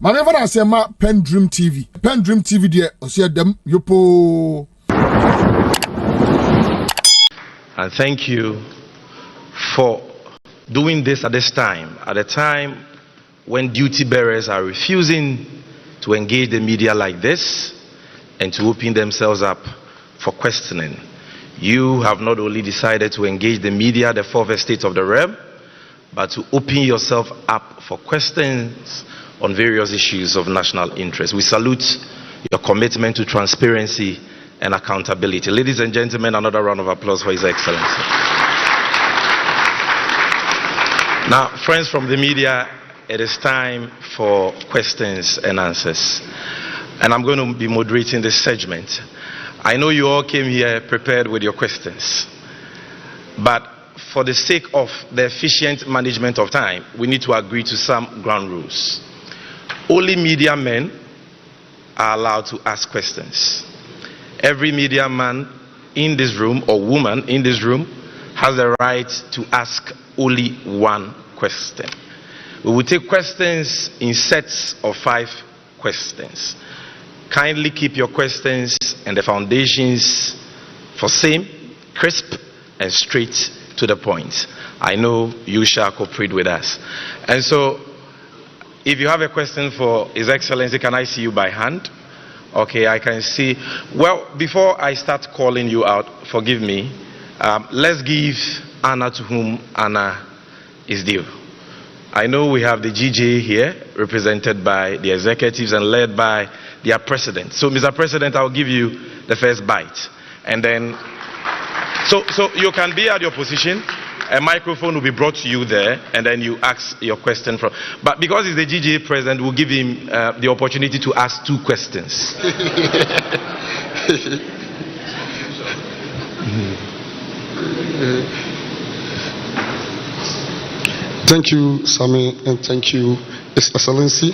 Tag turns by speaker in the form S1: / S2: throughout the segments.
S1: Manever I say ma PENDREAM TV. PENDREAM TV there, I see them yopo.
S2: And thank you for doing this at a time when duty bearers are refusing to engage the media like this and to open themselves up for questioning. You have not only decided to engage the media, the fourth estate of the realm, but to open yourself up for questions on various issues of national interest. We salute your commitment to transparency and accountability. Ladies and gentlemen, another round of applause for His Excellency. Now, friends from the media, it is time for questions and answers. And I'm going to be moderating this segment. I know you all came here prepared with your questions. But for the sake of the efficient management of time, we need to agree to some ground rules. Only media men are allowed to ask questions. Every media man in this room or woman in this room has the right to ask only one question. We will take questions in sets of 5 questions. Kindly keep your questions and the foundations for same, crisp, and straight to the point. I know you shall cooperate with us. And so, if you have a question for His Excellency, can I see you by hand? Okay, I can see. Well, before I start calling you out, forgive me, let's give honor to whom honor is due. I know we have the GJ here, represented by the executives and led by their president. So, Mr. President, I'll give you the first bite. And then, so you can be at your position. A microphone will be brought to you there, and then you ask your question from. But because he's the GJ president, we'll give him the opportunity to ask 2 questions.
S3: Thank you, Sami, and thank you, His Excellency.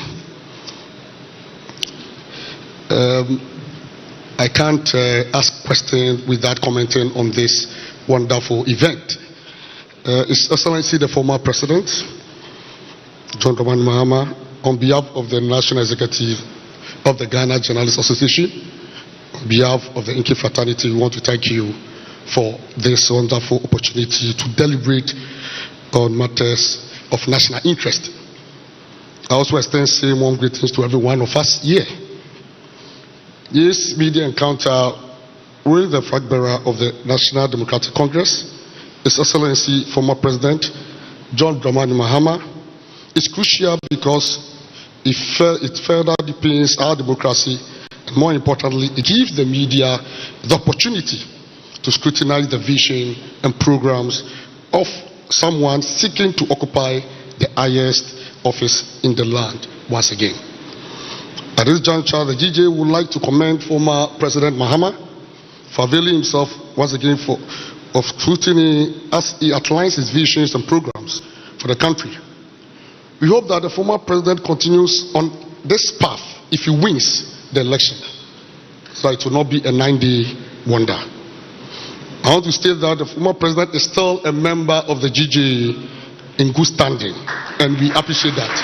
S3: I can't ask questions without commenting on this wonderful event. His Excellency, the former President, John Mahama, on behalf of the National Executive of the Ghana Journalists Association, on behalf of the Inky fraternity, we want to thank you for this wonderful opportunity to deliberate on matters of national interest. I also extend same warm greetings to every one of us here. This media encounter with the flag bearer of the National Democratic Congress, His Excellency, former President John Dramani Mahama, is crucial because it further deepens our democracy, and more importantly, it gives the media the opportunity to scrutinize the vision and programs of someone seeking to occupy the highest office in the land once again. At this juncture, the GJ would like to commend former President Mahama for availing himself once again of scrutiny as he outlines his visions and programs for the country. We hope that the former president continues on this path if he wins the election, so it will not be a 9-day wonder. I want to state that the former president is still a member of the GJ in good standing, and we appreciate that.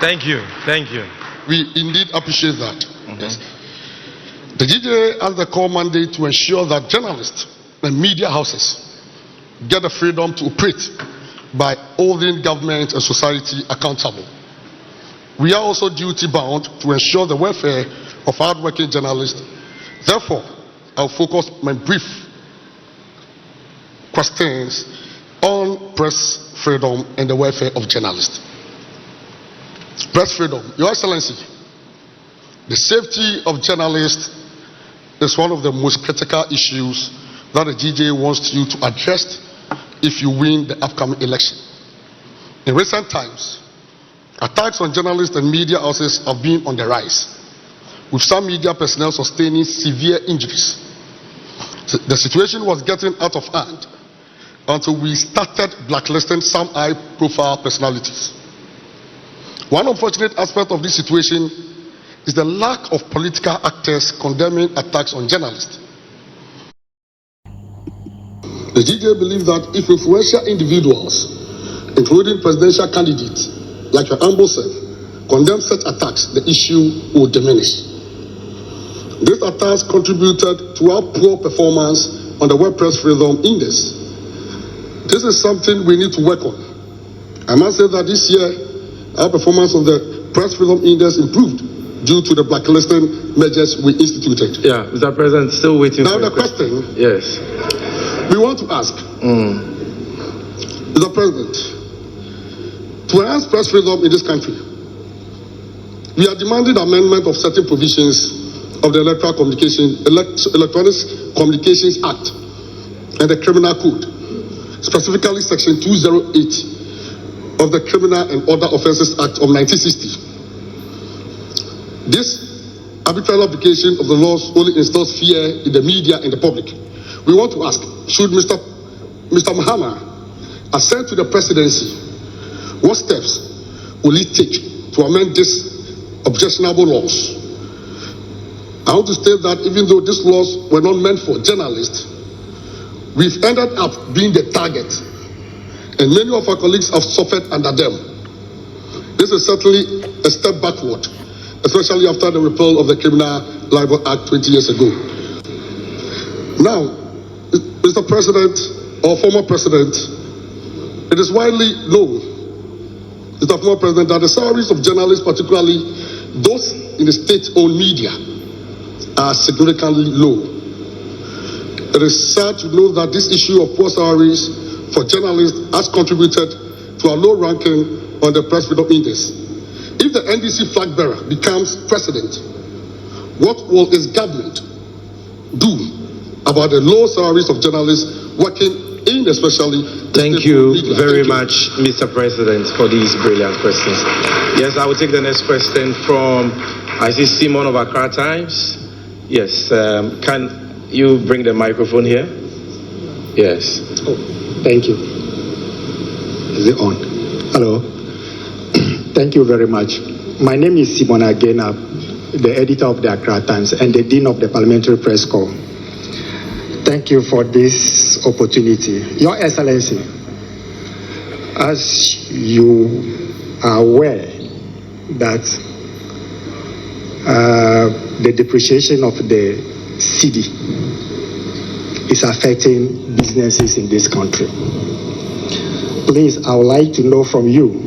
S2: Thank you. Thank you.
S3: We indeed appreciate that. Yes. The GJ has the core mandate to ensure that journalists and media houses get the freedom to operate by holding government and society accountable. We are also duty bound to ensure the welfare of hardworking journalists. Therefore, I'll focus my brief questions on press freedom and the welfare of journalists. Press freedom. Your Excellency, the safety of journalists is one of the most critical issues that the GJ wants you to address if you win the upcoming election. In recent times, attacks on journalists and media houses have been on the rise, with some media personnel sustaining severe injuries. The situation was getting out of hand until we started blacklisting some high-profile personalities. One unfortunate aspect of this situation is the lack of political actors condemning attacks on journalists. The GJ believes that if influential individuals, including presidential candidates, like your humble said, condemn such attacks, the issue will diminish. These attacks contributed to our poor performance on the World Press Freedom Index. This is something we need to work on. I must say that this year, our performance on the Press Freedom Index improved due to the blacklisting measures we instituted.
S2: Yeah, Mr. President, still waiting
S3: now
S2: for
S3: the question.
S2: Yes.
S3: We want to ask, Mr. President, to enhance press freedom in this country, we are demanding amendment of certain provisions of the Electronic Communications Act and the Criminal Code, specifically Section 208 of the Criminal and Other Offences Act of 1960. This arbitrary application of the laws only instills fear in the media and the public. We want to ask, should Mr. Mahama ascend to the presidency, what steps will he take to amend these objectionable laws? I want to state that even though these laws were not meant for journalists, we've ended up being the target, and many of our colleagues have suffered under them. This is certainly a step backward, especially after the repeal of the Criminal Libel Act 20 years ago. Now, Mr. President, or former President, it is widely known, Mr. Former President, that the salaries of journalists, particularly those in the state-owned media, are significantly low. It is sad to know that this issue of poor salaries for journalists has contributed to a low ranking on the Press Freedom Index. If the NDC flag bearer becomes president, what will his government do about the low salaries of journalists working in especially the
S2: Thank you very much, Mr. President, for these brilliant questions. Yes, I will take the next question from, I see Simon of Accra Times. Yes, can you bring the microphone here? Yes.
S4: Oh, thank you. Is it on? Hello. Thank you very much. My name is Simon Agena, the editor of the Accra Times and the dean of the Parliamentary Press Corps. Thank you for this opportunity. Your Excellency, as you are aware that the depreciation of the cedi is affecting businesses in this country. Please, I would like to know from you,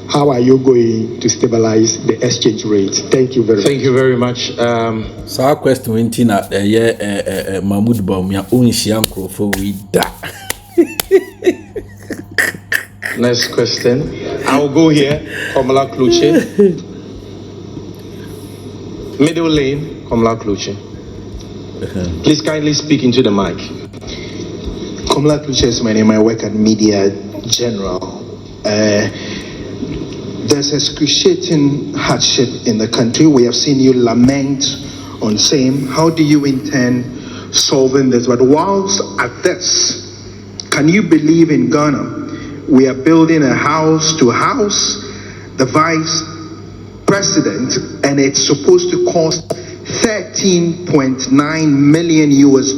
S4: how are you going to stabilize the exchange rate? Thank you very much.
S2: Thank you very much.
S5: So our question went in at Mahmoud Baumia Unishiam Krofo with that.
S2: Next question. I will go here. Komala Kluche. Middle lane, Komala Kluche. Please kindly speak into the mic.
S6: Komala Kluche is my name. I work at Media General. There's excruciating hardship in the country. We have seen you lament on same. How do you intend solving this? But whilst at this, can you believe in Ghana? We are building a house to house the vice president, and it's supposed to cost $13.9 million US.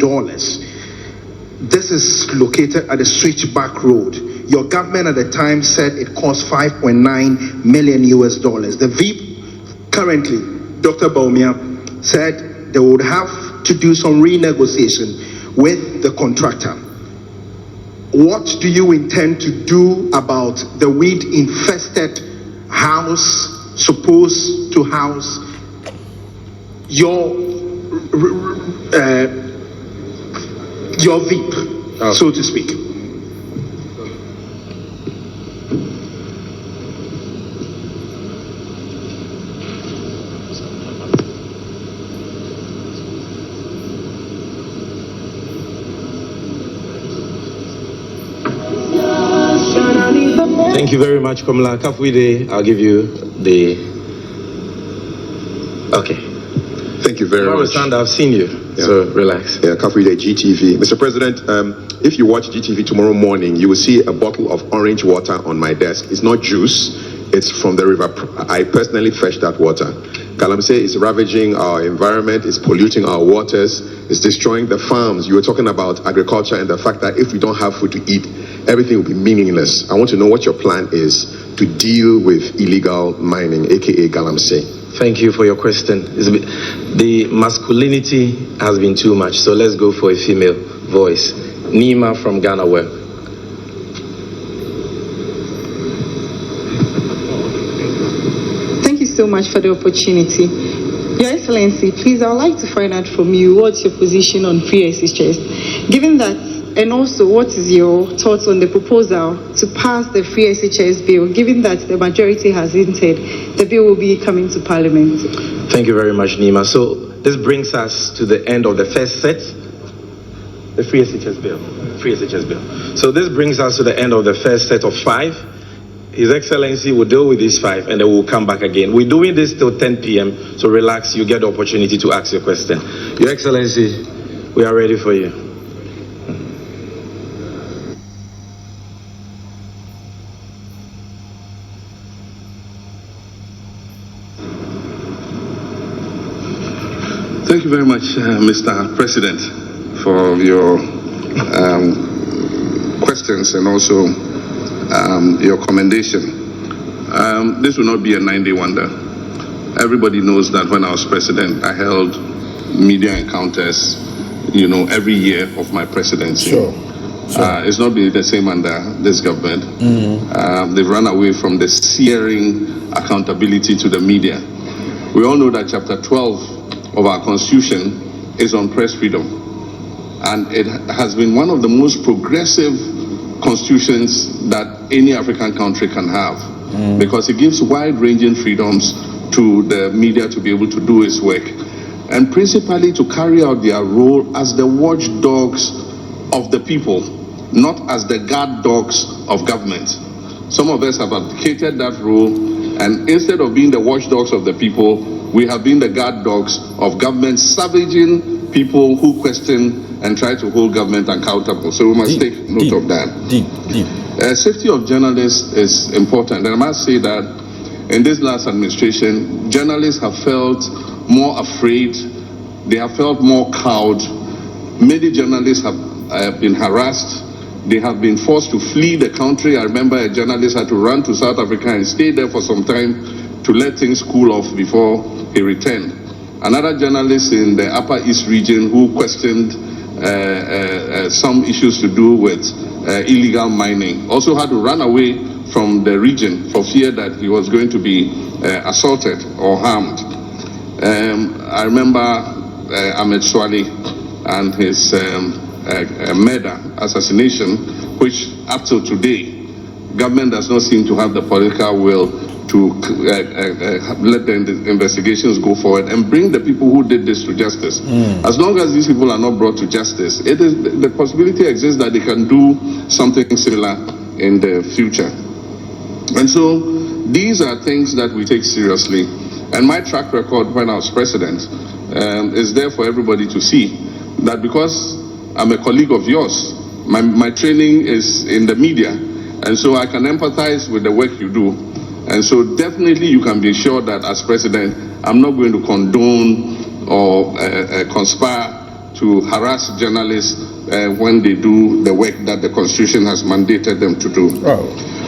S6: This is located at the Switchback Road. Your government at the time said it cost $5.9 million US. The VIP currently, Dr. Baumia, said they would have to do some renegotiation with the contractor. What do you intend to do about the weed-infested house supposed to house your VIP, so to speak?
S2: Thank you very much, Komala. Kafwide, I'll give you the... Okay.
S7: Thank you very much.
S2: I've seen you, so relax.
S7: Yeah, Kafwide, GTV. Mr. President, if you watch GTV tomorrow morning, you will see a bottle of orange water on my desk. It's not juice, it's from the river. I personally fetched that water. Galamsey is ravaging our environment, it's polluting our waters, it's destroying the farms. You were talking about agriculture and the fact that if we don't have food to eat, everything will be meaningless. I want to know what your plan is to deal with illegal mining, aka Galamsey.
S2: Thank you for your question. The masculinity has been too much, so let's go for a female voice. Nima from Ghana Well.
S8: Thank you so much for the opportunity. Your Excellency, please, I would like to find out from you what's your position on free SHS, given that, and also what is your thoughts on the proposal to pass the free SHS bill, given that the majority has hinted the bill will be coming to Parliament.
S2: Thank you very much, Nima. So this brings us to the end of the first set, the free SHS bill. So this brings us to the end of the first set of 5. His Excellency will deal with these 5 and then we'll come back again. We're doing this till 10 p.m. So relax, you get the opportunity to ask your question. Your Excellency, we are ready for you.
S9: Thank you very much, Mr. President, for your questions and also your commendation. This will not be a 9-day wonder. Everybody knows that when I was president, I held media encounters, every year of my presidency.
S5: Sure.
S9: It's not been the same under this government. They've run away from the searing accountability to the media. We all know that Chapter 12 of our Constitution is on press freedom. And it has been one of the most progressive constitutions that any African country can have, because it gives wide-ranging freedoms to the media to be able to do its work, and principally to carry out their role as the watchdogs of the people, not as the guard dogs of government. Some of us have abdicated that role, and instead of being the watchdogs of the people, we have been the guard dogs of government, savaging people who question and try to hold government accountable. So we must take note of that. Safety of journalists is important. And I must say that in this last administration, journalists have felt more afraid. They have felt more cowed. Many journalists have been harassed. They have been forced to flee the country. I remember a journalist had to run to South Africa and stay there for some time to let things cool off before he returned. Another journalist in the Upper East region who questioned some issues to do with illegal mining also had to run away from the region for fear that he was going to be assaulted or harmed. I remember Ahmed Swali and his murder, assassination, which up till today, government does not seem to have the political will to let the investigations go forward and bring the people who did this to justice. As long as these people are not brought to justice, the possibility exists that they can do something similar in the future. And so these are things that we take seriously. And my track record when I was president is there for everybody to see, that because I'm a colleague of yours, my training is in the media, and so I can empathize with the work you do. And so definitely you can be sure that as president, I'm not going to condone or conspire to harass journalists when they do the work that the Constitution has mandated them to do.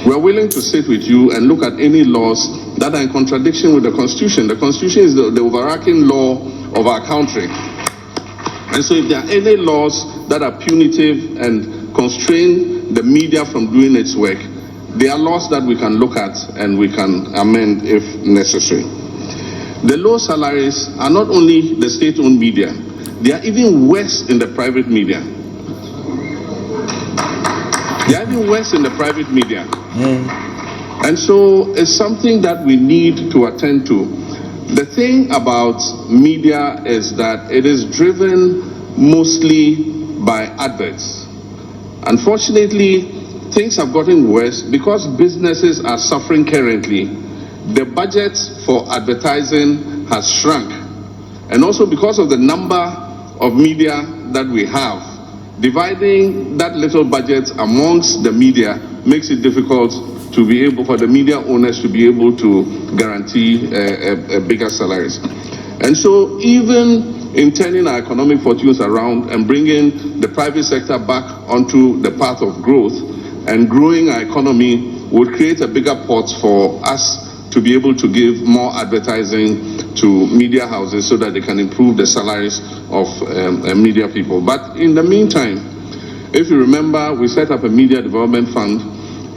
S9: We're willing to sit with you and look at any laws that are in contradiction with the Constitution. The Constitution is the overarching law of our country. And so if there are any laws that are punitive and constrain the media from doing its work, there are laws that we can look at and we can amend if necessary. The low salaries are not only the state-owned media, they are even worse in the private media. They are even worse in the private media. And so it's something that we need to attend to. The thing about media is that it is driven mostly by adverts. Unfortunately, things have gotten worse because businesses are suffering currently. The budget for advertising has shrunk. And also because of the number of media that we have, dividing that little budget amongst the media makes it difficult to be able, for the media owners to be able to guarantee bigger salaries. And so even in turning our economic fortunes around and bringing the private sector back onto the path of growth and growing our economy would create a bigger pot for us to be able to give more advertising to media houses so that they can improve the salaries of media people. But in the meantime, if you remember, we set up a media development fund.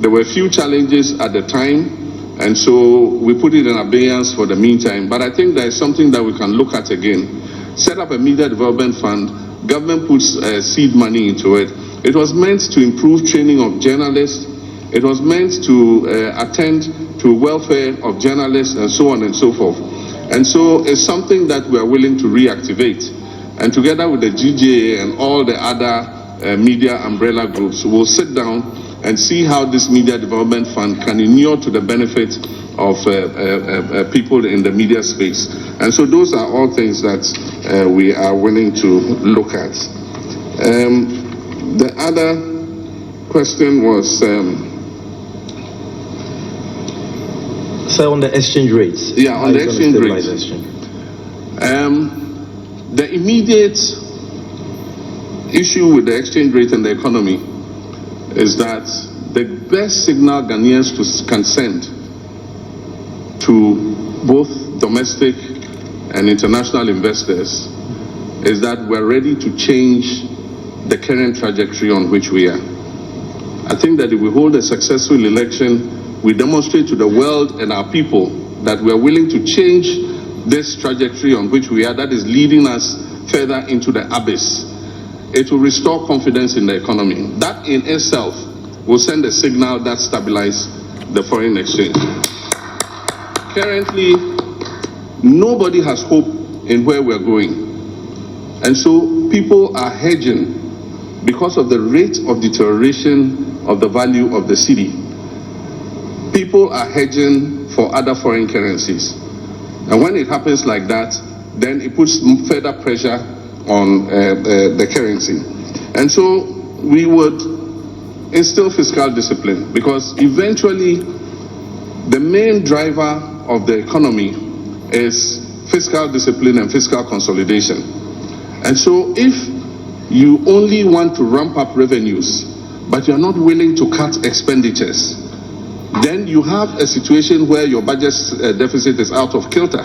S9: There were a few challenges at the time, and so we put it in abeyance for the meantime. But I think there is something that we can look at again. Set up a media development fund. Government puts seed money into it. It was meant to improve training of journalists. It was meant to attend to welfare of journalists and so on and so forth. And so it's something that we are willing to reactivate. And together with the GJA and all the other media umbrella groups, we'll sit down and see how this media development fund can inure to the benefit of people in the media space. And so those are all things that we are willing to look at. The other question was...
S10: So on the exchange rates.
S9: Yeah, on the exchange rates. The immediate issue with the exchange rate and the economy is that the best signal Ghanaians can send to both domestic and international investors is that we're ready to change the current trajectory on which we are. I think that if we hold a successful election, we demonstrate to the world and our people that we are willing to change this trajectory on which we are, that is leading us further into the abyss. It will restore confidence in the economy. That in itself will send a signal that stabilizes the foreign exchange. Currently, nobody has hope in where we're going. And so people are hedging because of the rate of deterioration of the value of the cedi. People are hedging for other foreign currencies. And when it happens like that, then it puts further pressure on the currency. And so we would instill fiscal discipline, because eventually the main driver of the economy is fiscal discipline and fiscal consolidation. And so if you only want to ramp up revenues, but you're not willing to cut expenditures, then you have a situation where your budget deficit is out of kilter.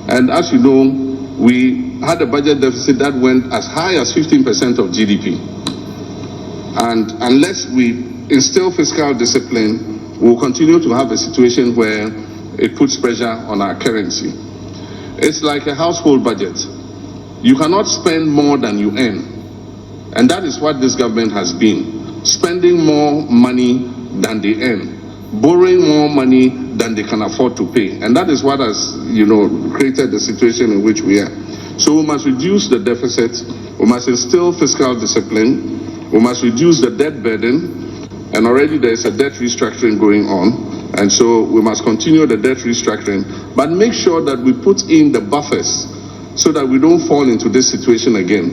S9: And as you know, we had a budget deficit that went as high as 15% of GDP. And unless we instill fiscal discipline, we'll continue to have a situation where it puts pressure on our currency. It's like a household budget. You cannot spend more than you earn. And that is what this government has been. Spending more money than they earn, borrowing more money than they can afford to pay. And that is what has, created the situation in which we are. So we must reduce the deficit, we must instill fiscal discipline, we must reduce the debt burden, and already there is a debt restructuring going on, and so we must continue the debt restructuring, but make sure that we put in the buffers so that we don't fall into this situation again.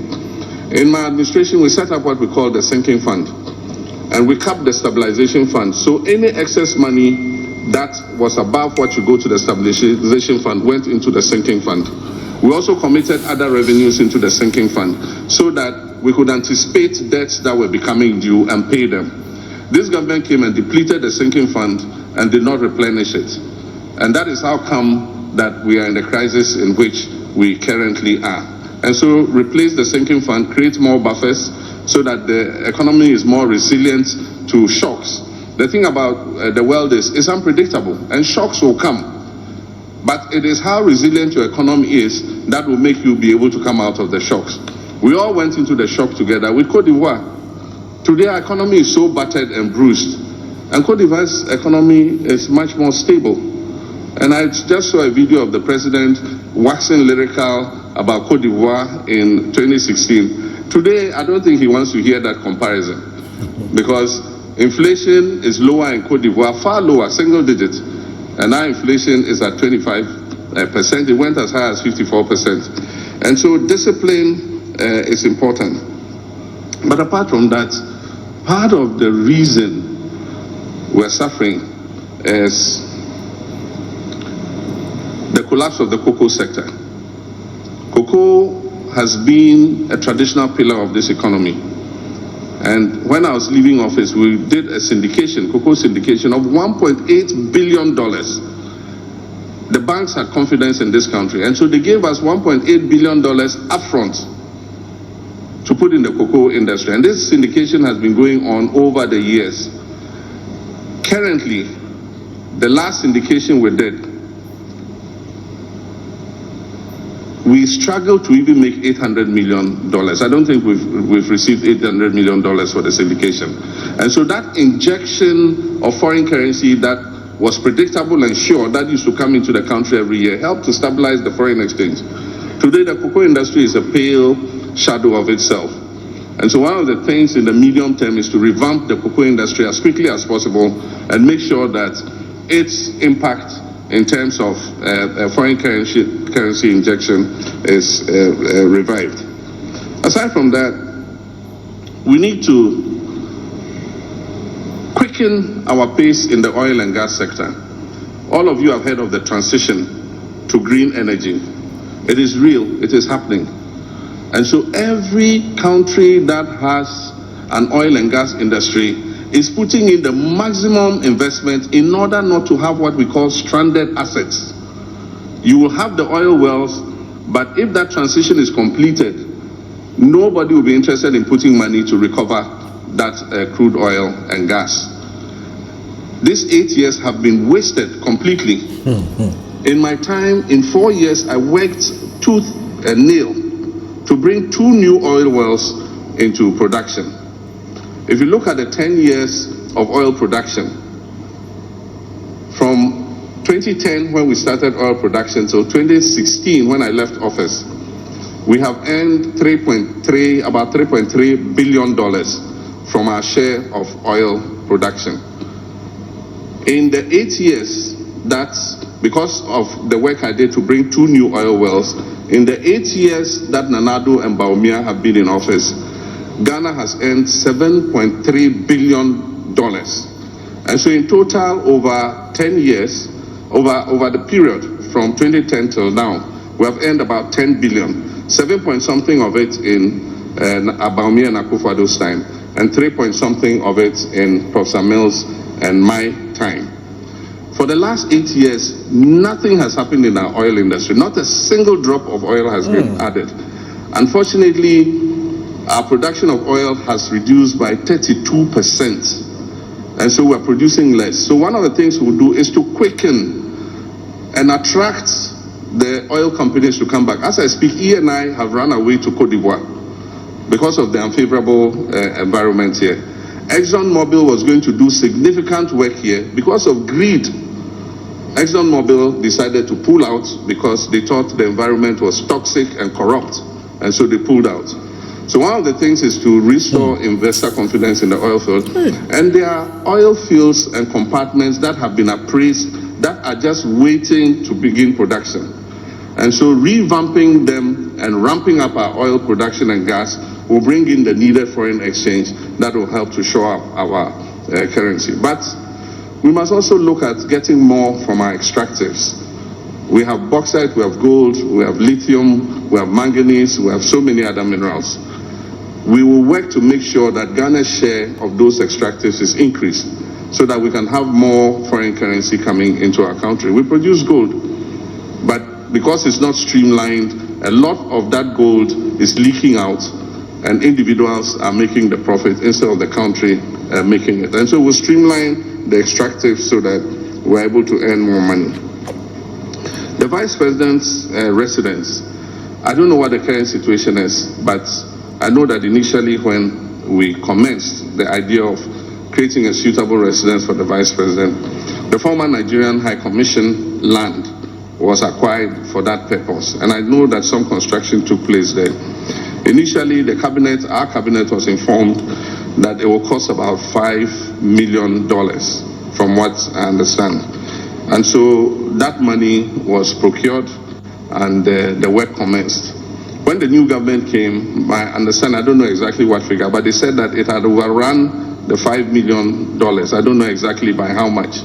S9: In my administration, we set up what we call the sinking fund, and we capped the stabilization fund. So any excess money that was above what should go to the stabilization fund went into the sinking fund. We also committed other revenues into the sinking fund so that we could anticipate debts that were becoming due and pay them. This government came and depleted the sinking fund and did not replenish it. And that is how come that we are in the crisis in which we currently are. And so replace the sinking fund, create more buffers so that the economy is more resilient to shocks. The thing about the world is it's unpredictable and shocks will come. But it is how resilient your economy is that will make you be able to come out of the shocks. We all went into the shock together with Cote d'Ivoire. Today our economy is so battered and bruised. And Cote d'Ivoire's economy is much more stable. And I just saw a video of the president waxing lyrical about Cote d'Ivoire in 2016. Today, I don't think he wants to hear that comparison. Because inflation is lower in Cote d'Ivoire, far lower, single digits. And our inflation is at 25%. It went as high as 54%. And so discipline is important. But apart from that, part of the reason we're suffering is the collapse of the cocoa sector. Cocoa has been a traditional pillar of this economy. And when I was leaving office, we did a syndication, cocoa syndication of $1.8 billion. The banks had confidence in this country, and so they gave us $1.8 billion upfront to put in the cocoa industry. And this syndication has been going on over the years. Currently, the last syndication we did, we struggle to even make $800 million. I don't think we've received $800 million for the syndication. And so that injection of foreign currency that was predictable and sure that used to come into the country every year helped to stabilize the foreign exchange. Today, the cocoa industry is a pale shadow of itself. And so one of the things in the medium term is to revamp the cocoa industry as quickly as possible and make sure that its impact in terms of foreign currency injection is revived. Aside from that, we need to quicken our pace in the oil and gas sector. All of you have heard of the transition to green energy. It is real, it is happening. And so every country that has an oil and gas industry is putting in the maximum investment in order not to have what we call stranded assets. You will have the oil wells, but if that transition is completed, nobody will be interested in putting money to recover that crude oil and gas. These 8 years have been wasted completely. In my time, in 4 years, I worked tooth and nail to bring 2 new oil wells into production. If you look at the 10 years of oil production, from 2010 when we started oil production till 2016 when I left office, we have earned about $3.3 billion from our share of oil production. In the 8 years, that's because of the work I did to bring 2 new oil wells, in the 8 years that Nanado and Bawumia have been in office, Ghana has earned $7.3 billion. And so in total, over 10 years, over the period from 2010 till now, we have earned about 10 billion. 7 point something of it in Bawumia and Akufo-Addo's time, and 3 point something of it in Professor Mills and my time. For the last 8 years, nothing has happened in our oil industry. Not a single drop of oil has been added. Unfortunately, our production of oil has reduced by 32%. And so we're producing less. So one of the things we'll do is to quicken and attract the oil companies to come back. As I speak, E&I have run away to Cote d'Ivoire because of the unfavorable environment here. ExxonMobil was going to do significant work here. Because of greed, ExxonMobil decided to pull out because they thought the environment was toxic and corrupt, and so they pulled out. So one of the things is to restore investor confidence in the oil field. And there are oil fields and compartments that have been appraised that are just waiting to begin production. And so revamping them and ramping up our oil production and gas will bring in the needed foreign exchange that will help to shore up our currency. But we must also look at getting more from our extractives. We have bauxite, we have gold, we have lithium, we have manganese, we have so many other minerals. We will work to make sure that Ghana's share of those extractives is increased so that we can have more foreign currency coming into our country. We produce gold, but because it's not streamlined, a lot of that gold is leaking out and individuals are making the profit instead of the country making it. And so we'll streamline the extractives so that we're able to earn more money. The Vice President's residence, I don't know what the current situation is, but I know that initially when we commenced the idea of creating a suitable residence for the Vice President, the former Nigerian High Commission land was acquired for that purpose. And I know that some construction took place there. Initially, our cabinet was informed that it will cost about $5 million, from what I understand. And so that money was procured and the work commenced. When the new government came, I understand, I don't know exactly what figure, but they said that it had overrun the $5 million. I don't know exactly by how much.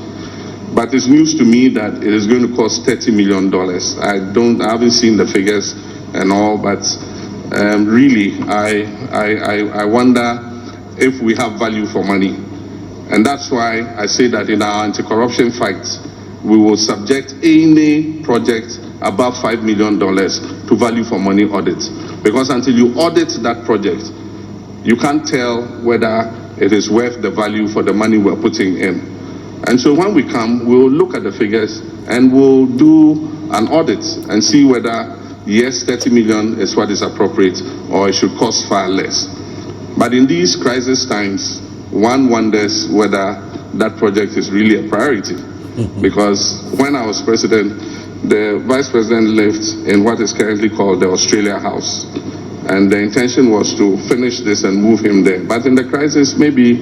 S9: But it's news to me that it is going to cost $30 million. I haven't seen the figures and all, but really, I wonder if we have value for money. And that's why I say that in our anti-corruption fight, we will subject any project above $5 million to value for money audits. Because until you audit that project, you can't tell whether it is worth the value for the money we're putting in. And so when we come, we'll look at the figures and we'll do an audit and see whether, yes, 30 million is what is appropriate or it should cost far less. But in these crisis times, one wonders whether that project is really a priority. Because when I was president, the vice president lived in what is currently called the Australia House. And the intention was to finish this and move him there. But in the crisis, maybe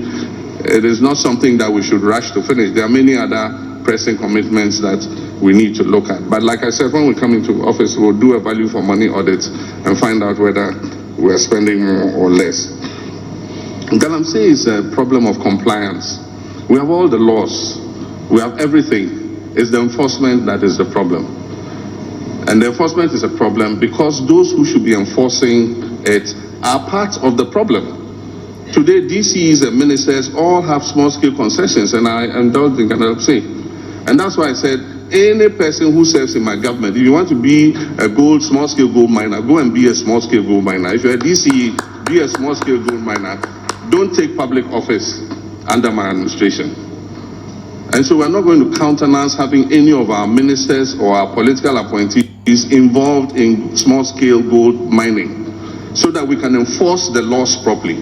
S9: it is not something that we should rush to finish. There are many other pressing commitments that we need to look at. But like I said, when we come into office, we'll do a value for money audit and find out whether we're spending more or less. Galamsey is a problem of compliance. We have all the laws. We have everything. It's the enforcement that is the problem. And the enforcement is a problem because those who should be enforcing it are part of the problem. Today, DCs and ministers all have small-scale concessions, and I indulge in Galamsey. And that's why I said, any person who serves in my government, if you want to be a small-scale gold miner, go and be a small-scale gold miner. If you're a DCE, be a small-scale gold miner. Don't take public office under my administration. And so we're not going to countenance having any of our ministers or our political appointees involved in small-scale gold mining so that we can enforce the laws properly.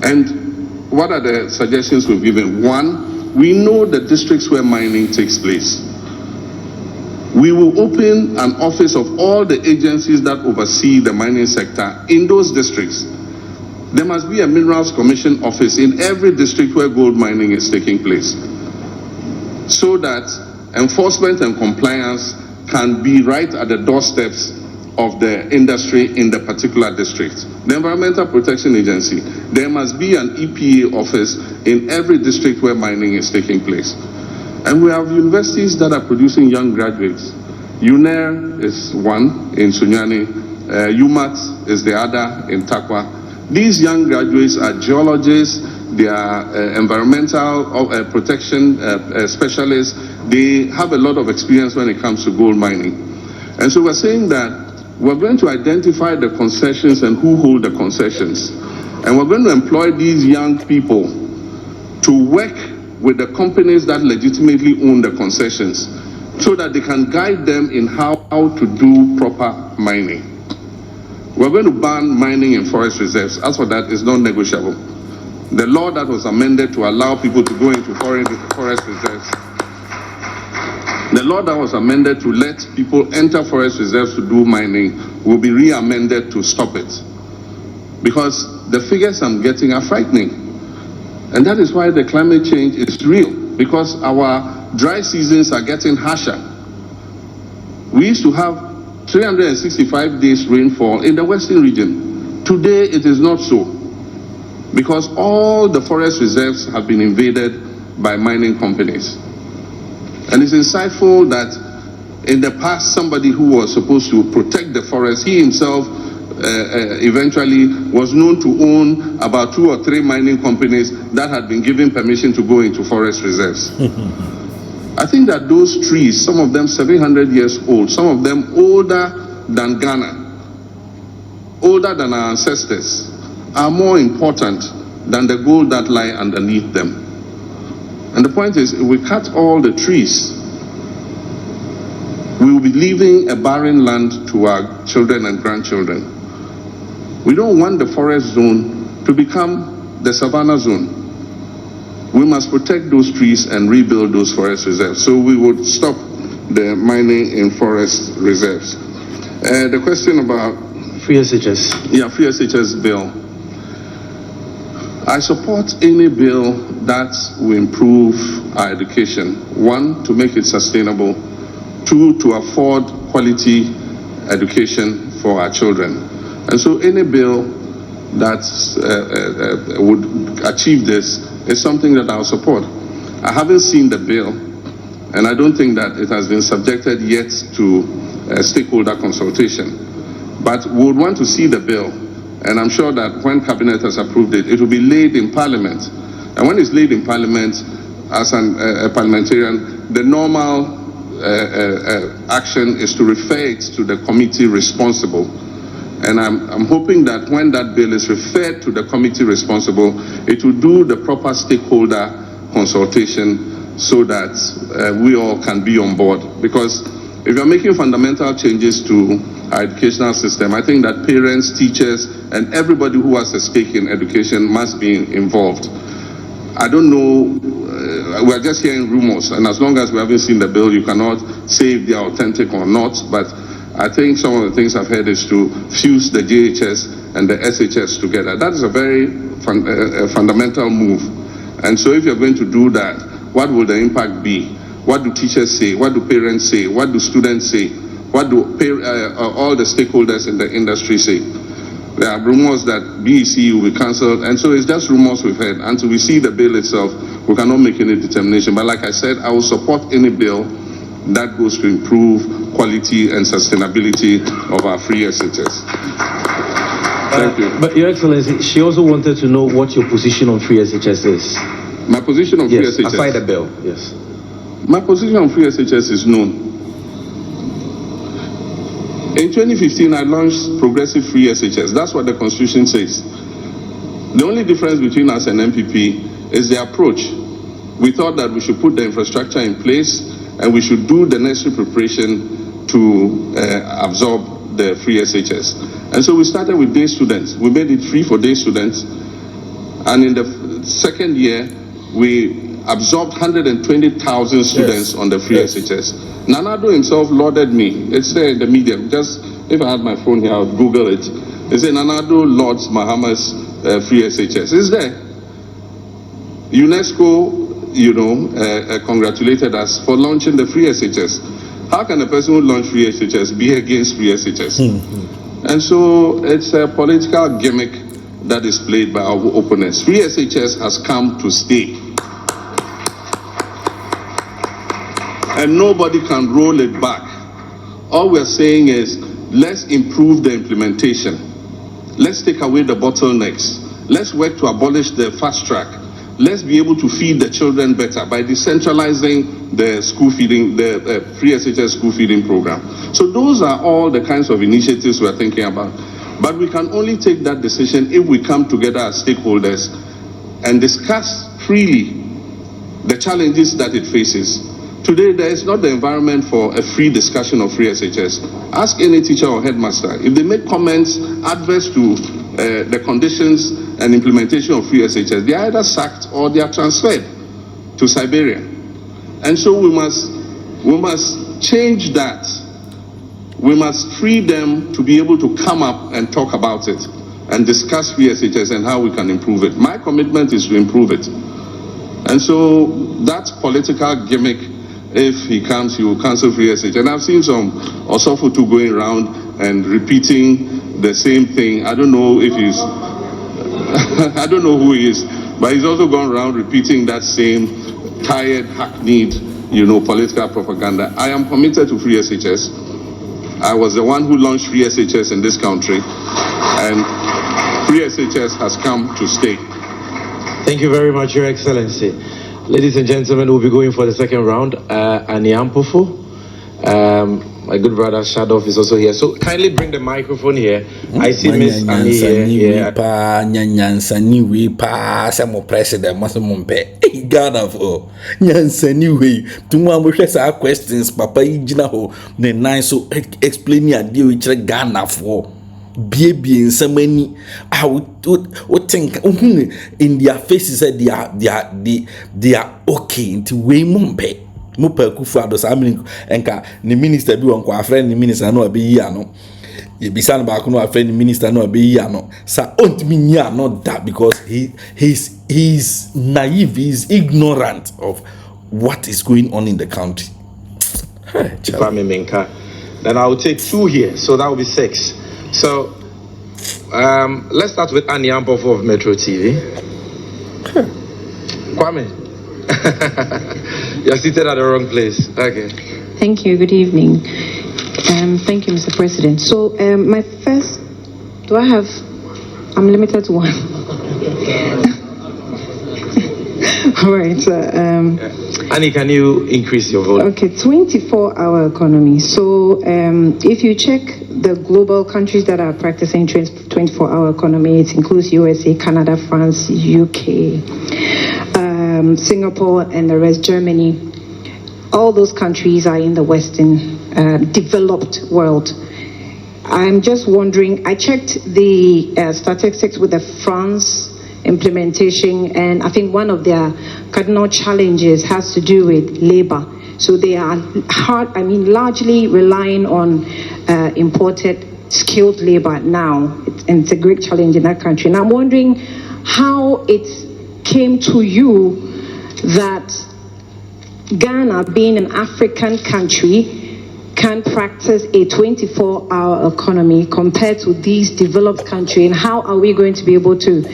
S9: And what are the suggestions we've given? One, we know the districts where mining takes place. We will open an office of all the agencies that oversee the mining sector in those districts. There must be a Minerals Commission office in every district where gold mining is taking place, so that enforcement and compliance can be right at the doorsteps of the industry in the particular district. The Environmental Protection Agency, there must be an EPA office in every district where mining is taking place. And we have universities that are producing young graduates. UNER is one in Sunyani, UMAT is the other in Takwa. These young graduates are geologists, they are environmental protection specialists. They have a lot of experience when it comes to gold mining. And so we're saying that we're going to identify the concessions and who hold the concessions. And we're going to employ these young people to work with the companies that legitimately own the concessions so that they can guide them in how to do proper mining. We're going to ban mining in forest reserves. As for that, it's not negotiable. The law that was amended to allow people to go into forest reserves, the law that was amended to let people enter forest reserves to do mining will be re-amended to stop it. Because the figures I'm getting are frightening. And that is why the climate change is real, because our dry seasons are getting harsher. We used to have 365 days rainfall in the western region. Today it is not so, because all the forest reserves have been invaded by mining companies. And it's insightful that in the past, somebody who was supposed to protect the forest, he himself eventually was known to own about 2 or 3 mining companies that had been given permission to go into forest reserves. I think that those trees, some of them 700 years old, some of them older than Ghana, older than our ancestors, are more important than the gold that lie underneath them. And the point is, if we cut all the trees, we will be leaving a barren land to our children and grandchildren. We don't want the forest zone to become the savannah zone. We must protect those trees and rebuild those forest reserves. So we would stop the mining in forest reserves. The question about
S10: free SHS.
S9: Yeah, free SHS bill. I support any bill that will improve our education. 1, to make it sustainable. 2, to afford quality education for our children. And so any bill that would achieve this is something that I'll support. I haven't seen the bill, and I don't think that it has been subjected yet to stakeholder consultation. But we would want to see the bill, and I'm sure that when Cabinet has approved it, it will be laid in Parliament. And when it's laid in Parliament, as a parliamentarian, the normal action is to refer it to the committee responsible. And I'm hoping that when that bill is referred to the committee responsible, it will do the proper stakeholder consultation so that we all can be on board. Because if you're making fundamental changes to our educational system, I think that parents, teachers, and everybody who has a stake in education must be involved. I don't know, we're just hearing rumors, and as long as we haven't seen the bill, you cannot say if they are authentic or not. But I think some of the things I've heard is to fuse the JHS and the SHS together. That is a very fundamental move. And so if you're going to do that, what will the impact be? What do teachers say? What do parents say? What do students say? What do all the stakeholders in the industry say? There are rumors that BEC will be cancelled, and so it's just rumors we've heard. Until we see the bill itself, we cannot make any determination. But like I said, I will support any bill that goes to improve quality and sustainability of our free SHS. Thank you.
S10: But Your Excellency, she also wanted to know what your position on free SHS is.
S9: My position on free SHS?
S10: Aside the bill, yes.
S9: My position on free SHS is known. In 2015, I launched progressive free SHS. That's what the Constitution says. The only difference between us and MPP is the approach. We thought that we should put the infrastructure in place and we should do the necessary preparation to absorb the free SHS. And so we started with day students. We made it free for day students. And in the second year, we absorbed 120,000 students on the free SHS. Nanado himself lauded me. It's there in the media. Just if I had my phone here, I would Google it. They say Nanado lauds Mahama's free SHS. It's there. UNESCO, congratulated us for launching the free SHS. How can a person who launched free SHS be against free SHS? And so it's a political gimmick that is played by our opponents. Free SHS has come to stay. And nobody can roll it back. All we're saying is, let's improve the implementation. Let's take away the bottlenecks. Let's work to abolish the fast track. Let's be able to feed the children better by decentralizing the school feeding, the free SHS school feeding program. So those are all the kinds of initiatives we're thinking about. But we can only take that decision if we come together as stakeholders and discuss freely the challenges that it faces. Today, there is not the environment for a free discussion of free SHS. Ask any teacher or headmaster. If they make comments adverse to the conditions and implementation of free SHS, they are either sacked or they are transferred to Siberia. And so we must change that. We must free them to be able to come up and talk about it and discuss free SHS and how we can improve it. My commitment is to improve it. And so that political gimmick, if he comes, he will cancel free SHS. And I've seen some Osofutu going around and repeating the same thing. I don't know if he's, I don't know who he is, but he's also gone around repeating that same tired, hackneyed, political propaganda. I am committed to free SHS. I was the one who launched free SHS in this country, and free SHS has come to stay.
S10: Thank you very much, Your Excellency. Ladies and gentlemen, we'll be going for the second round. Aniampofo, my good brother Shadov is also here. So kindly bring the microphone here. I see Miss Annie here.
S5: Nyansani pa samo president masomompe. Ghana for Nyansani we. Tumwa mo hwesa questions papa igina ho ne nine so explain ya deal with Ghana for. Baby in so many what think in their faces said they are okay into way mumpe mupa kufa do samini enka ni minister bi won kwa friend ni minister no abi yi ano ye bisa no ba ko no friend ni minister no abi yi ano sa ontimi nya not that because he's naive, he's ignorant of what is going on in the country.
S10: Then I will take 2 here, so that will be 6. So Let's start with Annie Ampofo of Metro TV. Kwame, you're seated at the wrong place. Okay.
S11: Thank you. Good evening. Thank you, Mr. President. So, my first, I'm limited to one. All right.
S10: Annie, can you increase your volume?
S11: Okay, 24-hour economy. So, if you check the global countries that are practicing 24-hour economy, it includes USA, Canada, France, UK, Singapore, and the rest, Germany. All those countries are in the Western developed world. I'm just wondering, I checked the statistics with the France implementation, and I think one of their cardinal challenges has to do with labor. So they are largely relying on imported skilled labor now, and it's a great challenge in that country. And I'm wondering how it came to you that Ghana, being an African country, can practice a 24-hour economy compared to these developed countries, and how are we going to be able to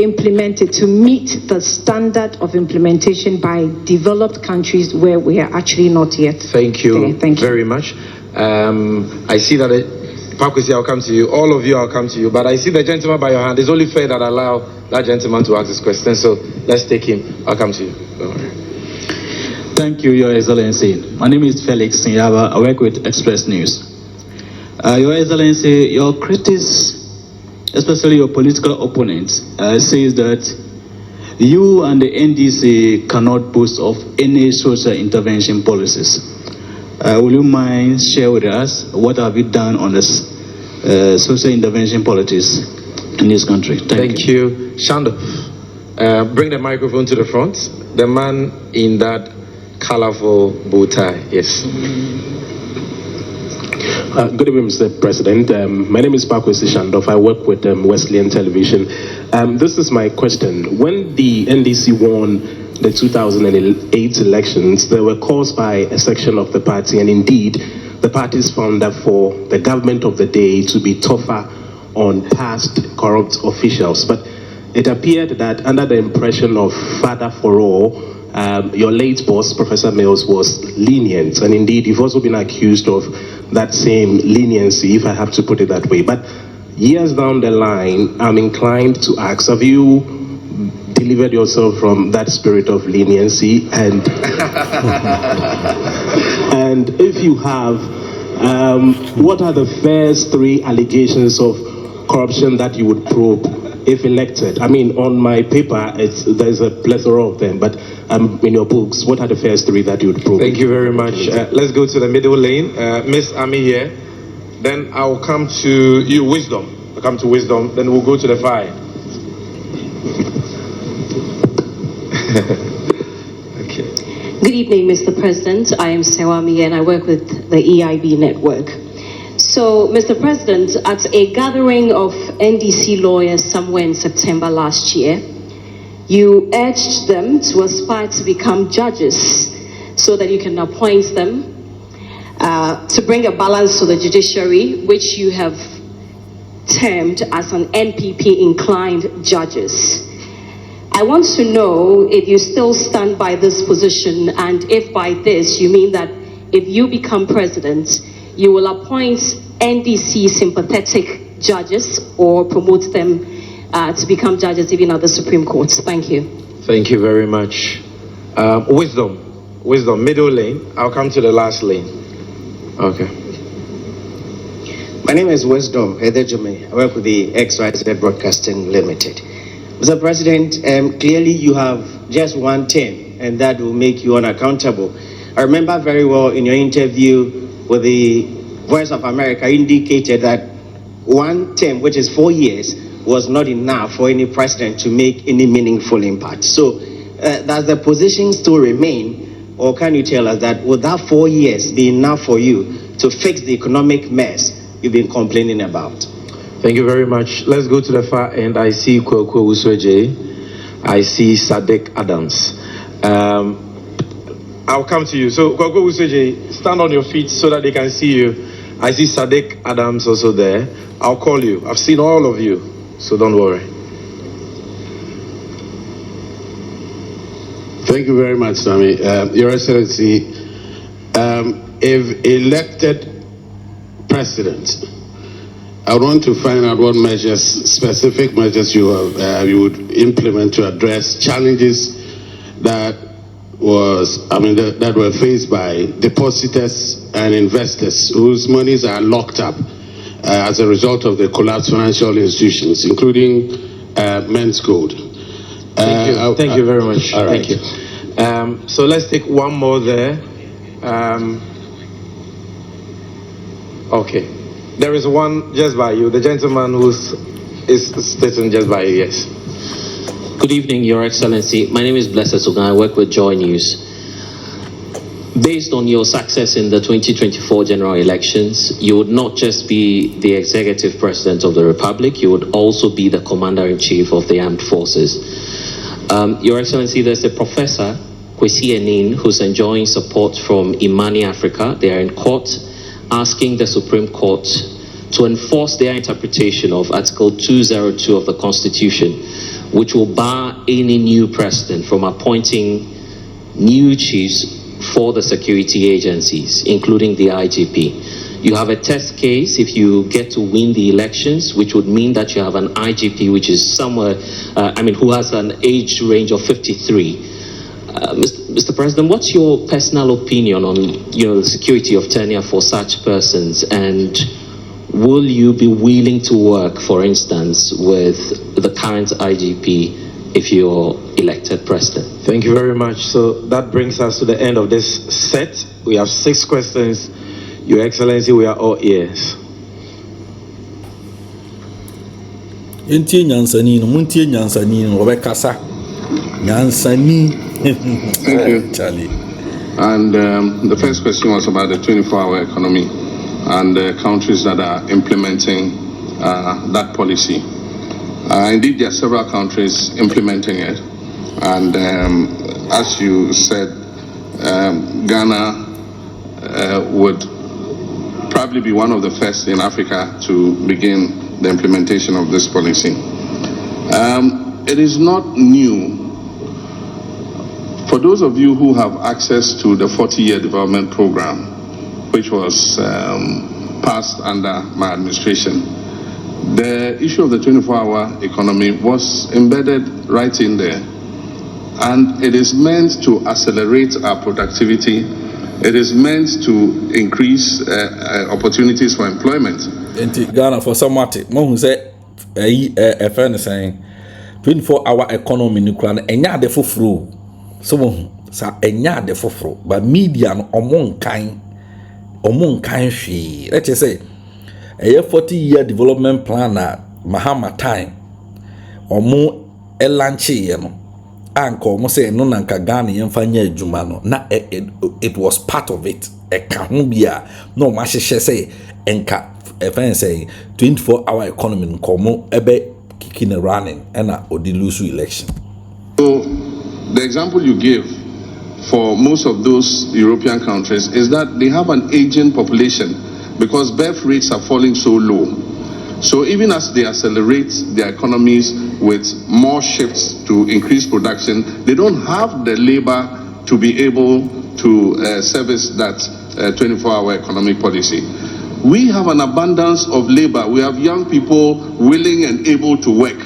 S11: implement it to meet the standard of implementation by developed countries where we are actually not yet?
S10: Thank you, very much. I see that Pakwesi, I'll come to you. All of you, I'll come to you. But I see the gentleman by your hand. It's only fair that I allow that gentleman to ask this question. So let's take him. I'll come to you. Don't worry.
S12: Thank you, Your Excellency. My name is Felix Nyaba. I work with Express News. Your Excellency, your critics, especially your political opponents, says that you and the NDC cannot boast of any social intervention policies. Will you mind share with us what have you done on this social intervention policies in this country?
S10: Thank you. Shando, bring the microphone to the front. The man in that colorful bow tie. Yes.
S13: Good evening, Mr. President. My name is Pakwesi Shandoff. I work with Wesleyan Television. This is my question. When the NDC won the 2008 elections, they were caused by a section of the party, and indeed, the parties found that for the government of the day to be tougher on past corrupt officials. But it appeared that under the impression of Father for All, your late boss, Professor Mills, was lenient, and indeed you've also been accused of that same leniency, if I have to put it that way. But years down the line, I'm inclined to ask, have you delivered yourself from that spirit of leniency? And and if you have, what are the first 3 allegations of corruption that you would probe if elected? I mean, on my paper, there's a plethora of them, but in your books, what are the first 3 that you would probe?
S10: Thank you very much. Let's go to the middle lane. Miss Ami here. Then I'll come to you, Wisdom. I'll come to Wisdom. Then we'll go to the fire. Okay.
S14: Good evening, Mr. President. I am Sewami and I work with the EIB network. So, Mr. President, at a gathering of NDC lawyers somewhere in September last year, you urged them to aspire to become judges so that you can appoint them to bring a balance to the judiciary, which you have termed as an NPP-inclined judges. I want to know if you still stand by this position, and if by this you mean that if you become president, you will appoint NDC sympathetic judges or promote them to become judges even at the Supreme Court. Thank you.
S10: Thank you very much. Wisdom, middle lane. I'll come to the last lane. Okay.
S15: My name is Wisdom Edejome. I work with the XYZ Broadcasting Limited. Mr. President, clearly you have just one term, and that will make you unaccountable. I remember very well in your interview with the Voice of America, indicated that one term, which is 4 years, was not enough for any president to make any meaningful impact. So does the position still remain, or can you tell us that would that 4 years be enough for you to fix the economic mess you've been complaining about?
S10: Thank you very much. Let's go to the far end. I see Kwekwe Usweje. I see Sadek Adams. I'll come to you. So, Kwekwe Usweje, stand on your feet so that they can see you. I see Sadiq Adams also there. I'll call you. I've seen all of you, so don't worry.
S16: Thank you very much, Swami. Your Excellency, if elected president, I want to find out what measures, specific measures you would implement to address challenges that were faced by depositors and investors whose monies are locked up as a result of the collapsed financial institutions, including Men's Gold.
S10: Thank you very much.
S16: All right.
S10: Thank you. So let's take one more there. Okay. There is one just by you, the gentleman who is sitting just by you, yes.
S17: Good evening, Your Excellency. My name is Blessed Sugan. I work with Joy News. Based on your success in the 2024 general elections, you would not just be the executive president of the Republic, you would also be the commander-in-chief of the armed forces. Your Excellency, there's a professor, Kwesi Enin, who's enjoying support from Imani Africa. They are in court asking the Supreme Court to enforce their interpretation of Article 202 of the Constitution, which will bar any new president from appointing new chiefs for the security agencies, including the IGP. You have a test case if you get to win the elections, which would mean that you have an IGP which is somewhere, who has an age range of 53. Mr. President, what's your personal opinion on, the security of tenure for such persons, and will you be willing to work, for instance, with the current IGP if you're elected president?
S10: Thank you very much. So that brings us to the end of this set. We have 6 questions. Your Excellency, we are all ears.
S9: Thank you, Charlie. And the first question was about the 24-hour economy and the countries that are implementing that policy. Indeed, there are several countries implementing it. And as you said, Ghana would probably be one of the first in Africa to begin the implementation of this policy. It is not new. For those of you who have access to the 40-year development program, which was passed under my administration, the issue of the 24-hour economy was embedded right in there. And it is meant to accelerate our productivity. It is meant to increase opportunities for employment.
S5: In Ghana, for somebody, who said, a friend is saying, 24-hour economy, enya de fufuru. So, sa enya de fufuru, but media no omon kind she. Let's just say, a 40-year development plan at Mahama time, or more elanchi, anko almost say no nanka Ghana yemfanya jumano. Na it was part of it. E kahubia no mashe say enka a friend say 24-hour economy komo ebe kicking and running and odilusu election.
S9: So the example you give for most of those European countries is that they have an aging population because birth rates are falling so low. So even as they accelerate their economies with more shifts to increase production, they don't have the labor to be able to service that 24-hour economic policy. We have an abundance of labor. We have young people willing and able to work.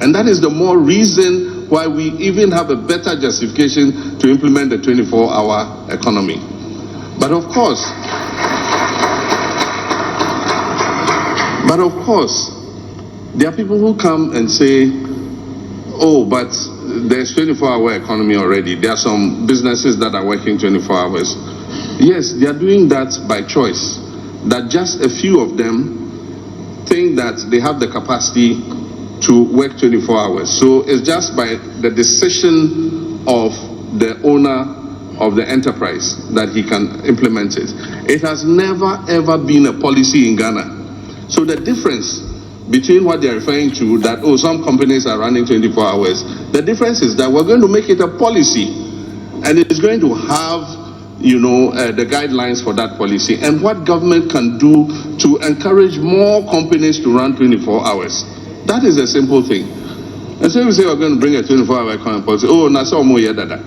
S9: And that is the more reason why we even have a better justification to implement the 24-hour economy. But of course, there are people who come and say, oh, but there's 24-hour economy already. There are some businesses that are working 24 hours. Yes, they are doing that by choice. That just a few of them think that they have the capacity to work 24 hours. So it's just by the decision of the owner of the enterprise that he can implement it. It has never ever been a policy in Ghana. So the difference between what they're referring to, that, oh, some companies are running 24 hours, the difference is that we're going to make it a policy, and it is going to have the guidelines for that policy and what government can do to encourage more companies to run 24 hours. That is a simple thing. And so we say we're going to bring a 24-hour economic policy. Oh, Nasa Omo Yedada.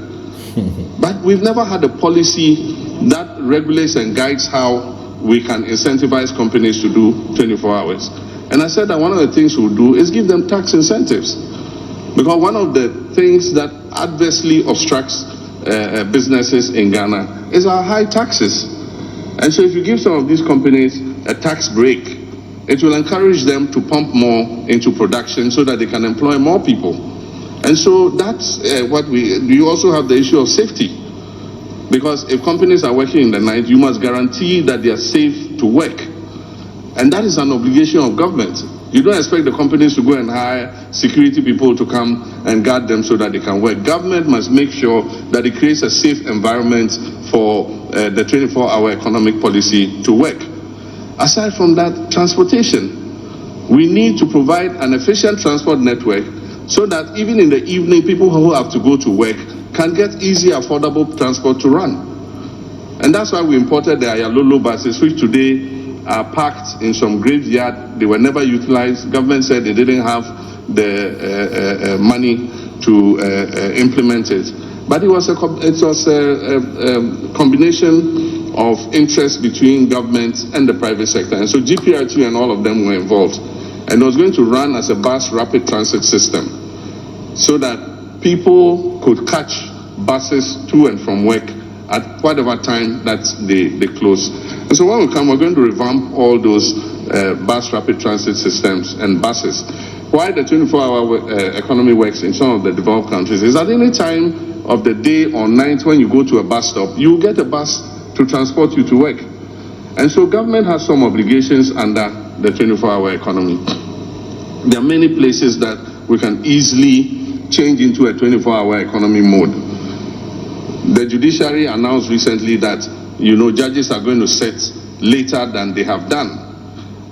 S9: But we've never had a policy that regulates and guides how we can incentivize companies to do 24 hours. And I said that one of the things we'll do is give them tax incentives. Because one of the things that adversely obstructs businesses in Ghana is our high taxes. And so if you give some of these companies a tax break, it will encourage them to pump more into production so that they can employ more people. And so that's what you also have the issue of safety. Because if companies are working in the night, you must guarantee that they are safe to work. And that is an obligation of government. You don't expect the companies to go and hire security people to come and guard them so that they can work. Government must make sure that it creates a safe environment for the 24-hour economic policy to work. Aside from that, transportation. We need to provide an efficient transport network so that even in the evening, people who have to go to work can get easy, affordable transport to run. And that's why we imported the Ayalolo buses, which today are parked in some graveyard. They were never utilized. Government said they didn't have the money to implement it. But it was a combination of interest between government and the private sector. And so GPRT and all of them were involved. And it was going to run as a bus rapid transit system so that people could catch buses to and from work at whatever time that they close. And so when we come, we're going to revamp all those bus rapid transit systems and buses. Why the 24-hour economy works in some of the developed countries is at any time of the day or night when you go to a bus stop, you get a bus to transport you to work. And so government has some obligations under the 24-hour economy. There are many places that we can easily change into a 24-hour economy mode. The judiciary announced recently that, judges are going to set later than they have done.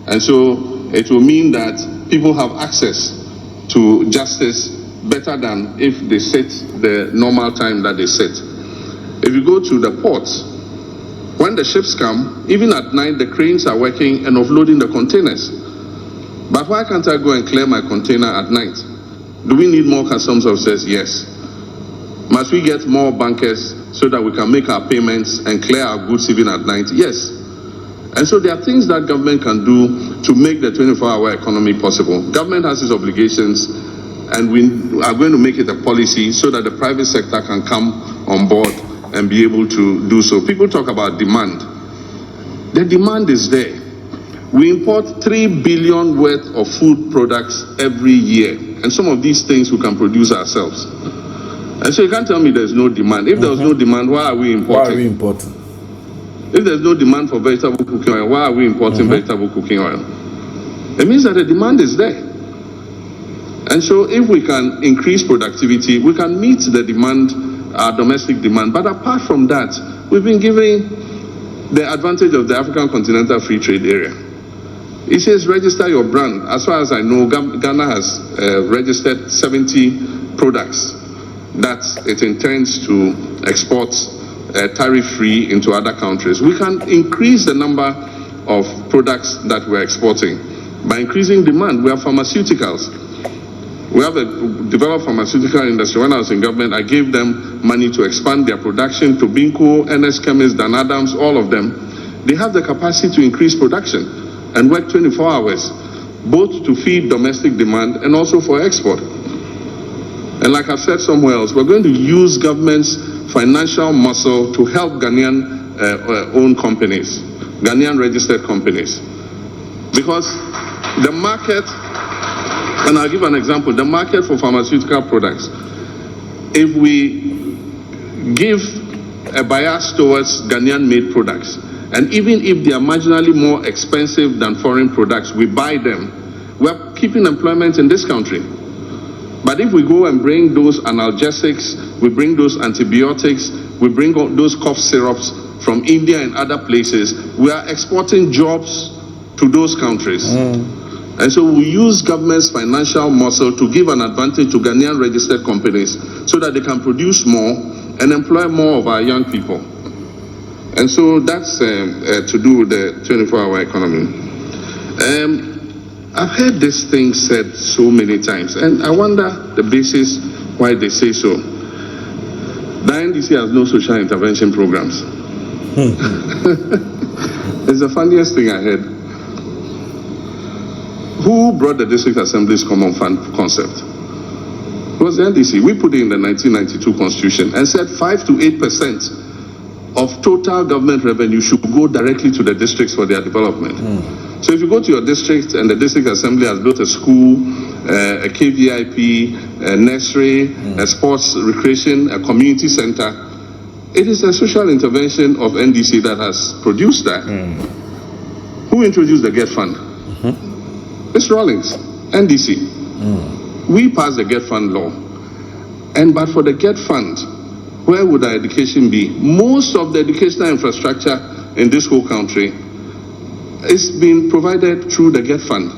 S9: And so it will mean that people have access to justice better than if they set the normal time that they set. If you go to the ports, when the ships come, even at night, the cranes are working and offloading the containers. But why can't I go and clear my container at night? Do we need more customs officers? Yes. Must we get more bankers so that we can make our payments and clear our goods even at night? Yes. And so there are things that government can do to make the 24-hour economy possible. Government has its obligations, and we are going to make it a policy so that the private sector can come on board and be able to do so. People talk about demand. The demand is there. We import 3 billion worth of food products every year, and some of these things we can produce ourselves. And so you can't tell me there's no demand. If there was no demand, why are we importing?
S5: Why are we importing?
S9: If there's no demand for vegetable cooking oil, why are we importing vegetable cooking oil? It means that the demand is there. And so if we can increase productivity, we can meet the demand, our domestic demand. But apart from that, we've been giving the advantage of the African Continental Free Trade Area. It says register your brand. As far as I know, Ghana has registered 70 products that it intends to export tariff-free into other countries. We can increase the number of products that we're exporting by increasing demand. We have pharmaceuticals. We have a developed pharmaceutical industry. When I was in government, I gave them money to expand their production to Binko, NS Chemist, Dan Adams, all of them. They have the capacity to increase production and work 24 hours, both to feed domestic demand and also for export. And like I've said somewhere else, we're going to use government's financial muscle to help Ghanaian-owned companies, Ghanaian-registered companies. Because the market, and I'll give an example, the market for pharmaceutical products, if we give a bias towards Ghanaian-made products, and even if they are marginally more expensive than foreign products, we buy them, we're keeping employment in this country. But if we go and bring those analgesics, we bring those antibiotics, we bring those cough syrups from India and other places, we are exporting jobs to those countries. And so we use government's financial muscle to give an advantage to Ghanaian registered companies so that they can produce more and employ more of our young people. And so that's to do with the 24-hour economy. I've heard this thing said so many times, and I wonder the basis why they say so. The NDC has no social intervention programs. It's the funniest thing I heard. Who brought the District Assembly's Common Fund concept? It was the NDC. We put it in the 1992 Constitution and said 5 to 8% of total government revenue should go directly to the districts for their development. So if you go to your district and the District Assembly has built a school, a KVIP, a nursery, a sports recreation, a community center, it is a social intervention of NDC that has produced that. Who introduced the GET Fund? Mr. Rawlings, NDC. We passed the GET Fund law. And but for the GET Fund, where would our education be? Most of the educational infrastructure in this whole country is being provided through the GET Fund.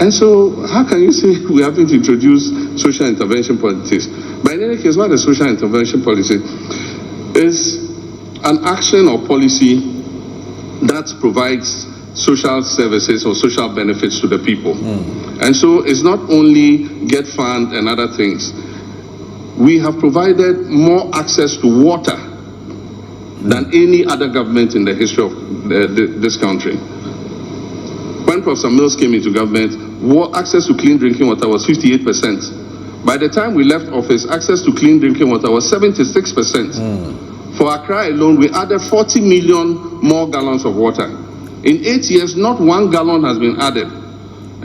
S9: And so how can you say we haven't introduced social intervention policies? But in any case, what is social intervention policy? Is an action or policy that provides social services or social benefits to the people. And so it's not only GET Fund and other things. We have provided more access to water than any other government in the history of this country. When Professor Mills came into government, access to clean drinking water was 58%. By the time we left office, access to clean drinking water was 76%. For Accra alone, we added 40 million more gallons of water. In 8 years, not 1 gallon has been added.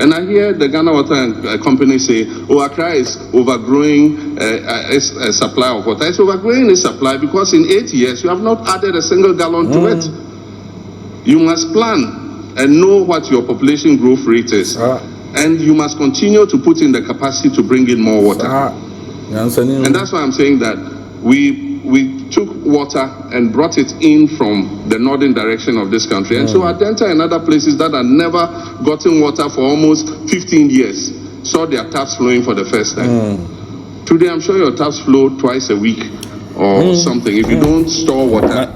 S9: And I hear the Ghana Water Company say, oh, Accra is overgrowing its supply of water. It's overgrowing its supply because in 8 years, you have not added a single gallon to it. You must plan and know what your population growth rate is. And you must continue to put in the capacity to bring in more water. And that's why I'm saying that we took water and brought it in from the northern direction of this country. And so Adenta and other places that had never gotten water for almost 15 years saw their taps flowing for the first time. Today, I'm sure your taps flow twice a week or something. If you don't store water,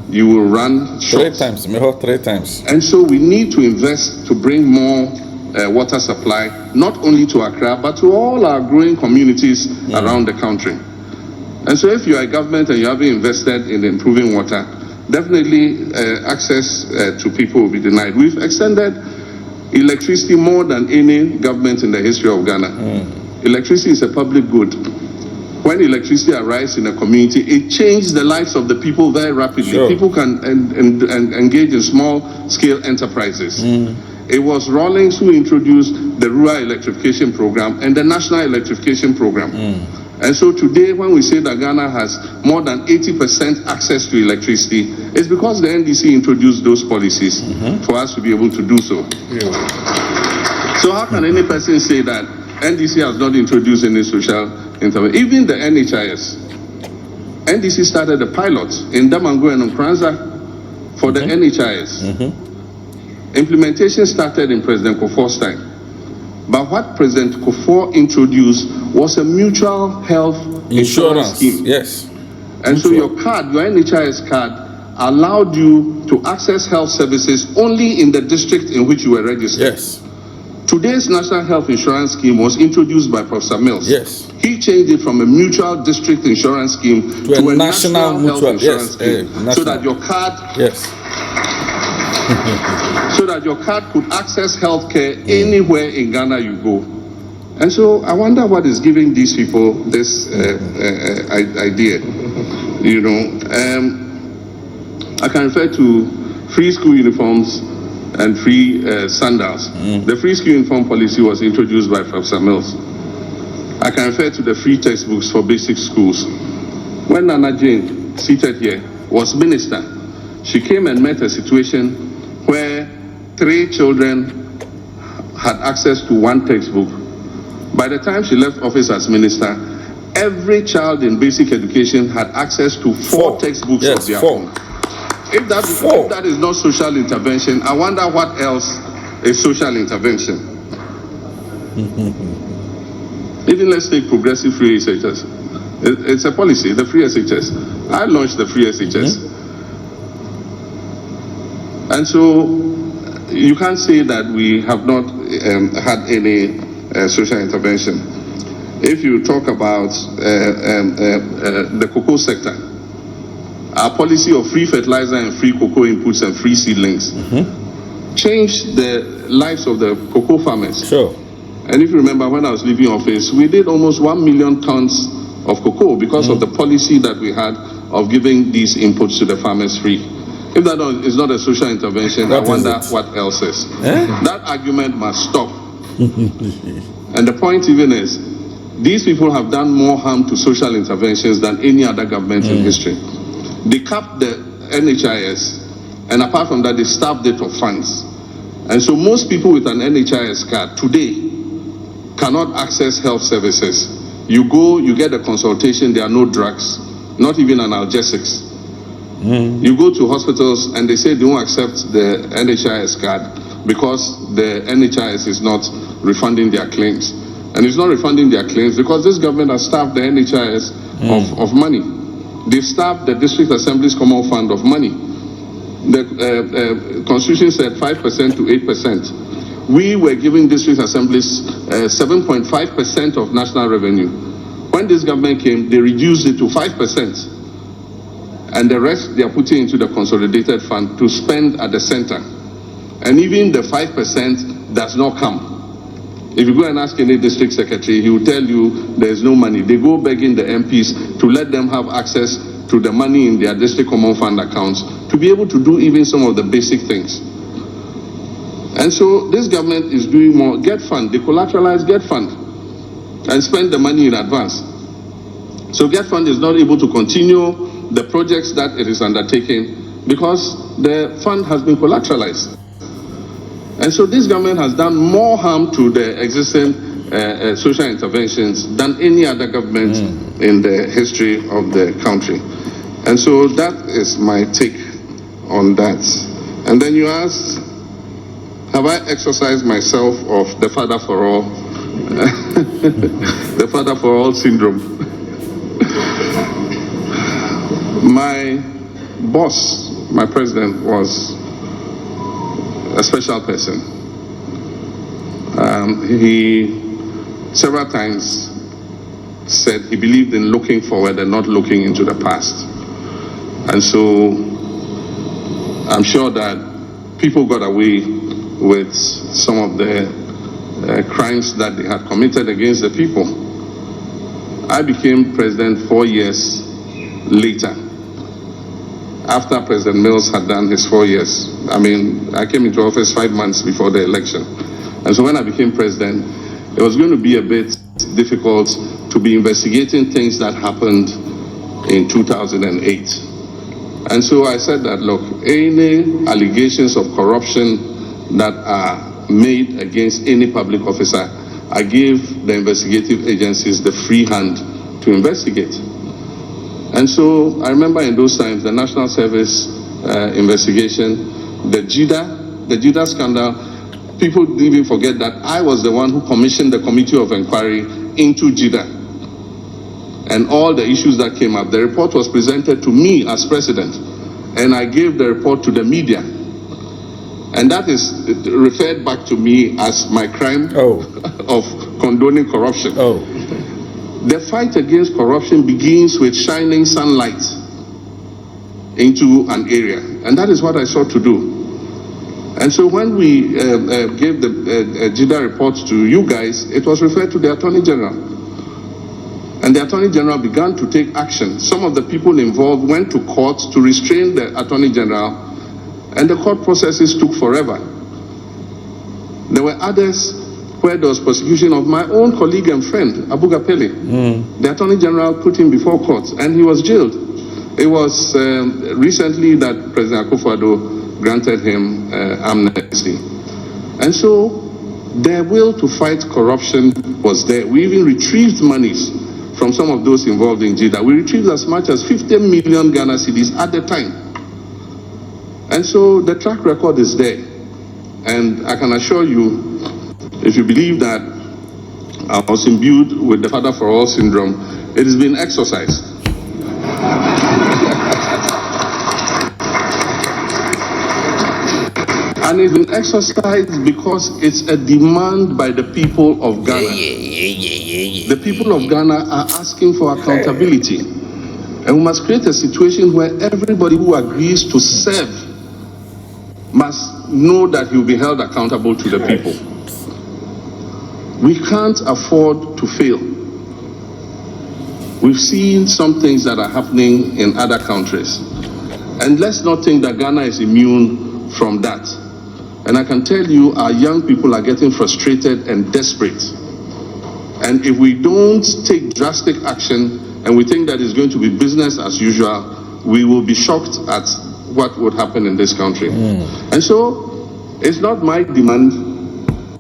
S9: you will run short.
S5: 3 times.
S9: And so we need to invest to bring more water supply, not only to Accra, but to all our growing communities around the country. And so if you are a government and you haven't invested in improving water, definitely access to people will be denied. We've extended electricity more than any government in the history of Ghana. Electricity is a public good. When electricity arrives in a community, it changes the lives of the people very rapidly. People can engage in small-scale enterprises. It was Rawlings who introduced the Rural Electrification Program and the National Electrification Program. And so today, when we say that Ghana has more than 80% access to electricity, it's because the NDC introduced those policies for us to be able to do so. So how can any person say that NDC has not introduced any social intervention? Even the NHIS. NDC started a pilot in Damango and Nkranza for the NHIS. Implementation started in President Kufuor's time. But what President Kufuor introduced was a mutual health insurance scheme. And so your card, your NHIS card, allowed you to access health services only in the district in which you were registered. Today's National Health Insurance Scheme was introduced by Professor Mills. He changed it from a mutual district insurance scheme to a national health insurance scheme. So that your card so that your card could access health care anywhere in Ghana you go. And so I wonder what is giving these people this idea. You know, I can refer to free school uniforms and free sandals. The free school uniform policy was introduced by Professor Mills. I can refer to the free textbooks for basic schools. When Nana Jane, seated here, was minister, she came and met a situation where 3 children had access to 1 textbook. By the time she left office as minister, every child in basic education had access to 4 textbooks of their own. If that is not social intervention, I wonder what else is social intervention. Even let's take progressive free SHS. It's a policy, the free SHS. I launched the free SHS. And so you can't say that we have not had any social intervention. If you talk about the cocoa sector, our policy of free fertilizer and free cocoa inputs and free seedlings changed the lives of the cocoa farmers.
S5: Sure.
S9: And if you remember, when I was leaving office, we did almost 1 million tons of cocoa because of the policy that we had of giving these inputs to the farmers free. If that is not a social intervention, I wonder what else is. That argument must stop. And the point even is, these people have done more harm to social interventions than any other government in history. They capped the NHIS, and apart from that, they starved it of funds. And so most people with an NHIS card today cannot access health services. You go, you get a consultation, there are no drugs, not even analgesics. You go to hospitals and they say they won't accept the NHIS card because the NHIS is not refunding their claims. And it's not refunding their claims because this government has starved the NHIS of money. They've starved the District Assembly's Common Fund of money. The Constitution said 5% to 8%. We were giving District Assemblies 7.5% of national revenue. When this government came, they reduced it to 5%. And the rest they are putting into the consolidated fund to spend at the center. And even the 5% does not come. If you go and ask any district secretary, he will tell you there's no money. They go begging the MPs to let them have access to the money in their district common fund accounts to be able to do even some of the basic things. And so this government is doing more. Get fund, decollateralize, get fund, and spend the money in advance. So get fund is not able to continue the projects that it is undertaking because the fund has been collateralized. And so this government has done more harm to the existing social interventions than any other government in the history of the country. And so that is my take on that. And then you asked, have I exercised myself of the father for all, the father for all syndrome? My boss, my president, was a special person. He several times said he believed in looking forward and not looking into the past. And so I'm sure that people got away with some of the crimes that they had committed against the people. I became president 4 years later, after President Mills had done his 4 years. I mean, I came into office 5 months before the election. And so when I became president, it was going to be a bit difficult to be investigating things that happened in 2008. And so I said that, look, any allegations of corruption that are made against any public officer, I give the investigative agencies the free hand to investigate. And so I remember in those times, the National Service investigation, the JIDA scandal, people didn't even forget that I was the one who commissioned the Committee of Inquiry into JIDA. And all the issues that came up, the report was presented to me as president, and I gave the report to the media. And that is referred back to me as my crime of condoning corruption. The fight against corruption begins with shining sunlight into an area. And that is what I sought to do. And so when we gave the JIDA report to you guys, it was referred to the Attorney General. And the Attorney General began to take action. Some of the people involved went to court to restrain the Attorney General, and the court processes took forever. There were others where there was prosecution of my own colleague and friend, Abu Gapele. The Attorney General put him before court, and he was jailed. It was recently that President Akufo-Addo granted him amnesty. And so their will to fight corruption was there. We even retrieved monies from some of those involved in JIDA. We retrieved as much as 50 million Ghana cedis at the time. And so the track record is there. And I can assure you, if you believe that I was imbued with the father for all syndrome, it has been exercised. And it's been exercised because it's a demand by the people of Ghana. The people of Ghana are asking for accountability. And we must create a situation where everybody who agrees to serve must know that he will be held accountable to the people. We can't afford to fail. We've seen some things that are happening in other countries. And let's not think that Ghana is immune from that. And I can tell you, our young people are getting frustrated and desperate. And if we don't take drastic action and we think that it's going to be business as usual, we will be shocked at what would happen in this country. And so, it's not my demand,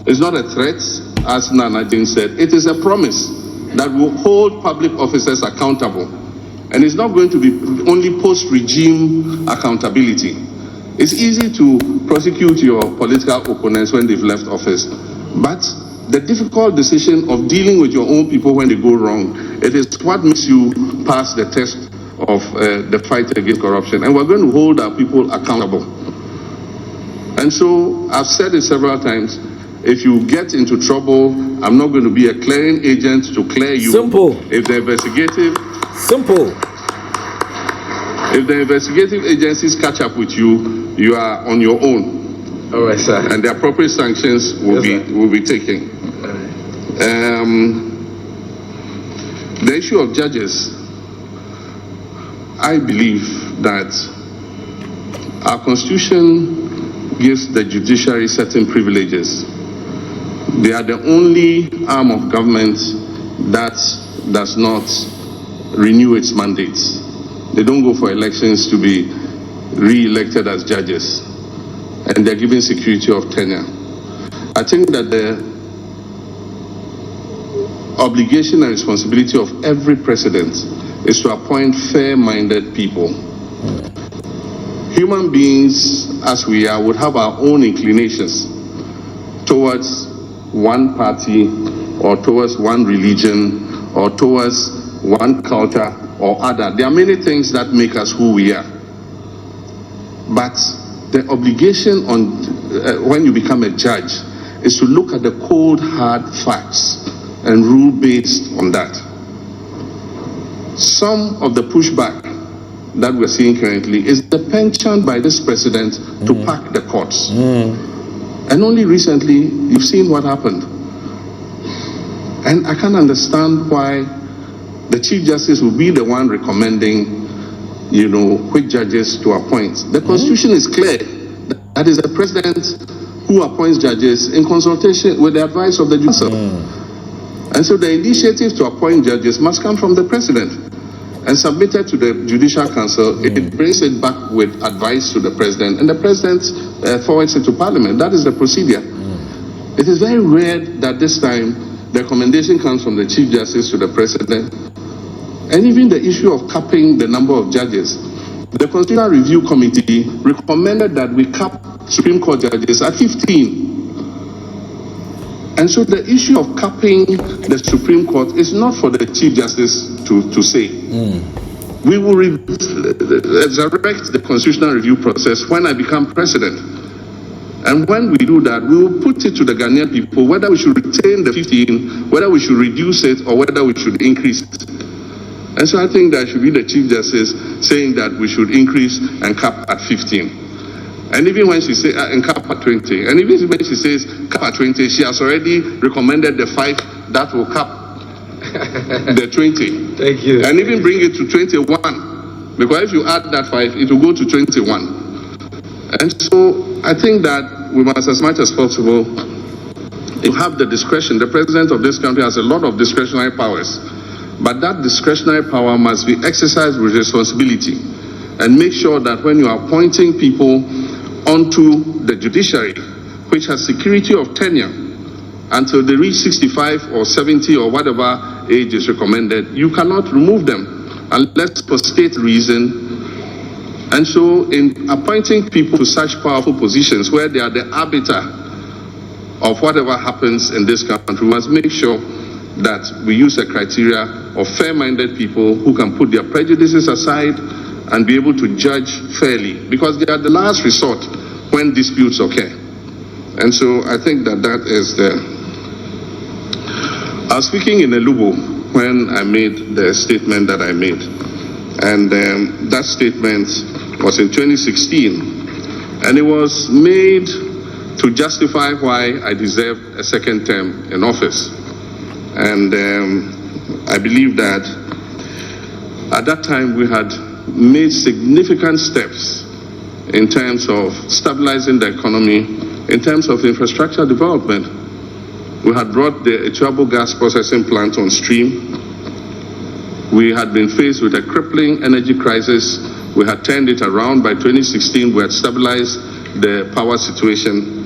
S9: it's not a threat, as Nana Jane said, it is a promise that will hold public officers accountable. And it's not going to be only post-regime accountability. It's easy to prosecute your political opponents when they've left office, but the difficult decision of dealing with your own people when they go wrong, it is what makes you pass the test of the fight against corruption. And we're going to hold our people accountable. And so, I've said it several times, if you get into trouble, I'm not going to be a clearing agent to clear you.
S5: Simple.
S9: If the investigative...
S5: Simple.
S9: If the investigative agencies catch up with you, you are on your own.
S10: All right, sir.
S9: And the appropriate sanctions will be taken. The issue of judges, I believe that our constitution gives the judiciary certain privileges. They are the only arm of government that does not renew its mandates. They don't go for elections to be re-elected as judges, and they're given security of tenure. I think that the obligation and responsibility of every president is to appoint fair-minded people. Human beings, as we are, would have our own inclinations towards one party or towards one religion or towards one culture or other. There are many things that make us who we are. But the obligation on when you become a judge is to look at the cold, hard facts and rule based on that. Some of the pushback that we're seeing currently is the penchant by this president to pack the courts. And only recently, you've seen what happened. And I can't understand why the Chief Justice will be the one recommending, which judges to appoint. The Constitution is clear. That is the President who appoints judges in consultation with the advice of the judicial. And so the initiative to appoint judges must come from the President and submitted to the Judicial Council. It brings it back with advice to the President, and the President forwards it to Parliament. That is the procedure. It is very rare that this time the recommendation comes from the Chief Justice to the President. And even the issue of capping the number of judges. The Constitutional Review Committee recommended that we cap Supreme Court judges at 15. And so the issue of capping the Supreme Court is not for the Chief Justice to say. We will resurrect the Constitutional Review process when I become President. And when we do that, we will put it to the Ghanaian people whether we should retain the 15, whether we should reduce it, or whether we should increase it. And so I think that should be the Chief Justice saying that we should increase and cap at 15. And even when she says, and cap at 20, and even when she says cap at 20, she has already recommended the 5 that will cap the 20.
S10: Thank you.
S9: And even bring it to 21. Because if you add that 5, it will go to 21. And so I think that we must, as much as possible, have the discretion. The President of this country has a lot of discretionary powers. But that discretionary power must be exercised with responsibility, and make sure that when you are appointing people onto the judiciary, which has security of tenure until they reach 65 or 70 or whatever age is recommended, you cannot remove them unless for state reason. And so in appointing people to such powerful positions where they are the arbiter of whatever happens in this country, we must make sure that we use a criteria of fair-minded people who can put their prejudices aside and be able to judge fairly, because they are the last resort when disputes occur. And so I think that that is the... I was speaking in Elubo when I made the statement that I made. And that statement was in 2016. And it was made to justify why I deserved a second term in office. And I believe that at that time we had made significant steps in terms of stabilizing the economy, in terms of infrastructure development. We had brought the Echuabo gas processing plant on stream. We had been faced with a crippling energy crisis. We had turned it around. By 2016, we had stabilized the power situation.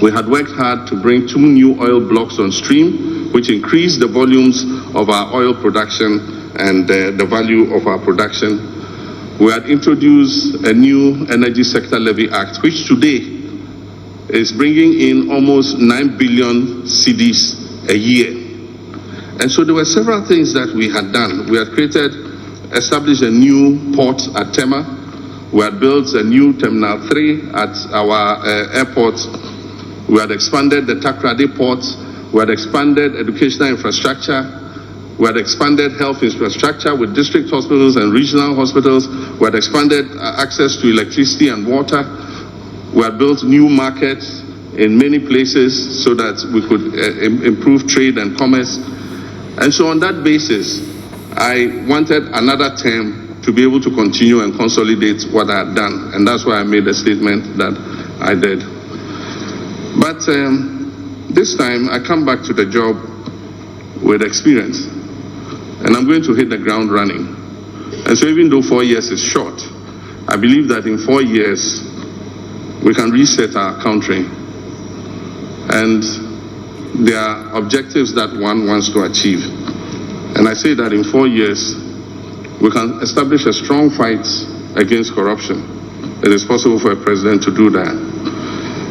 S9: We had worked hard to bring 2 new oil blocks on stream, which increased the volumes of our oil production and the value of our production. We had introduced a new Energy Sector Levy Act, which today is bringing in almost 9 billion cedis a year. And so there were several things that we had done. We had established a new port at Tema. We had built a new Terminal 3 at our airport. We had expanded the Takrady port. We had expanded educational infrastructure. We had expanded health infrastructure with district hospitals and regional hospitals. We had expanded access to electricity and water. We had built new markets in many places so that we could improve trade and commerce. And so on that basis, I wanted another term to be able to continue and consolidate what I had done. And that's why I made the statement that I did. But this time, I come back to the job with experience. And I'm going to hit the ground running. And so even though 4 years is short, I believe that in 4 years, we can reset our country. And there are objectives that one wants to achieve. And I say that in 4 years, we can establish a strong fight against corruption. It is possible for a president to do that.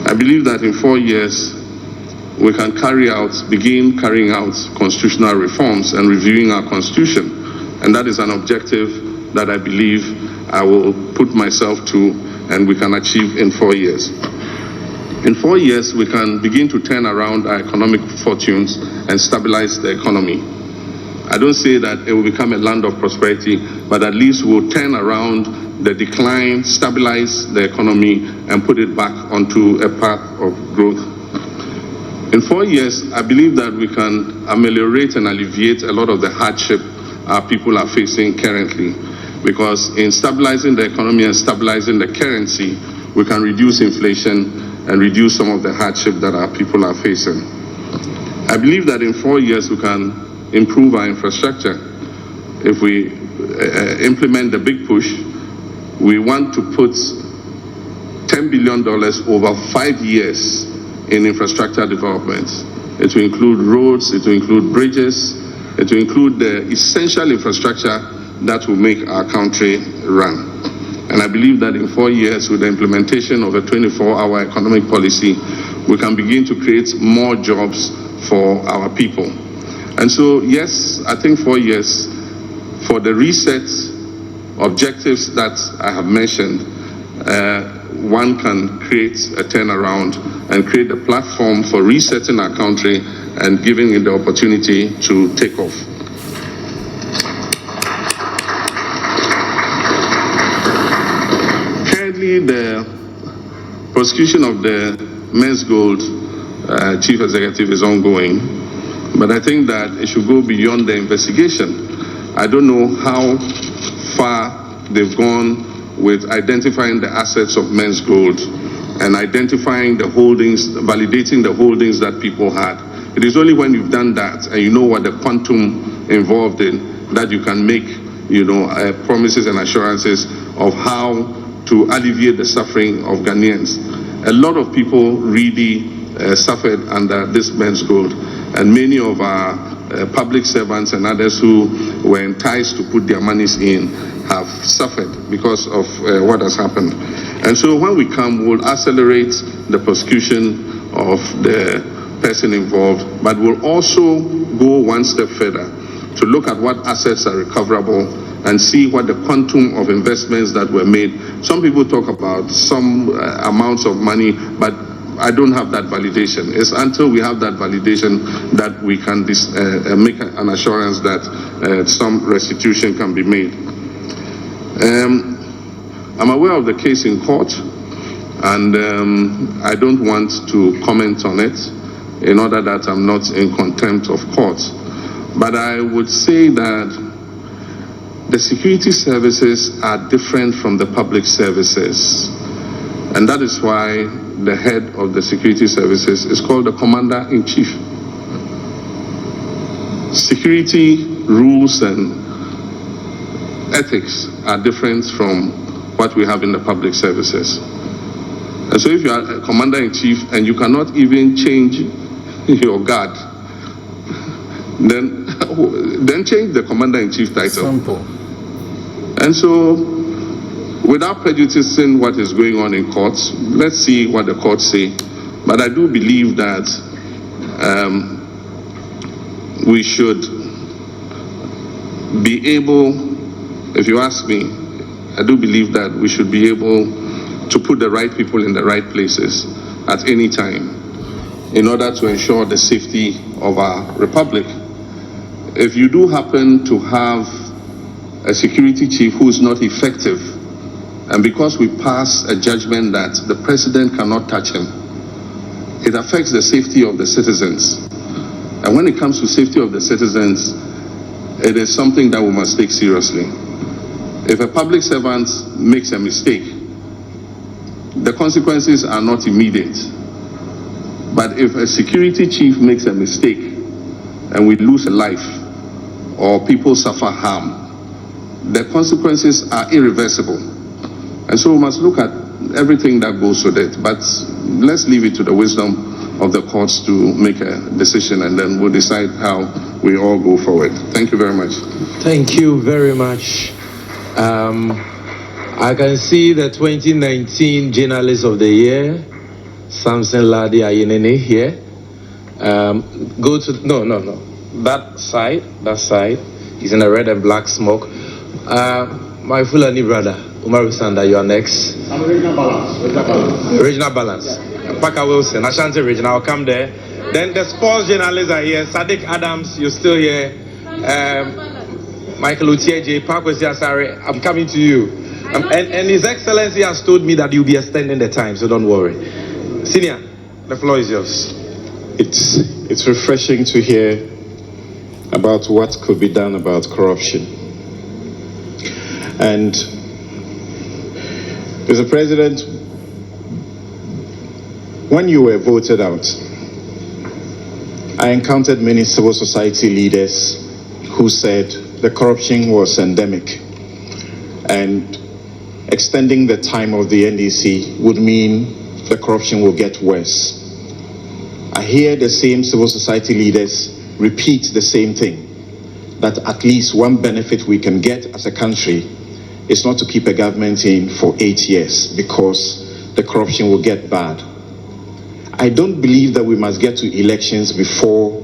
S9: I believe that in 4 years, we can begin carrying out constitutional reforms and reviewing our constitution. And that is an objective that I believe I will put myself to and we can achieve in 4 years. In 4 years, we can begin to turn around our economic fortunes and stabilize the economy. I don't say that it will become a land of prosperity, but at least we'll turn around the decline, stabilize the economy, and put it back onto a path of growth. In 4 years, I believe that we can ameliorate and alleviate a lot of the hardship our people are facing currently. Because in stabilizing the economy and stabilizing the currency, we can reduce inflation and reduce some of the hardship that our people are facing. I believe that in 4 years, we can improve our infrastructure. If we implement the big push, we want to put $10 billion over 5 years in infrastructure development. It will include roads, it will include bridges, it will include the essential infrastructure that will make our country run. And I believe that in 4 years, with the implementation of a 24-hour economic policy, we can begin to create more jobs for our people. And so, yes, I think 4 years for the reset objectives that I have mentioned, one can create a turnaround and create a platform for resetting our country and giving it the opportunity to take off. Currently, the prosecution of the Men's Gold chief executive is ongoing, but I think that it should go beyond the investigation. I don't know how far they've gone with identifying the assets of Men's Gold and identifying the holdings, validating the holdings that people had. It is only when you've done that and you know what the quantum involved in that you can make, promises and assurances of how to alleviate the suffering of Ghanaians. A lot of people really suffered under this Men's Gold, and many of our public servants and others who were enticed to put their monies in have suffered because of what has happened. And so when we come, we'll accelerate the prosecution of the person involved, but we'll also go one step further to look at what assets are recoverable and see what the quantum of investments that were made Some people talk about some amounts of money, but I don't have that validation. It's until we have that validation that we can make an assurance that some restitution can be made. I'm aware of the case in court, and I don't want to comment on it in order that I'm not in contempt of court. But I would say that the security services are different from the public services. And that is why the head of the security services is called the Commander-in-Chief. Security rules and ethics are different from what we have in the public services. And so if you are a Commander-in-Chief and you cannot even change your guard, then change the Commander-in-Chief title.
S5: Simple.
S9: And so, without prejudicing what is going on in courts, let's see what the courts say. But I do believe that we should be able, if you ask me, I do believe that we should be able to put the right people in the right places at any time in order to ensure the safety of our republic. If you do happen to have a security chief who is not effective, and because we pass a judgment that the president cannot touch him, it affects the safety of the citizens. And when it comes to safety of the citizens, it is something that we must take seriously. If a public servant makes a mistake, the consequences are not immediate. But if a security chief makes a mistake and we lose a life or people suffer harm, the consequences are irreversible. And so we must look at everything that goes with it. But let's leave it to the wisdom of the courts to make a decision, and then we'll decide how we all go forward. Thank you very much.
S10: Thank you very much. I can see the 2019 Journalist of the Year, Samson Ladi Ayinene here. Go to, no. That side. He's in a red and black smoke. My Fulani brother, Umaru Sanda, you are next.
S18: I'm Regional Balance.
S10: Regional Balance. Paka Wilson, Ashanti Region, I'll come there. Then the sports journalists are here. Sadiq Adams, you're still here. Michael Utieje, Pakwesi Asare, I'm coming to you. And His Excellency has told me that you'll be extending the time, so don't worry. Senior, the floor is yours.
S19: It's refreshing to hear about what could be done about corruption. And Mr. President, when you were voted out, I encountered many civil society leaders who said the corruption was endemic, and extending the time of the NDC would mean the corruption will get worse. I hear the same civil society leaders repeat the same thing, that at least one benefit we can get as a country is not to keep a government in for 8 years because the corruption will get bad. I don't believe that we must get to elections before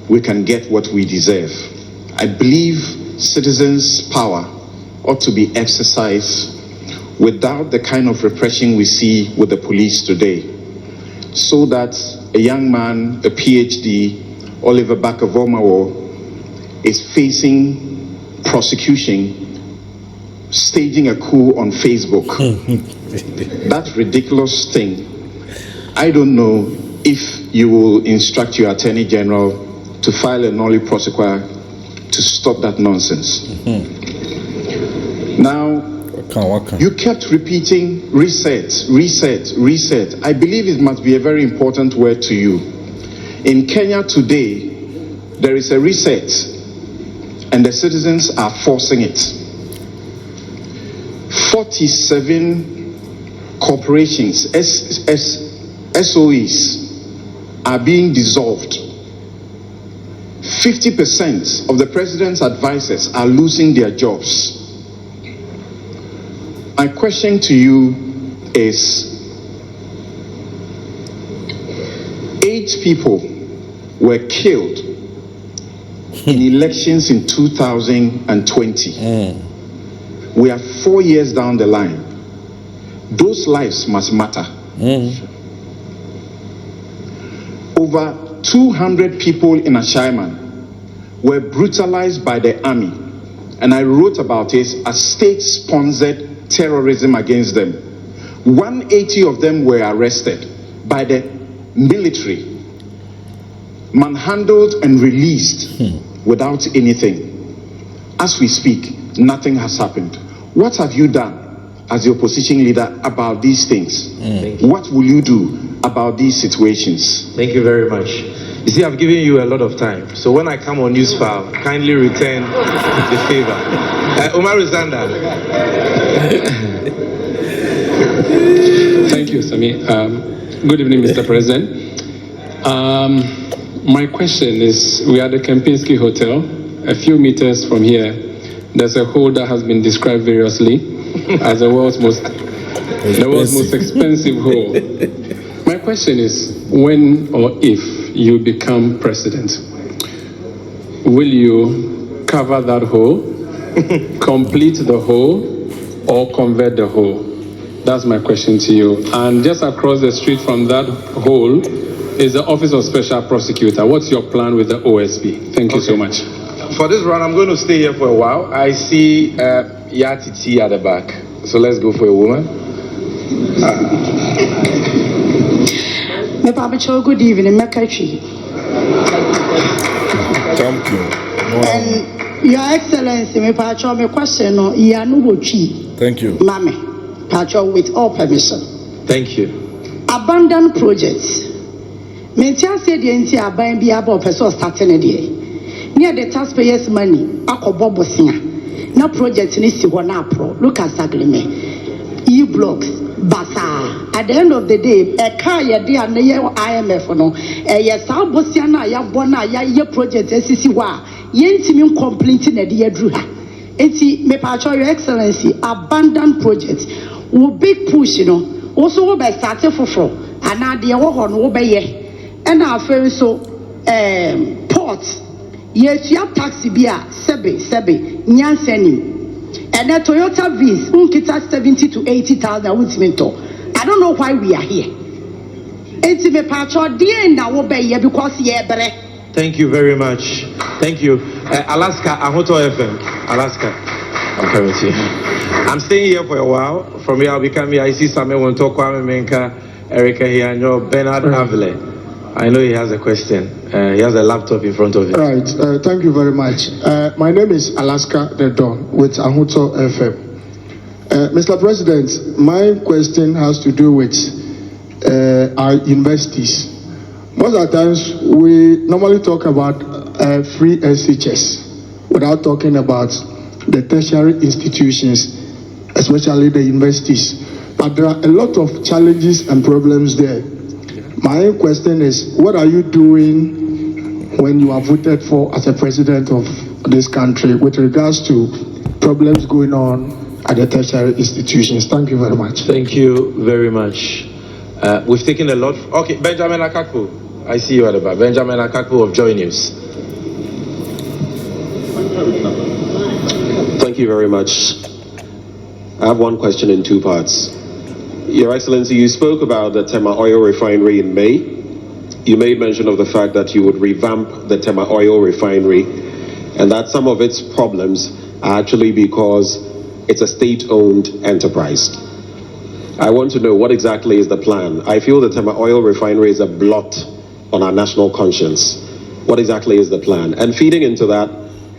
S19: we can get what we deserve. I believe citizens' power ought to be exercised without the kind of repression we see with the police today, so that a young man, a PhD, Oliver Bakavomawo, is facing prosecution, staging a coup on Facebook. That ridiculous thing. I don't know if you will instruct your Attorney General to file a nolle prosequi to stop that nonsense. Now, you kept repeating reset. I believe it must be a very important word to you. In Kenya today, there is a reset, and the citizens are forcing it. 47 corporations, SOEs, are being dissolved. 50% of the president's advisors are losing their jobs. My question to you is, 8 people were killed in elections in 2020. We are 4 years down the line. Those lives must matter. Over 200 people in Ashaiman were brutalized by the army, and I wrote about it as state-sponsored terrorism against them. 180 of them were arrested by the military, manhandled and released without anything. As we speak, nothing has happened. What have you done as the opposition leader about these things? What will you do about these situations?
S10: Thank you very much. You see, I've given you a lot of time. So when I come on News File, kindly return the favor. Omar Zanda.
S20: Thank you, Sami. Good evening, Mr. President. My question is, we are at the Kempinski Hotel. A few meters from here, there's a hole that has been described variously as the world's most expensive hole. My question is, when or if you become president, will you cover that hole, complete the hole, or convert the hole? That's my question to you. And just across the street from that hole is the Office of Special Prosecutor. What's your plan with the OSP? Thank you so much.
S10: For this round, I'm going to stay here for a while. I see Yati T at the back. So let's go for a woman.
S21: Good evening, Mekachi.
S5: Thank you.
S21: And Your Excellency, my question no Yanubochi.
S5: Thank you.
S21: Mame, Pacho, with all permission.
S10: Thank you.
S21: Abandoned projects. Mentia said the NT buying be about person starting a day. Near the taxpayers' money, Akobobo singer. No project needs to go now pro. Look at Saglime. E-blocks, Basa. At the end of the day, a car ya dear IMF no. A yes, Bosiana, ya bona, ya project SCCWA. Yentimum completing a dear Druha. Eti me pacho Your Excellency, abandoned projects. Will big push, you know. Also will be started for. And now the one will be ye. And our friend so ports. Yes, you have taxi beer, sebe, nyanseni. And a Toyota Viz, unkita 70 to 80,000 ultimate. I don't know why we are here. It's me pacho dear now obey ye because ye bere.
S10: Thank you very much. Thank you. Alaska, Ahoto FM. Alaska. I'm coming to you. I'm staying here for a while. From here I'll be coming. I see Samuel Wonto, Kwame Menka, Erica here, and Bernard Avile. I know he has a question. He has a laptop in front of him.
S22: Right. Thank you very much. My name is Alaska the Don with Ahuto FM. Mr. President, my question has to do with our universities. Most of the times, we normally talk about free SHS without talking about the tertiary institutions, especially the universities. But there are a lot of challenges and problems there. My question is, what are you doing when you are voted for as a president of this country with regards to problems going on at the tertiary institutions? Thank you very much.
S10: Thank you very much. We've taken a lot. Okay, Benjamin Akaku. I see you at the back. Benjamin Akaku of Joy News.
S23: Thank you very much. I have one question in two parts. Your Excellency, you spoke about the Tema oil refinery in May. You made mention of the fact that you would revamp the Tema oil refinery and that some of its problems are actually because it's a state-owned enterprise. I want to know what exactly is the plan. I feel the Tema oil refinery is a blot on our national conscience. What exactly is the plan? And feeding into that,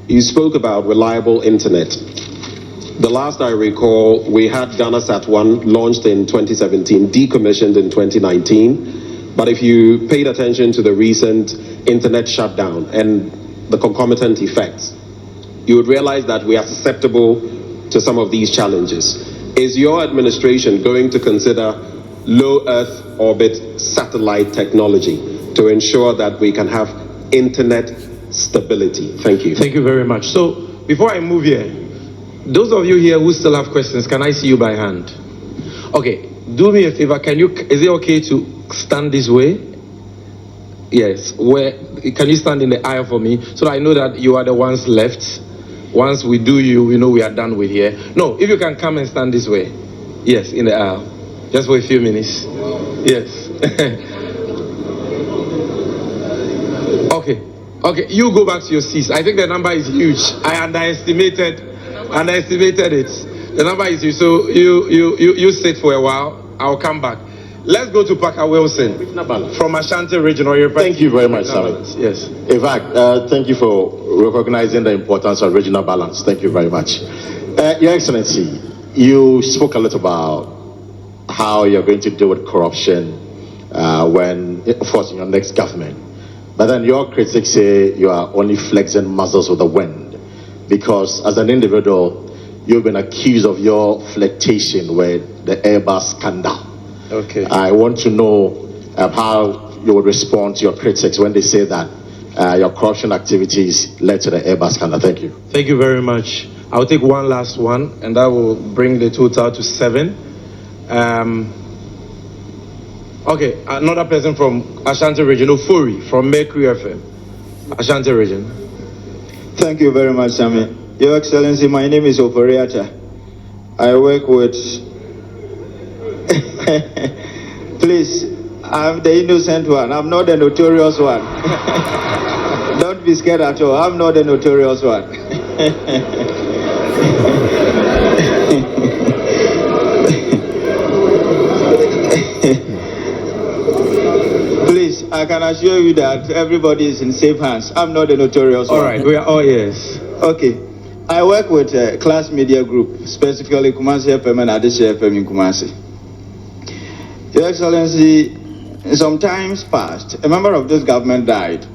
S23: you spoke about reliable internet. The last I recall, we had GhanaSat 1 launched in 2017, decommissioned in 2019. But if you paid attention to the recent internet shutdown and the concomitant effects, you would realize that we are susceptible to some of these challenges. Is your administration going to consider low Earth orbit satellite technology to ensure that we can have internet stability? Thank you.
S10: Thank you very much. So before I move here, those of you here who still have questions, can I see you by hand? Okay, do me a favor. Is it okay to stand this way? Yes. Can you stand in the aisle for me so that I know that you are the ones left? Once we do you, we know we are done with here. No, if you can come and stand this way. Yes, in the aisle. just for a few minutes. Yes. Okay, you go back to your seats. I think the number is huge. I underestimated it. The number is huge. So you sit for a while. I'll come back. Let's go to Parker Wilson from Ashanti Region.
S1: Thank you very much, Sammy.
S10: Yes.
S1: In fact, thank you for recognizing the importance of regional balance. Thank you very much. Your Excellency, you spoke a lot about how you're going to deal with corruption when, of course, in your next government. But then your critics say you are only flexing muscles with the wind, because as an individual, you've been accused of your flirtation with the Airbus scandal.
S10: Okay.
S1: I want to know how you would respond to your critics when they say that your corruption activities led to the Airbus scandal. Thank you.
S10: Thank you very much. I'll take one last one, and that will bring the total to 7. Okay, another person from Ashanti Region, Ofori from Mercury FM, Ashanti Region.
S3: Thank you very much, Sammy. Your Excellency, my name is Oforiata. I work with... Please, I'm the innocent one. I'm not the notorious one. Don't be scared at all. I'm not the notorious one. Please, I can assure you that everybody is in safe hands. I'm not the notorious one.
S10: All right, we are all yes.
S3: Okay. I work with a Class Media Group, specifically Kumasi FM and Adesha FM in Kumasi. Your Excellency, in some times past, a member of this government died,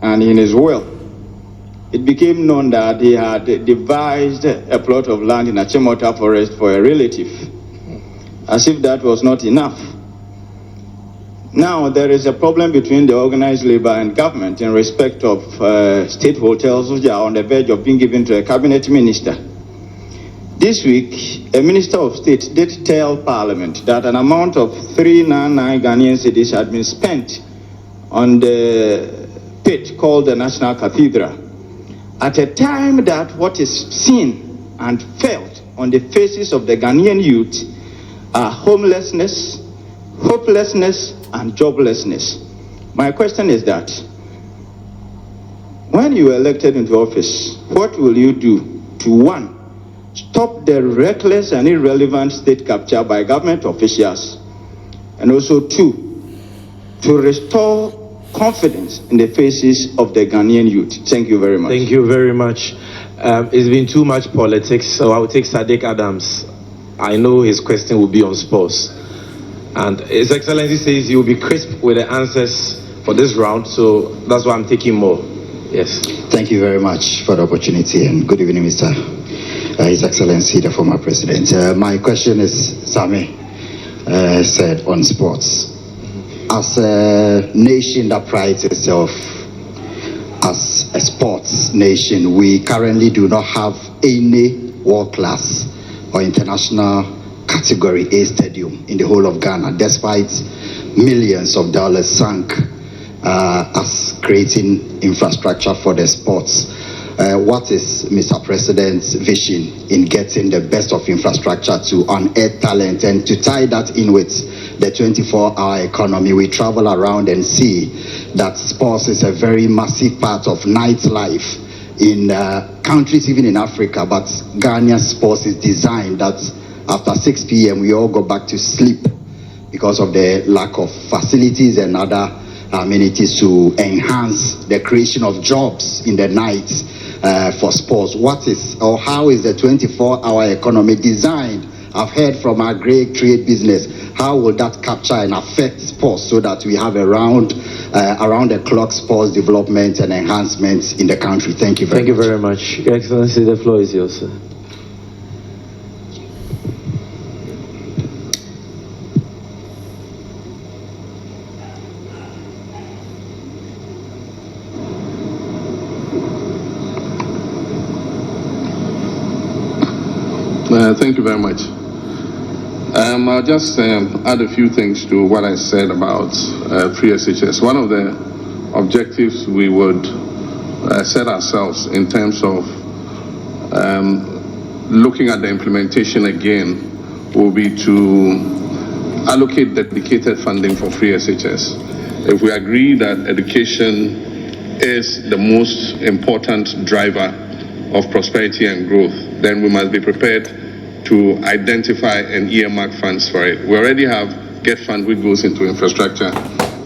S3: and in his will, it became known that he had devised a plot of land in Achimota Forest for a relative, as if that was not enough. Now, there is a problem between the organized labor and government in respect of state hotels which are on the verge of being given to a cabinet minister. This week, a minister of state did tell Parliament that an amount of 399 Ghanaian cedis had been spent on the pit called the National Cathedral, at a time that what is seen and felt on the faces of the Ghanaian youth are homelessness, hopelessness, and joblessness. My question is that, when you are elected into office, what will you do to, 1, stop the reckless and irrelevant state capture by government officials, and also 2, to restore confidence in the faces of the Ghanaian youth? Thank you very much.
S10: Thank you very much. It's been too much politics, so I'll take Sadiq Adams. I know his question will be on sports. And His Excellency says he will be crisp with the answers for this round, so that's why I'm taking more. Yes.
S4: Thank you very much for the opportunity, and good evening, Mr. His Excellency, the former President. My question is, Sami said, on sports. As a nation that prides itself as a sports nation, we currently do not have any world-class or international Category A stadium in the whole of Ghana, despite millions of dollars sunk as creating infrastructure for the sports. What is Mr. President's vision in getting the best of infrastructure to unearth talent, and to tie that in with the 24-hour economy? We travel around and see that sports is a very massive part of nightlife in countries even in Africa, but Ghanaian sports is designed that after 6 p.m. we all go back to sleep because of the lack of facilities and other amenities to enhance the creation of jobs in the night for sports. What is, or how is the 24-hour economy designed? I've heard from our great trade business, how will that capture and affect sports so that we have around the clock sports development and enhancements in the country? Thank you very much.
S10: Thank you very much. Your Excellency, the floor is yours, sir.
S9: Thank you very much. I'll just add a few things to what I said about pre-SHS. One of the objectives we would set ourselves in terms of looking at the implementation again will be to allocate dedicated funding for free SHS. If we agree that education is the most important driver of prosperity and growth, then we must be prepared to identify and earmark funds for it. We already have GET Fund, which goes into infrastructure,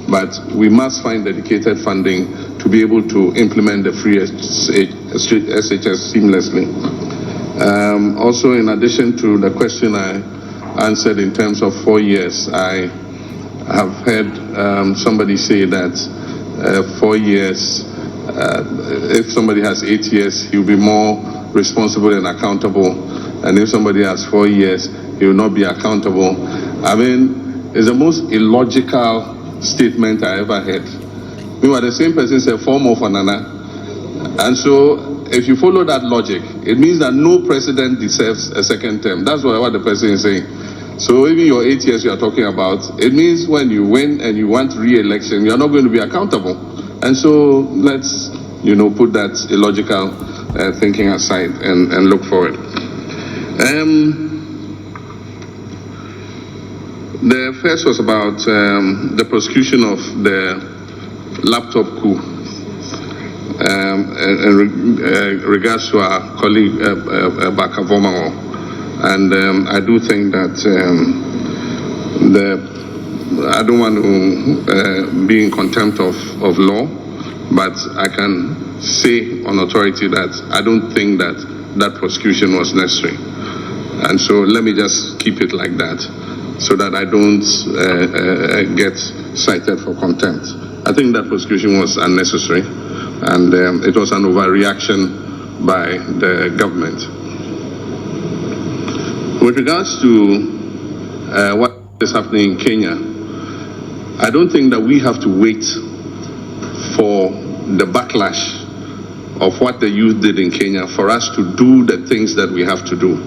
S9: but we must find dedicated funding to be able to implement the free SHS seamlessly. Also, in addition to the question I answered in terms of 4 years, I have heard somebody say that 4 years, if somebody has 8 years, he'll be more responsible and accountable, and if somebody has 4 years, he will not be accountable. I mean, it's the most illogical statement I ever heard. Meanwhile, the same person said 4 more for Nana, and so if you follow that logic, it means that no president deserves a second term. That's what the person is saying. So even your 8 years you are talking about, it means when you win and you want re-election, you are not going to be accountable. And so let's, put that illogical thinking aside and look forward. The first was about the prosecution of the laptop coup in regards to our colleague Bakavomao. And I do think that I don't want to be in contempt of law, but I can say on authority that I don't think that that prosecution was necessary. And so let me just keep it like that, so that I don't get cited for contempt. I think that prosecution was unnecessary, and it was an overreaction by the government. With regards to what is happening in Kenya, I don't think that we have to wait for the backlash of what the youth did in Kenya for us to do the things that we have to do.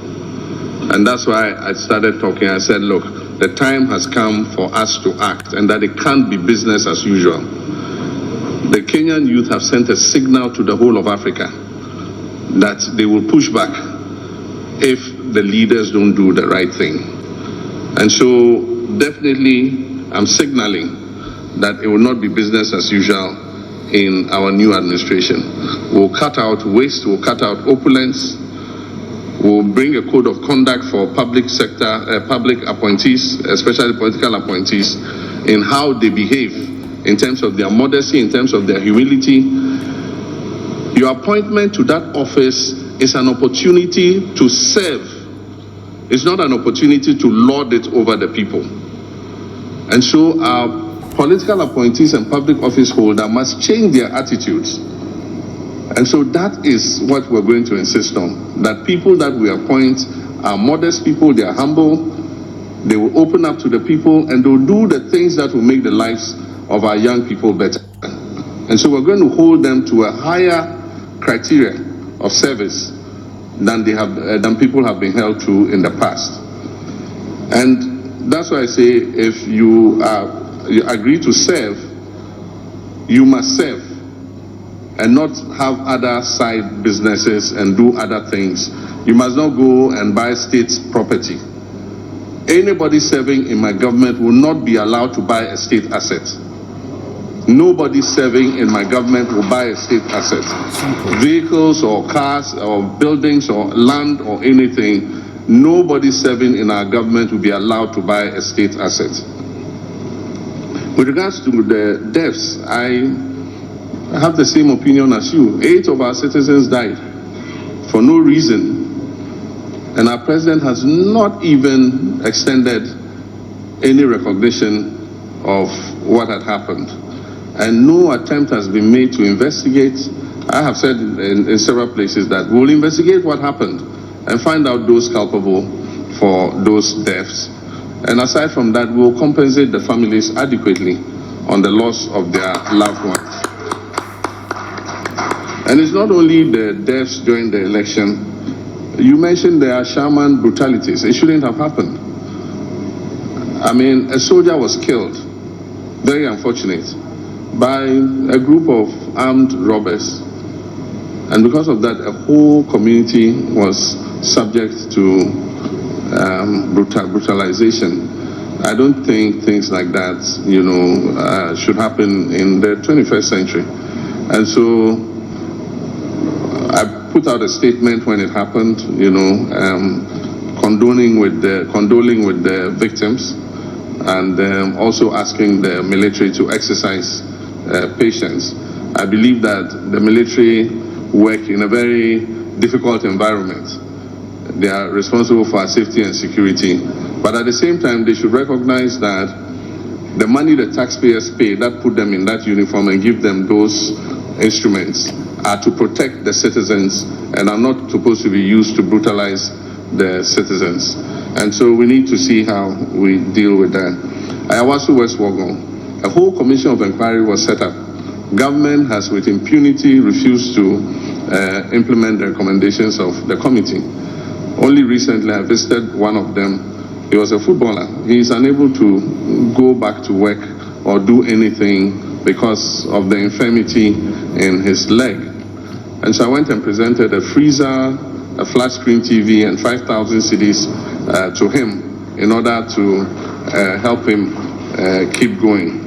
S9: And that's why I started talking. I said, look, the time has come for us to act, and that it can't be business as usual. The Kenyan youth have sent a signal to the whole of Africa that they will push back if the leaders don't do the right thing. And so definitely I'm signaling that it will not be business as usual in our new administration. We'll cut out waste, we'll cut out opulence, we'll bring a code of conduct for public sector, public appointees, especially political appointees, in how they behave, in terms of their modesty, in terms of their humility. Your appointment to that office is an opportunity to serve. It's not an opportunity to lord it over the people. And so our political appointees and public office holders must change their attitudes. And so that is what we're going to insist on, that people that we appoint are modest people, they are humble, they will open up to the people, and they'll do the things that will make the lives of our young people better. And so we're going to hold them to a higher criteria of service than people have been held to in the past. And that's why I say, if you agree to serve, you must serve, and not have other side businesses and do other things. You must not go and buy state property. Anybody serving in my government will not be allowed to buy a state asset. Nobody serving in my government will buy a state asset. Vehicles or cars or buildings or land or anything, nobody serving in our government will be allowed to buy a state asset. With regards to the deaths, I have the same opinion as you. 8 of our citizens died for no reason, and our president has not even extended any recognition of what had happened. And no attempt has been made to investigate. I have said in several places that we'll investigate what happened and find out those culpable for those deaths. And aside from that, we'll compensate the families adequately on the loss of their loved ones. And it's not only the deaths during the election. You mentioned there are shaman brutalities. It shouldn't have happened. I mean, a soldier was killed, very unfortunate, by a group of armed robbers. And because of that, a whole community was subject to brutalization. I don't think things like that, should happen in the 21st century. And so I put out a statement when it happened, condoling with the victims, and also asking the military to exercise patience. I believe that the military work in a very difficult environment. They are responsible for our safety and security. But at the same time, they should recognize that the money the taxpayers pay that put them in that uniform and give them those instruments are to protect the citizens and are not supposed to be used to brutalize the citizens. And so we need to see how we deal with that. Ayawaso West Wogon, a whole commission of inquiry was set up. Government has with impunity refused to implement the recommendations of the committee. Only recently I visited one of them. He was a footballer. He is unable to go back to work or do anything because of the infirmity in his leg. And so I went and presented a freezer, a flat screen TV, and 5,000 cedis to him in order to help him keep going.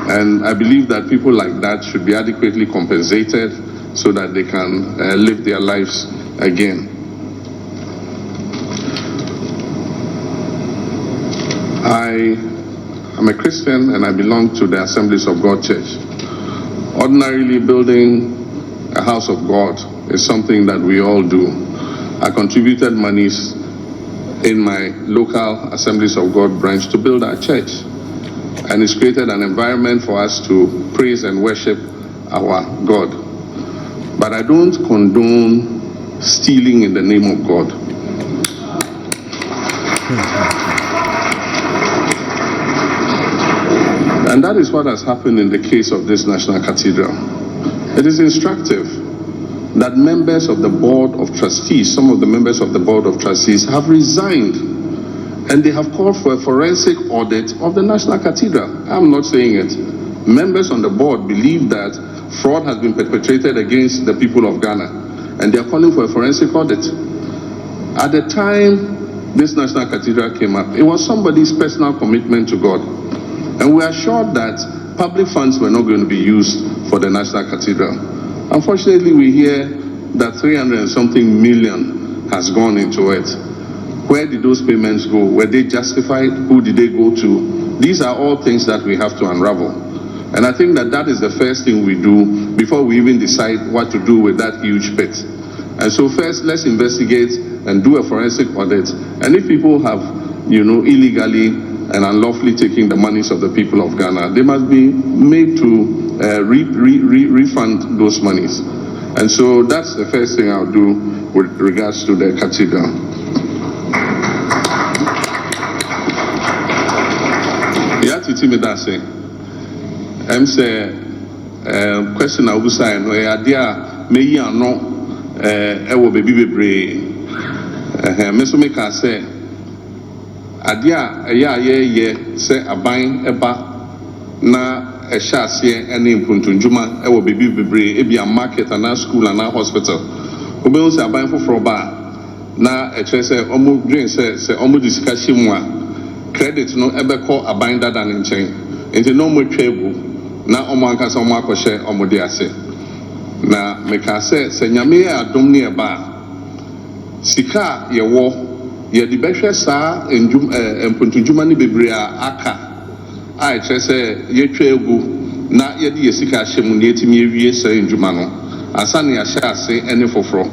S9: And I believe that people like that should be adequately compensated so that they can live their lives again. I am a Christian and I belong to the Assemblies of God Church. Ordinarily, building a house of God is something that we all do. I contributed monies in my local Assemblies of God branch to build our church. And it's created an environment for us to praise and worship our God. But I don't condone stealing in the name of God. And that is what has happened in the case of this National Cathedral. It is instructive that members of the Board of Trustees, some of the members of the Board of Trustees have resigned, and they have called for a forensic audit of the National Cathedral. I'm not saying it. Members on the board believe that fraud has been perpetrated against the people of Ghana, and they are calling for a forensic audit. At the time this National Cathedral came up, it was somebody's personal commitment to God. And we are sure that public funds were not going to be used for the National Cathedral. Unfortunately, we hear that 300 and something million has gone into it. Where did those payments go? Were they justified? Who did they go to? These are all things that we have to unravel. And I think that that is the first thing we do before we even decide what to do with that huge pit. And so first, let's investigate and do a forensic audit. And if people have, illegally and unlawfully taking the monies of the people of Ghana, they must be made to refund those monies. And so that's the first thing I'll do with regards to the cathedral. Yeah, Titi Medase. I'm saying, question I will say, no idea, may you know, will be brave. Mr. Meka say, adia ye say aban eba na ehyasie ene mpuntunjuma e wo bebi bebre e bia market na school na hospital obe say aban foforo ba na e kire say omo dream say omo discussion mu a credit no ebe ko aban dada ne nchen enti no mo twegu na omo ankasa omo akɔhye omo de ase na meka say nyame adom ne eba sika ye wo ye di behwe saa mpuntunjuma ne bebre aka a kire say ye twegu na ye di sika hyemu ne etimi ewie say njuma no asa ne ahye ase ene foforo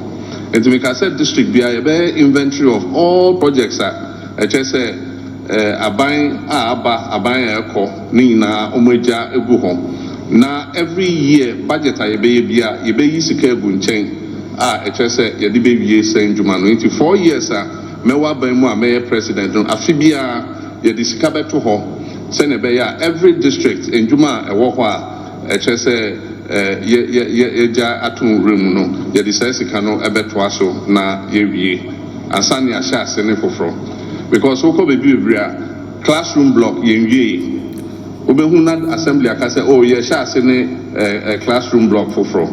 S9: enti meka say district bia ye be inventory of all projects a kire say aban aban ekɔ ne nyina omagya egu ho na every year budget a ye be bia ye be yi sika egu nchen a kire say ye di be wie say njuma no enti 4 years a mewa ban mu a meye president no afibia ye di sika beto ho se ne be ya every district enjuma e wo ho a kire say ye ja atun room no ye di sika no ebeto aso na ye wie ansane a sha ase ne foforo because woko be bibria classroom block ye wie obehu na assembly aka say oh ye sha ase ne classroom block foforo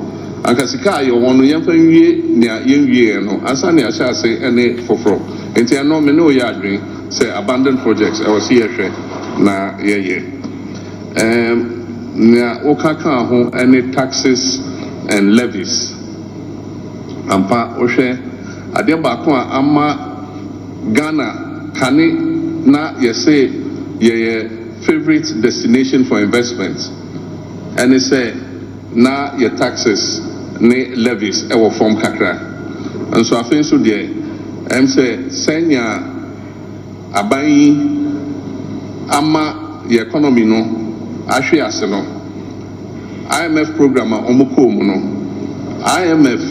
S9: ankasika ye wono ye fa wie na ye wie no ansane a sha ase ene foforo enti no me no ya adwen say abandoned projects I was here na yeye. Na okaka ho any taxes and levies. Ampa ohwe ade ba ko ama Ghana kane na yese ye favorite destination for investments. And they say na your taxes ne levies e wo form kakra. And so I so there say senya aban ama the economy no ahwe ase no IMF program omuko mu no IMF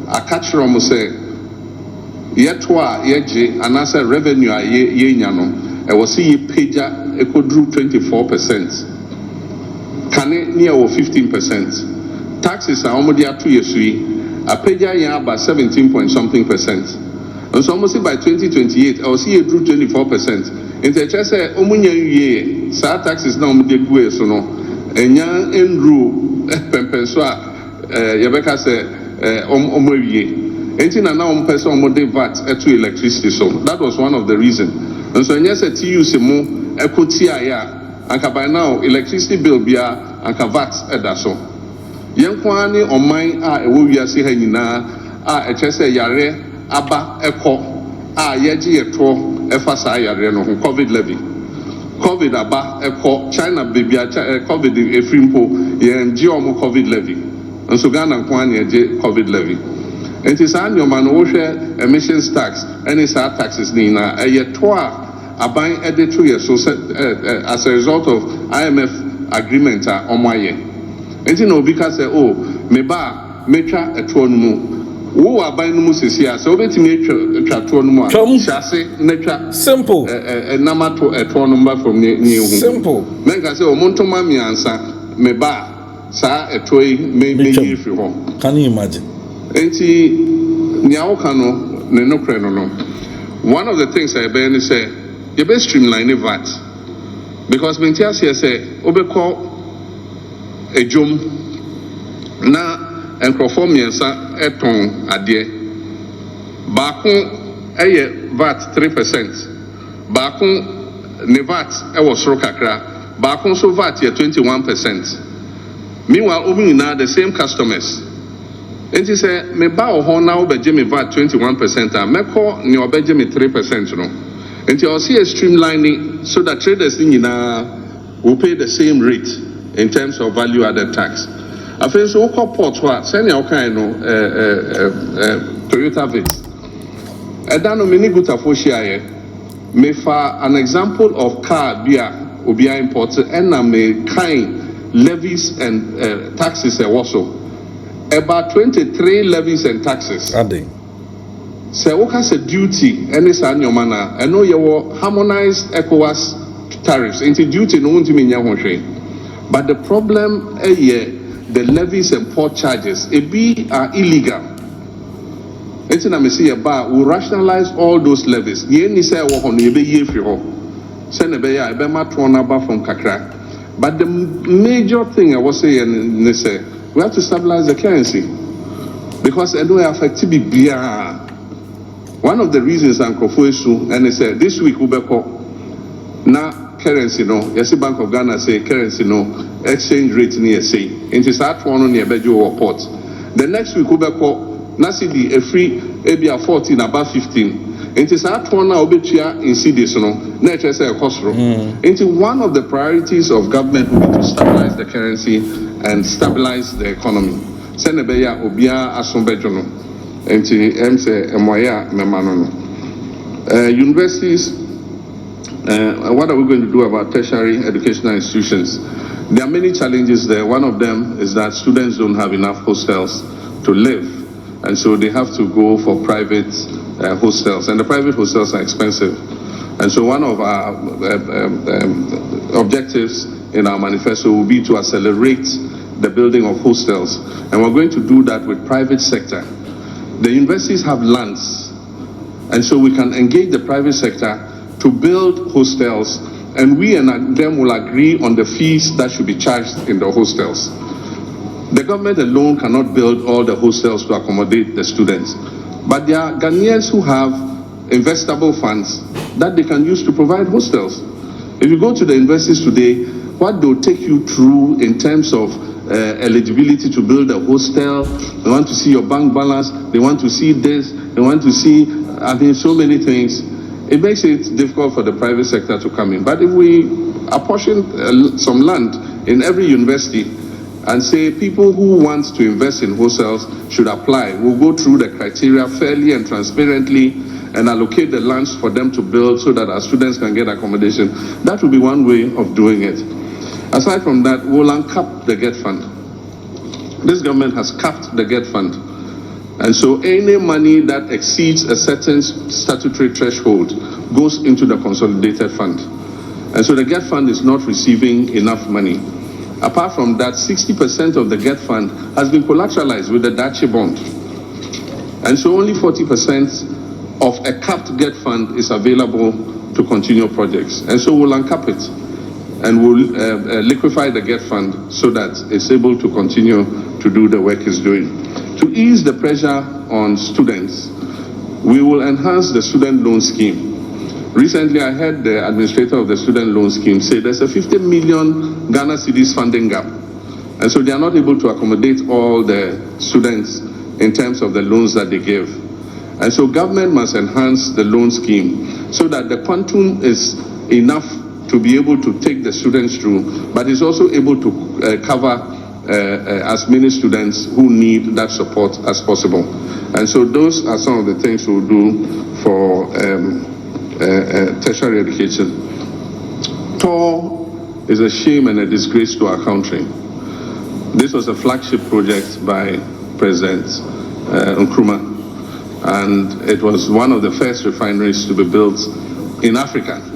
S9: akachiro mo say yeto a yeje anasa revenue a ye nya no e wo se ye pager ekodru 24%. Kane near 15%. Taxes are almost at 2 years. A pager ya about 17 point something percent. And so almost by 2028, I will see it drew 24%. In the chest, Omunya ye, sa taxes now de gue so no. And young Andrew Pempenswa, Yabeka say, Omoye. Ain't now person mode VAT to electricity. So that was one of the reasons. And so, yes, a TU Simo, Ekotia ya. And by now, electricity bill be and VAT edaso. Young Kwani or mine are a woo see henina, a chese yare, aba echo, yeji etro, efasa yare no COVID levy. COVID aba echo, China baby, COVID a frimpo, yen geomo COVID levy. And so Ghana Kwani COVID levy. And it is annual man emissions tax, any sad taxes nina, a yet twa. Abang added 2 years so as a result of IMF agreement on my year. And you know because oh meba metra etronmu wo aban no musisia so betimi etwa tronmu a chase netra
S5: simple
S9: namato etronmu from near
S5: simple
S9: men ka say o montoma miansa meba sa etoi me free home.
S5: Can you imagine?
S9: Enti niawo kano ne no kre no. One of the things I ben say you best streamline VAT because Mentias here say obeko a jum na enkrofo miensa eton ade baako eye VAT 3% baako ne VAT e wo soro kakra baako so VAT ye 21%. Meanwhile obi na the same customers and he say me ba o ho na obeje me VAT 21% a meko ne obeje me 3% no. And you see a streamlining so that traders will pay the same rate in terms of value added tax. I feel so port what send your kind Toyota Vitz. And then many good afoshia me for an example of car beer will be imported and me kind levies and taxes also about 23 levies and taxes. Say what has a duty any san your manner and know your harmonized ECOWAS tariffs into duty no one to mean but the problem the levies and port charges are illegal. It's in a messiah bar will rationalize all those levies. The any say on the ye send a bear from Kakra. But the major thing I was saying they say we have to stabilize the currency because it will affect TBBR. One of the reasons Ankofoesu and they said this week Ubeko na currency no yes Bank of Ghana say currency no exchange rate near say into start one near Bejo port. The next week Ubeko na CD a free ABR 14 about 15 into start one now obetia in CDs no na say a cost into one of the priorities of government will be to stabilize the currency and stabilize the economy. Senebeya obia asombejo no. Universities, what are we going to do about tertiary educational institutions? There are many challenges there. One of them is that students don't have enough hostels to live, and so they have to go for private hostels, and the private hostels are expensive. And so one of our objectives in our manifesto will be to accelerate the building of hostels, and we're going to do that with private sector. The universities have lands, and so we can engage the private sector to build hostels, and we and them will agree on the fees that should be charged in the hostels. The government alone cannot build all the hostels to accommodate the students, but there are Ghanaians who have investable funds that they can use to provide hostels. If you go to the universities today, what they'll take you through in terms of eligibility to build a hostel, they want to see your bank balance, they want to see this, they want to see, so many things. It makes it difficult for the private sector to come in. But if we apportion some land in every university and say people who want to invest in hostels should apply, we'll go through the criteria fairly and transparently and allocate the lands for them to build so that our students can get accommodation. That will be one way of doing it. Aside from that, we'll uncap the GET fund. This government has capped the GET fund. And so any money that exceeds a certain statutory threshold goes into the consolidated fund. And so the GET fund is not receiving enough money. Apart from that, 60% of the GET fund has been collateralized with the Dachi bond. And so only 40% of a capped GET fund is available to continue projects. And so we'll uncap it and we'll liquefy the GET fund so that it's able to continue to do the work it's doing. To ease the pressure on students, we will enhance the student loan scheme. Recently, I heard the administrator of the student loan scheme say there's a 50 million Ghana cedis funding gap. And so they are not able to accommodate all the students in terms of the loans that they give. And so government must enhance the loan scheme so that the quantum is enough to be able to take the students through, but is also able to cover as many students who need that support as possible. And so those are some of the things we'll do for tertiary education. TOR is a shame and a disgrace to our country. This was a flagship project by President Nkrumah, and it was one of the first refineries to be built in Africa.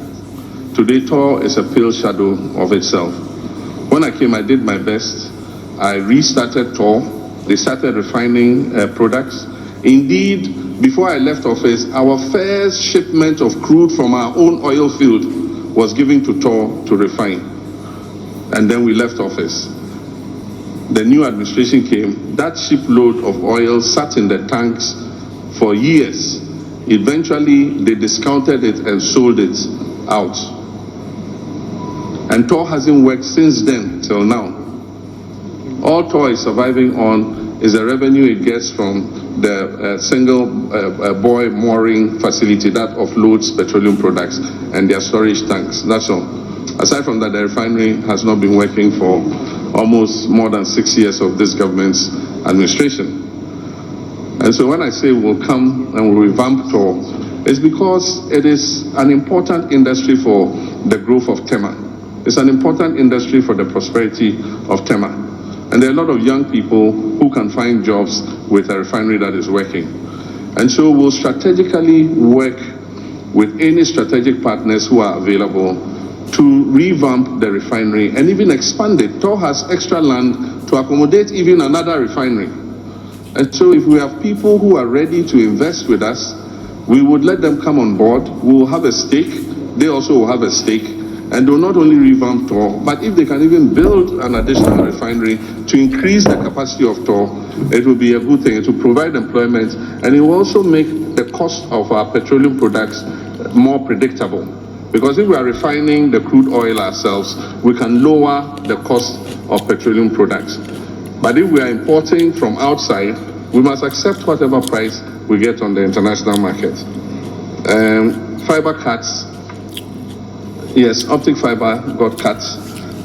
S9: Today, TOR is a pale shadow of itself. When I came, I did my best. I restarted TOR. They started refining products. Indeed, before I left office, our first shipment of crude from our own oil field was given to TOR to refine. And then we left office. The new administration came. That shipload of oil sat in the tanks for years. Eventually, they discounted it and sold it out. And TOR hasn't worked since then till now. All TOR is surviving on is the revenue it gets from the single buoy mooring facility that offloads petroleum products and their storage tanks. That's all. Aside from that, the refinery has not been working for almost more than 6 years of this government's administration. And so when I say we'll come and we'll revamp TOR, it's because it is an important industry for the growth of Tema. It's an important industry for the prosperity of Tema. And there are a lot of young people who can find jobs with a refinery that is working. And so we'll strategically work with any strategic partners who are available to revamp the refinery and even expand it. TOR has extra land to accommodate even another refinery. And so if we have people who are ready to invest with us, we would let them come on board. We will have a stake. They also will have a stake. And they'll not only revamp TOR, but if they can even build an additional refinery to increase the capacity of TOR, it will be a good thing. It will provide employment, and it will also make the cost of our petroleum products more predictable. Because if we are refining the crude oil ourselves, we can lower the cost of petroleum products. But if we are importing from outside, we must accept whatever price we get on the international market. Fiber cuts. Yes, optic fiber got cut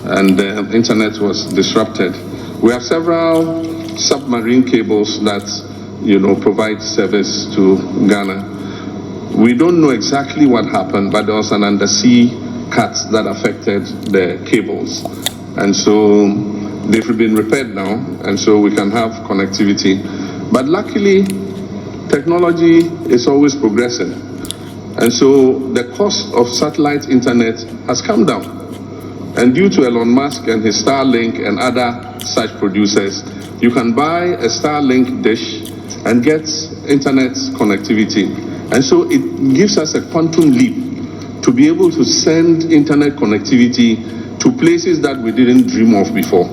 S9: and the internet was disrupted. We have several submarine cables that, provide service to Ghana. We don't know exactly what happened, but there was an undersea cut that affected the cables. And so they've been repaired now, and so we can have connectivity. But luckily, technology is always progressing. And so the cost of satellite internet has come down. And due to Elon Musk and his Starlink and other such producers, you can buy a Starlink dish and get internet connectivity. And so it gives us a quantum leap to be able to send internet connectivity to places that we didn't dream of before.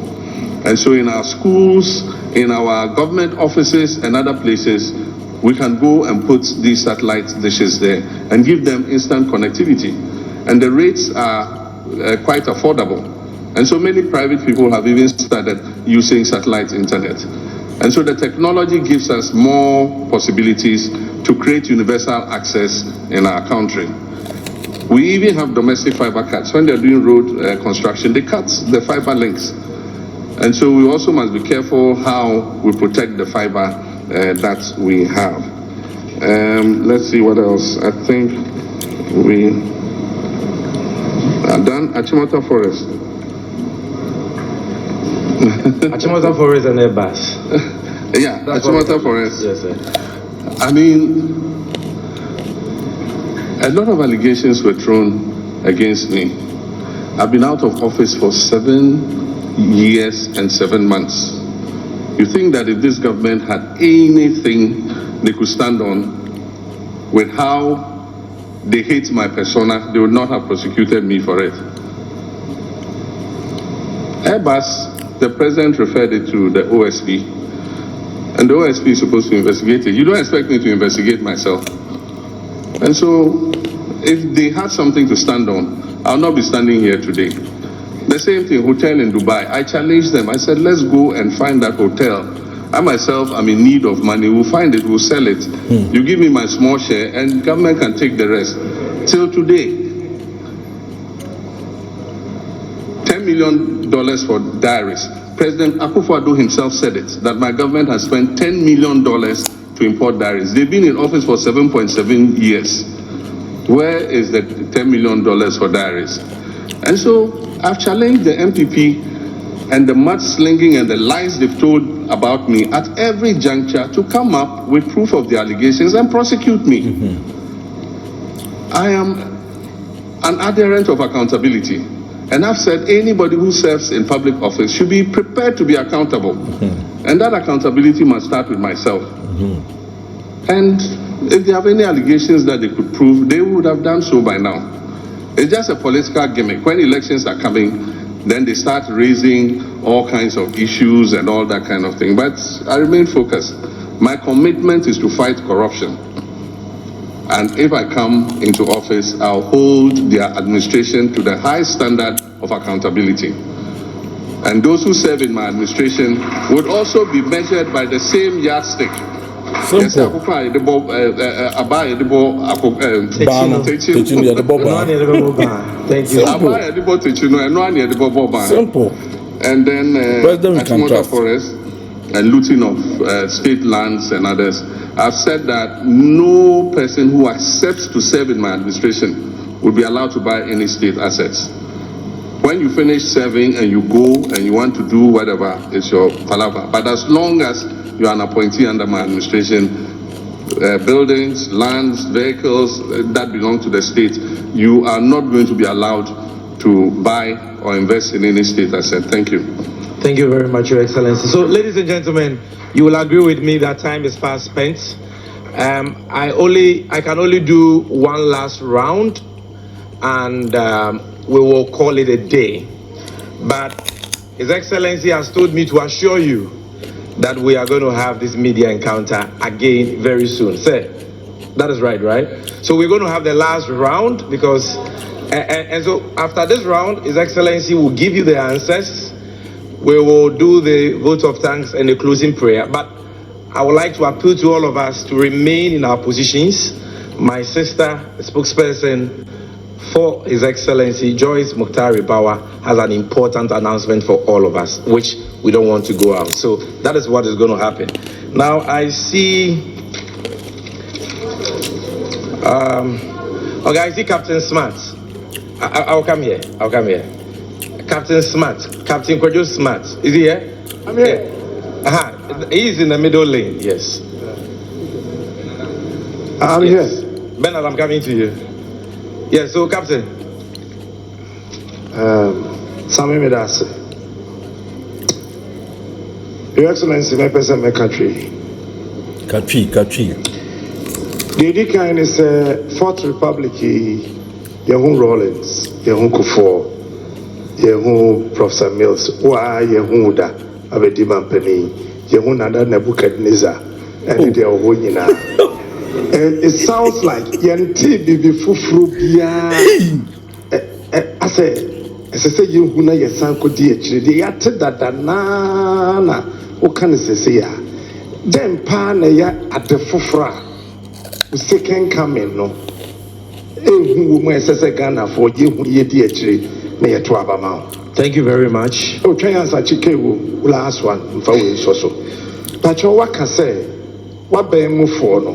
S9: And so in our schools, in our government offices and other places, we can go and put these satellite dishes there and give them instant connectivity. And the rates are quite affordable. And so many private people have even started using satellite internet. And so the technology gives us more possibilities to create universal access in our country. We even have domestic fiber cuts. When they're doing road construction, they cut the fiber links. And so we also must be careful how we protect the fiber that we have. Let's see what else. I think we are done. Achimota Forest.
S10: Achimota Forest and Airbus.
S9: Yeah, Achimota Forest.
S10: Yes, sir.
S9: I mean, a lot of allegations were thrown against me. I've been out of office for 7 years and 7 months. You think that if this government had anything they could stand on with how they hate my persona, they would not have prosecuted me for it. Airbus, the president referred it to the OSP, and the OSP is supposed to investigate it. You don't expect me to investigate myself. And so, if they had something to stand on, I'll not be standing here today. The same thing, hotel in Dubai. I challenged them. I said, let's go and find that hotel. I myself am in need of money. We'll find it, we'll sell it. You give me my small share and government can take the rest. Till today, $10 million for diaries. President Akufo-Addo himself said it, that my government has spent $10 million to import diaries. They've been in office for 7.7 years. Where is the $10 million for diaries? And so I've challenged the MPP and the mudslinging and the lies they've told about me at every juncture to come up with proof of the allegations and prosecute me. I am an adherent of accountability. And I've said anybody who serves in public office should be prepared to be accountable. And that accountability must start with myself. And if they have any allegations that they could prove, they would have done so by now. It's just a political gimmick. When elections are coming, then they start raising all kinds of issues and all that kind of thing. But I remain focused. My commitment is to fight corruption. And if I come into office, I'll hold their administration to the high standard of accountability. And those who serve in my administration would also be measured by the same yardstick. Yes,
S5: Simple.
S9: And then Achimota Forest and looting of state lands and others. I've said that no person who accepts to serve in my administration will be allowed to buy any state assets. When you finish serving and you go and you want to do whatever, it's your palaver. But as long as you are an appointee under my administration, buildings, lands, vehicles that belong to the state, you are not going to be allowed to buy or invest in any state asset. Thank you.
S10: Thank you very much, Your Excellency. So, ladies and gentlemen, you will agree with me that time is fast spent. I can only do one last round, and we will call it a day. But His Excellency has told me to assure you that we are going to have this media encounter again very soon. Sir, that is right? So we're going to have the last round because, and so after this round, His Excellency will give you the answers. We will do the vote of thanks and the closing prayer. But I would like to appeal to all of us to remain in our positions. My sister, the spokesperson for His Excellency Joyce Muktari Bawa, has an important announcement for all of us, which we don't want to go out. So that is what is going to happen. Now I see, okay, I see Captain Smart. I'll come here. Captain Smart, Captain Kojo Smart. Is he here?
S22: I'm here.
S10: He is in the middle lane, yes.
S22: I'm here.
S10: Bernard, I'm coming to you. Yes, so Captain.
S22: Sami Medase. Your Excellency, my person, my country.
S5: Country.
S22: The Edikan is a Fourth Republic, Yahoo Rollins, Yahoo Kufuor, Yahoo Professor Mills, Yahoo Da, Abediman Penny, Yahoo Nada Nebuchadnezzar, and the Ohunina. It sounds like Yanti Bibi Fufru Bia. I say, As I say, you who know your son could dear, the acted that na what can I say? Then Pana at the Fufra, the second coming, no. Who may say Ghana for you, ye dear tree, may a twabama.
S10: Thank you very much.
S22: Oh, try us a chicken, last one, for we so. But your work can say, what be move for no,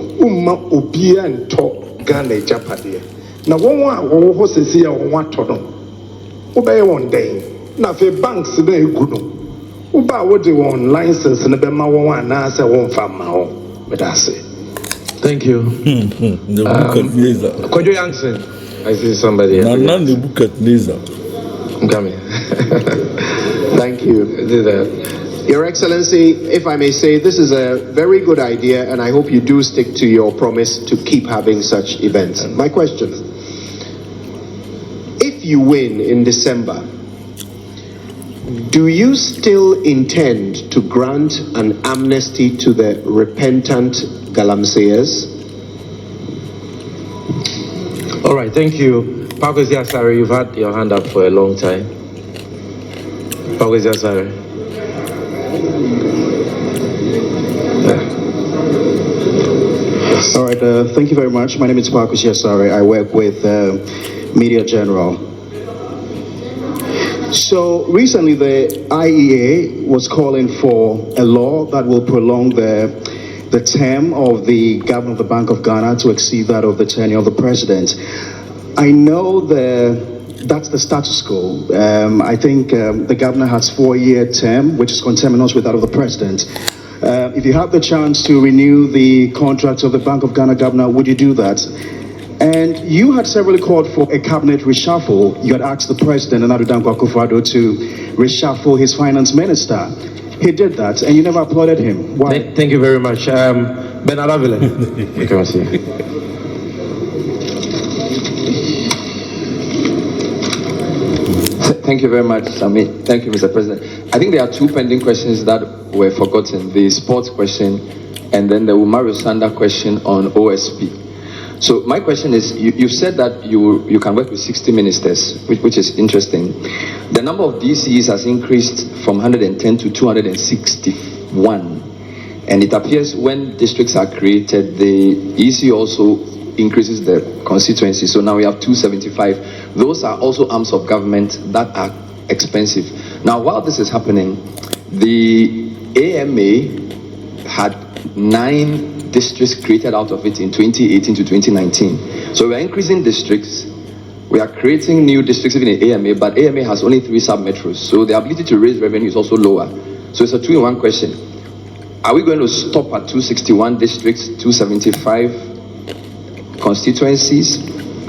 S22: Ubia and talk Ghana Japadia. Now, one was a seer on what to know. Obey one day. Now, for banks, very good. Uba what they want license and the Bema one answer won't farm my own. But I say,
S10: thank you. Could you answer? I see somebody.
S5: None the book at Nisa.
S10: I'm coming.
S23: Thank you. Your Excellency, if I may say, this is a very good idea, and I hope you do stick to your promise to keep having such events. My question, if you win in December, do you still intend to grant an amnesty to the repentant galamseyers?
S10: All right, thank you. Pakwesi Asare, you've had your hand up for a long time. Pakwesi Asare.
S4: All right, thank you very much. My name is Pakwesi Asare. I work with Media General. So recently the IEA was calling for a law that will prolong the term of the governor of the Bank of Ghana to exceed that of the tenure of the president. I know that's the status quo. I think the governor has 4-year term, which is conterminous with that of the president. If you have the chance to renew the contract of the Bank of Ghana governor, would you do that? And you had severally called for a cabinet reshuffle. You had asked the president, Nana Dankwa Akufo-Addo, to reshuffle his finance minister. He did that, and you never applauded him. Why?
S10: Thank you very much. Ben Alavile.
S6: Thank you very much, Sami. Thank you, Mr. President. I think there are two pending questions that were forgotten. The sports question and then the Umaru Sanda question on OSP. So my question is, you said that you can work with 60 ministers, which is interesting. The number of DCs has increased from 110 to 261. And it appears when districts are created, the EC also increases the constituency. So now we have 275. Those are also arms of government that are expensive. Now, while this is happening, the AMA had 9 districts created out of it in 2018 to 2019. So we are increasing districts. We are creating new districts even in AMA, but AMA has only 3 sub-metros. So the ability to raise revenue is also lower. So it's a 2-in-1 question. Are we going to stop at 261 districts, 275 constituencies,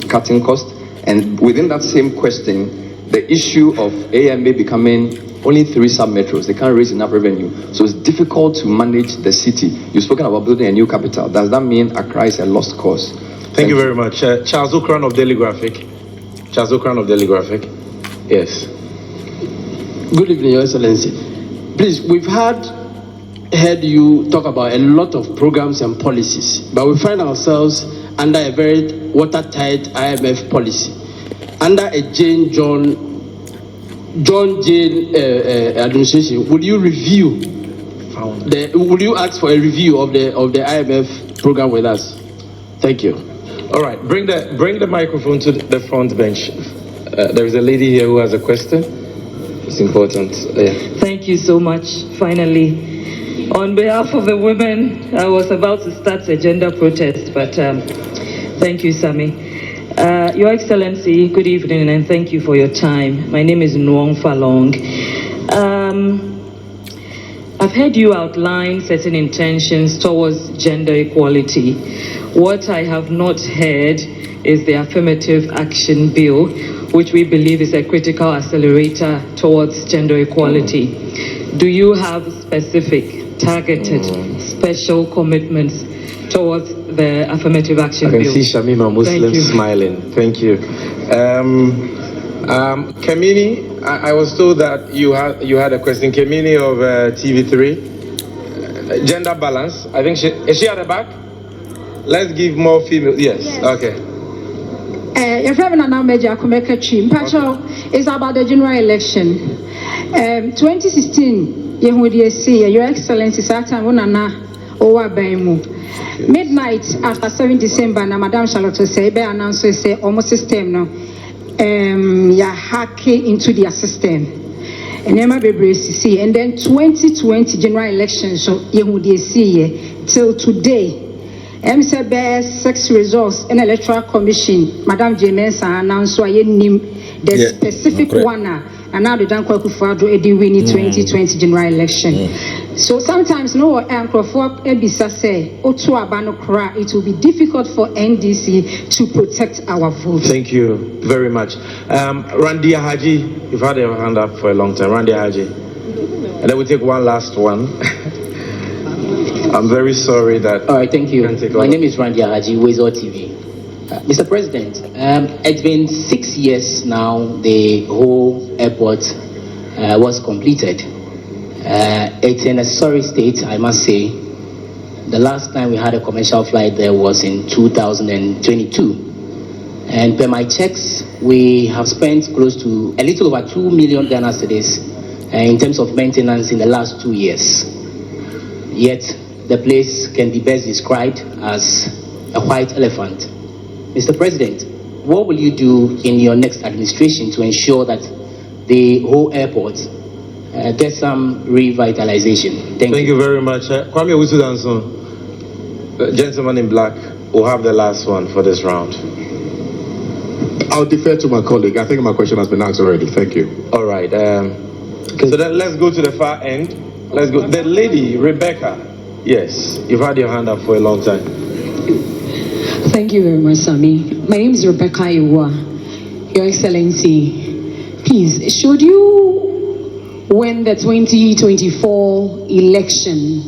S6: cutting costs? And within that same question, the issue of AMA becoming only 3 sub-metros, they can't raise enough revenue. So it's difficult to manage the city. You've spoken about building a new capital. Does that mean Accra is a lost cause?
S10: Thank you very much. Charles Okran of Daily Graphic. Charles Okran of Daily Graphic. Yes.
S7: Good evening, Your Excellency. Please, we've heard you talk about a lot of programs and policies, but we find ourselves under a very watertight IMF policy, under a John Jane administration. Would you ask for a review of the IMF program with us? Thank you.
S10: All right, bring the microphone to the front bench. There is a lady here who has a question. It's important. Yeah.
S8: Thank you so much. Finally, on behalf of the women, I was about to start a gender protest, but thank you, Sami. Your Excellency, good evening, and thank you for your time. My name is Nwong Falong. I've heard you outline certain intentions towards gender equality. What I have not heard is the Affirmative Action Bill, which we believe is a critical accelerator towards gender equality. Do you have specific, targeted, special commitments towards the Affirmative Action Bill?
S10: I can see Shamima Muslim smiling. Thank you. Kamini, I was told that you had a question. Kamini of TV3. Gender balance. I think is she at the back? Let's give more female. Yes. Okay.
S21: Your friend and I major Kumeka Chim. Pacho, is about the general election. 2016, Your Excellency, midnight after 7 December, Madam Charlotte said, announced almost system no, hacking into their system. And then and then 2020 general election, so till today. MCB 6 results in Electoral Commission, Madam James announced the specific one, and now the Dan Kwakufado Edi winning 2020 general election. So sometimes no for Ebisa say Otu Abano Kra, it will be difficult for NDC to protect our vote.
S10: Thank you very much. Randia Haji, you've had your hand up for a long time. Randia Haji. And then we take one last one. I'm very sorry that.
S2: All right, thank you. My name is Randy Haji, Wezo TV. Mr. President, it's been 6 years now the whole airport was completed. It's in a sorry state, I must say. The last time we had a commercial flight there was in 2022. And per my checks, we have spent close to a little over 2 million Ghana cedis in terms of maintenance in the last 2 years. Yet, the place can be best described as a white elephant. Mr. President, what will you do in your next administration to ensure that the whole airport gets some revitalization? Thank you.
S10: Thank you very much. Kwame Wusudanson, the gentleman in black, will have the last one for this round.
S1: I'll defer to my colleague. I think my question has been asked already. Thank you.
S10: All right. So then let's go to the far end. Let's go. The lady, Rebecca. Yes, you've had your hand up for a long time.
S11: Thank you very much, Sami. My name is Rebecca Iwa. Your Excellency, please, should you win the 2024 election,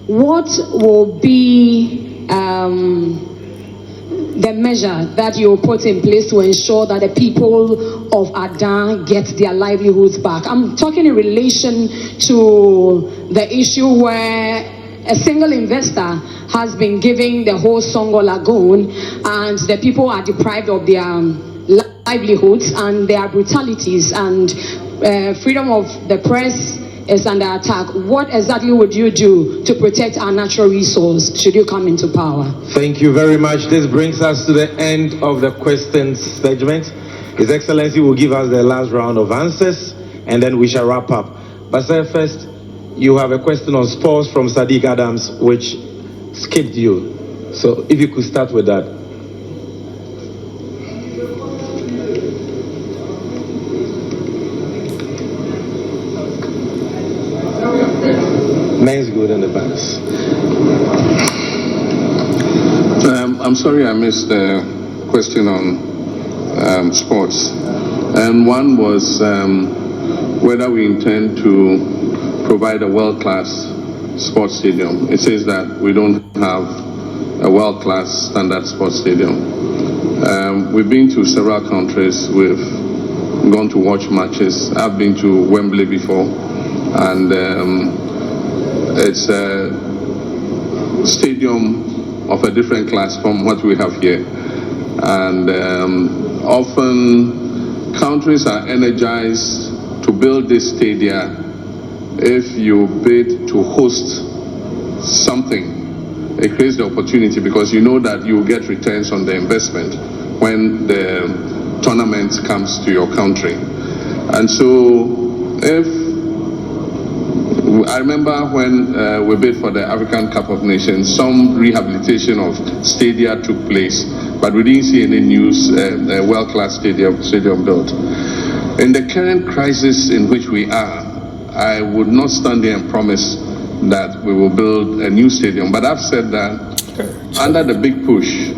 S11: what will be the measure that you will put in place to ensure that the people of Adan get their livelihoods back? I'm talking in relation to the issue where a single investor has been giving the whole Songo Lagoon and the people are deprived of their livelihoods and their brutalities, and freedom of the press is under attack. What exactly would you do to protect our natural resource should you come into power?
S10: Thank you very much. This brings us to the end of the questions segment. His Excellency will give us the last round of answers and then we shall wrap up. But sir, first, you have a question on sports from Sadiq Adams, which skipped you. So if you could start with that. Men's good and the banners.
S9: I'm sorry I missed the question on sports. And one was whether we intend to provide a world-class sports stadium. It says that we don't have a world-class standard sports stadium. We've been to several countries. We've gone to watch matches. I've been to Wembley before, and it's a stadium of a different class from what we have here. And often countries are energized to build this stadium if you bid to host something. It creates the opportunity because you know that you will get returns on the investment when the tournament comes to your country. And so I remember when we bid for the African Cup of Nations, some rehabilitation of stadia took place, but we didn't see any news, a world-class stadium built. In the current crisis in which we are, I would not stand there and promise that we will build a new stadium, but I've said that under the big push,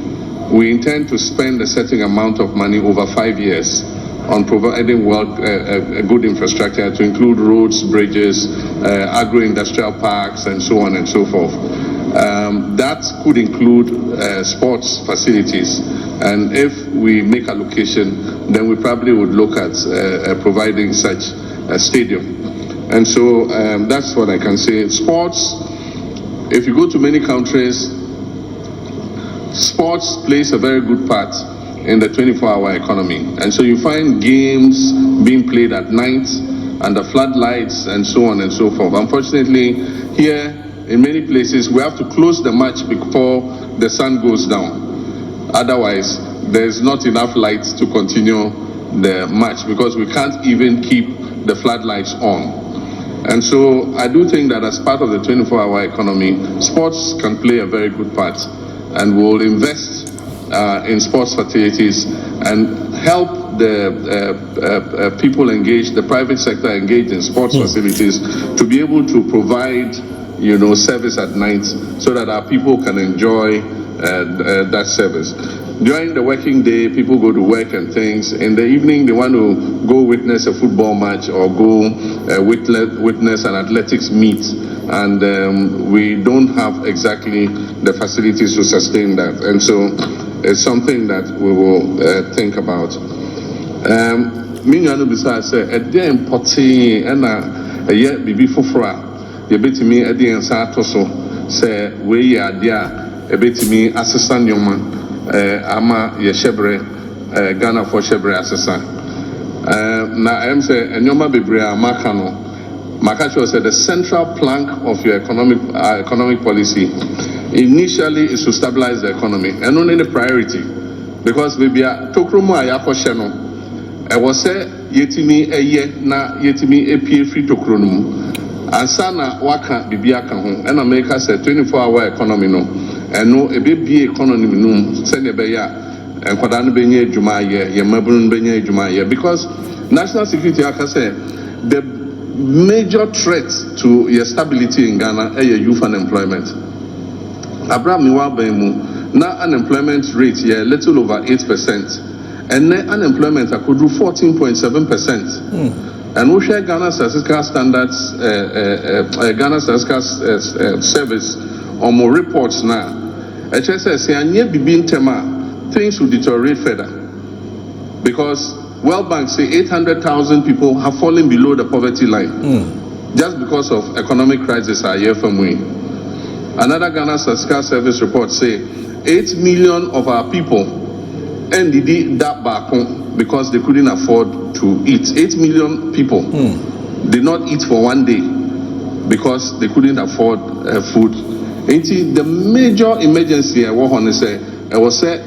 S9: we intend to spend a certain amount of money over 5 years on providing a good infrastructure to include roads, bridges, agro-industrial parks, and so on and so forth. That could include sports facilities, and if we make allocation, then we probably would look at providing such a stadium. And so that's what I can say. Sports, if you go to many countries, sports plays a very good part in the 24-hour economy. And so you find games being played at night under floodlights and so on and so forth. Unfortunately, here in many places, we have to close the match before the sun goes down. Otherwise, there's not enough light to continue the match because we can't even keep the floodlights on. And so I do think that as part of the 24-hour economy, sports can play a very good part, and we'll invest in sports facilities and help the people engaged, the private sector engaged in sports facilities to be able to provide, service at night so that our people can enjoy that service. During the working day, people go to work and things. In the evening, they want to go witness a football match or go witness an athletics meet. And we don't have exactly the facilities to sustain that. And so it's something that we will think about. Minyano bisa say, "Ede importi ena eye bibi fofora. Yebetimi ede ensa atoso say we ya dia ebetimi asesa nyoma ama ye shebre Ghana for shebre asesa." Na em say nyoma bebre amaka no. Makacho said the central plank of your economic policy initially is to stabilize the economy, and only the priority, because maybe tokromo ayakoshe no e was say yetimi eye na yetimi apie free tokrono ansa na waka bibia ka ho and America said 24-hour economy no eno ebebie economy no send e be ya enkwada no benye adwuma ye mabunu no benye adwuma ye, because national security aka say the major threat to your stability in Ghana is your youth unemployment. Abraham Niwabemu, now unemployment rate is a little over 8%, and then unemployment could do 14.7%. And we share Ghana Statistical Standards, Ghana Statistical Service, or more reports now. HSS things will deteriorate further, because World Bank say 800,000 people have fallen below the poverty line just because of economic crisis a year from we. Another Ghana Statistical Service report say 8 million of our people ended that back because they couldn't afford to eat. 8 million people did not eat for one day because they couldn't afford food. The major emergency I was say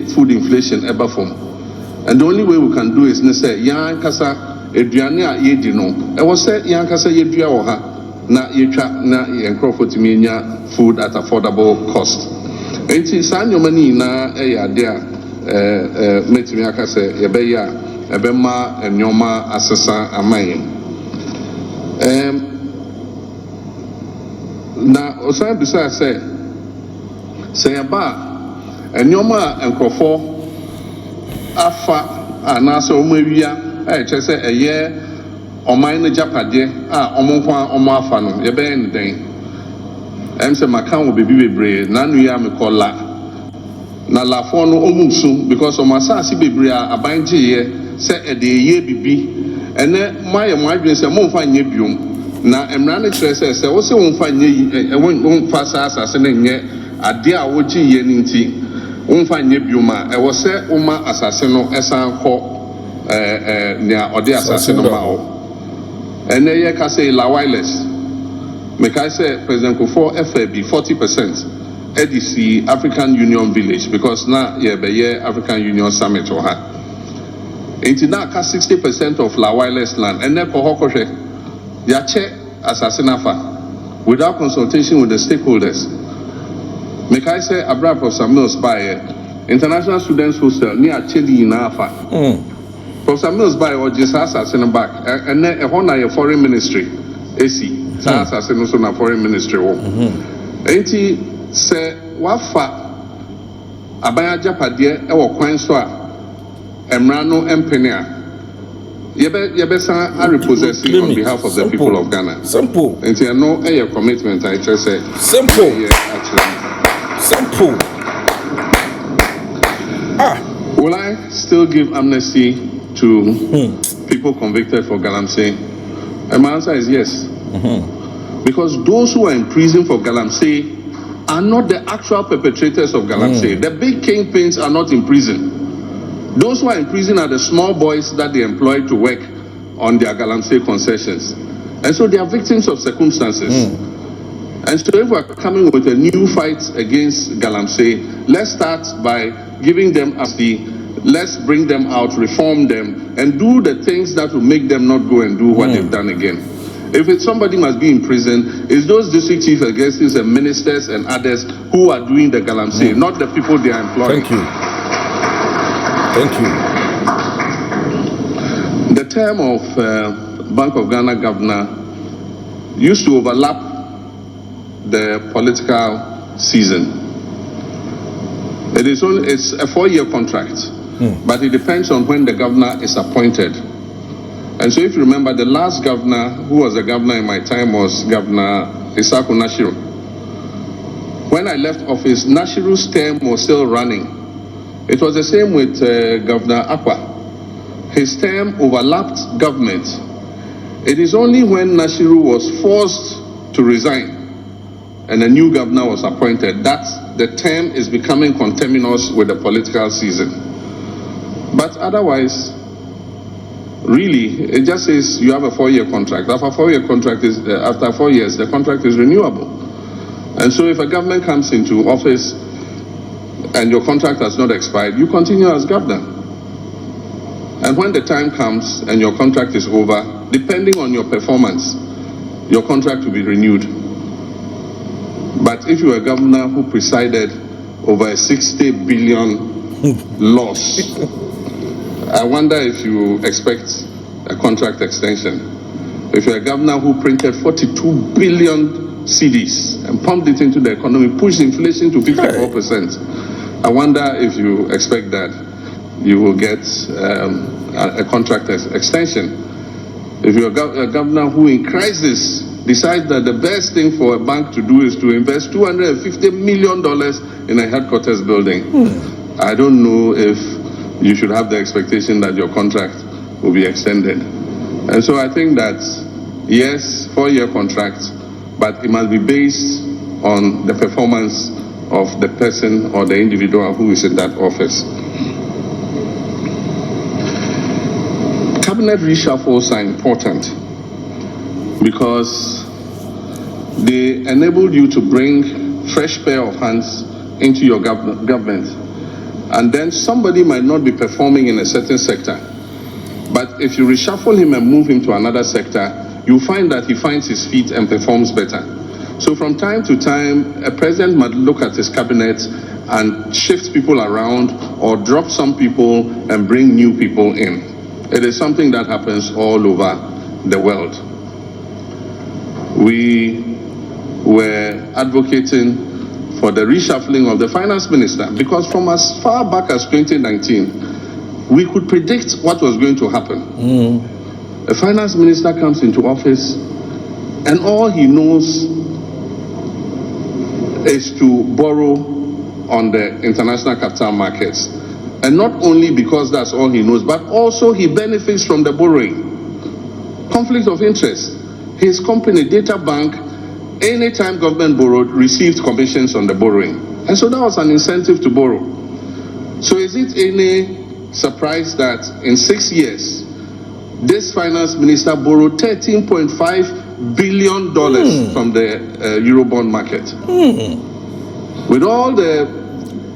S9: food inflation ever from. And the only way we can do is say yan kasa eduane a yedi no e was say yan kasa yedua wo ha na yetwa na enkrofo timi nya food at affordable cost. Enti saa nyoma ni na e ya de a metimi aka say ye be ya e be ma nyoma asesa amayen. Na osan bisa say ba nyoma enkrofo afa anase omawia chese eye oman no japade omokwa afa no ye be ndен se makan wo bebi bebre na nu ya mekola na lafo no omusu because omasasi bebre abanje ye se ede ye bibi ene maye mwadwen se momfa nye biom na emra ne kire se wo se wonfa nye wonfa asase ne nye ade a woji ye ninti umfa nye bioma e wo se uma asase no esan kɔ nia ɔde asase no ma o ene ye ka say la wireless me ka say President Kufuor FAB 40% EDC African Union Village, because now ye be ye African Union Summit or ha enti na ka 60% of la wireless land ene ko hokɔhwɛ ya che asase nafa without consultation with the stakeholders. Make I say Abra Professor Mills by International Students Hostel near Chile in Alpha. Professor Mills by or just assassin back and then a honor foreign ministry. AC assassin also na foreign ministry. Ain't he say wafa abaya japadie e wo kwan so a emrano empenia yebesa are repossessing on behalf of the people of Ghana.
S5: Simple.
S9: Ain't he no a commitment I just say.
S5: Simple.
S9: Yeah, actually.
S5: Simple.
S9: Will I still give amnesty to people convicted for Galamsey? And my answer is yes. Because those who are in prison for Galamsey are not the actual perpetrators of Galamsey. The big kingpins are not in prison. Those who are in prison are the small boys that they employ to work on their Galamsey concessions. And so they are victims of circumstances. And so if we're coming with a new fight against Galamsey, let's start by giving them let's bring them out, reform them, and do the things that will make them not go and do what they've done again. If somebody must be in prison, it's those district chief executives and ministers and others who are doing the Galamsey, not the people they are employing.
S5: Thank you. Thank you.
S9: The term of Bank of Ghana governor used to overlap the political season. It's a 4-year contract, but it depends on when the governor is appointed. And so if you remember, the last governor who was the governor in my time was Governor Isaku Nashiru. When I left office, Nashiru's term was still running. It was the same with Governor Akwa. His term overlapped government. It is only when Nashiru was forced to resign and a new governor was appointed that the term is becoming conterminous with the political season. But otherwise, really, it just says you have a 4-year contract. After 4 years, the contract is renewable. And so if a government comes into office and your contract has not expired, you continue as governor. And when the time comes and your contract is over, depending on your performance, your contract will be renewed. But if you are a governor who presided over a 60 billion loss, I wonder if you expect a contract extension. If you're a governor who printed 42 billion CDs and pumped it into the economy, pushed inflation to 54%, I wonder if you expect that you will get a contract extension. If you're a governor who in crisis decides that the best thing for a bank to do is to invest $250 million in a headquarters building, I don't know if you should have the expectation that your contract will be extended. And so I think that, yes, 4-year contract, but it must be based on the performance of the person or the individual who is in that office. Cabinet reshuffles are important because they enable you to bring fresh pair of hands into your government. And then somebody might not be performing in a certain sector. But if you reshuffle him and move him to another sector, you find that he finds his feet and performs better. So from time to time, a president might look at his cabinet and shift people around or drop some people and bring new people in. It is something that happens all over the world. We were advocating for the reshuffling of the finance minister because from as far back as 2019, we could predict what was going to happen. A finance minister comes into office and all he knows is to borrow on the international capital markets. And not only because that's all he knows, but also he benefits from the borrowing. Conflict of interest. His company, Data Bank, anytime government borrowed, received commissions on the borrowing. And so that was an incentive to borrow. So is it any surprise that in 6 years, this finance minister borrowed $13.5 billion from the Eurobond market? With all the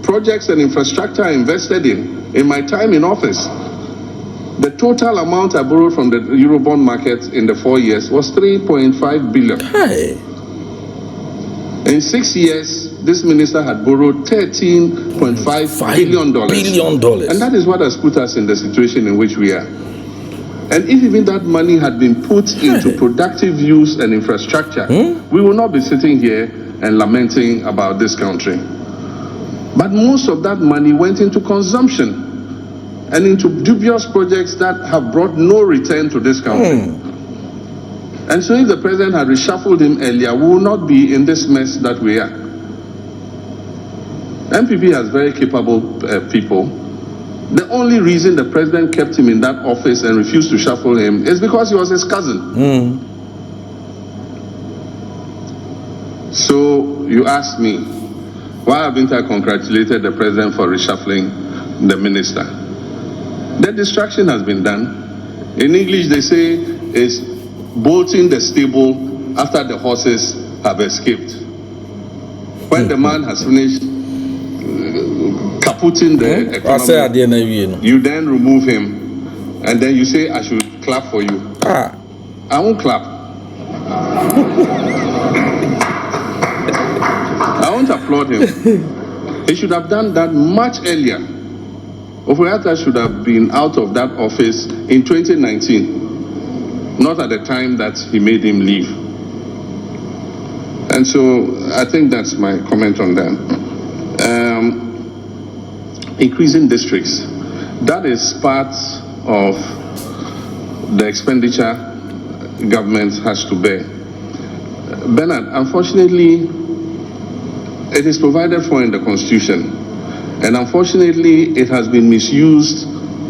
S9: projects and infrastructure I invested in my time in office, the total amount I borrowed from the Eurobond market in the 4 years was $3.5 billion. In 6 years, this minister had borrowed $13.5 billion. And that is what has put us in the situation in which we are. And if even that money had been put into productive use and infrastructure, we will not be sitting here and lamenting about this country. But most of that money went into consumption and into dubious projects that have brought no return to this country. And so if the president had reshuffled him earlier, we will not be in this mess that we are. MPP has very capable people. The only reason the president kept him in that office and refused to shuffle him is because he was his cousin. So you ask me, why haven't I congratulated the president for reshuffling the minister? The distraction has been done. In English, they say it's bolting the stable after the horses have escaped. When the man has finished kaputting the economy, you then remove him, and then you say, I should clap for you. I won't clap. I won't applaud him. He should have done that much earlier. Oforiatta should have been out of that office in 2019, not at the time that he made him leave. And so I think that's my comment on that. Increasing districts. That is part of the expenditure government has to bear. Bernard, unfortunately, it is provided for in the Constitution, and unfortunately, it has been misused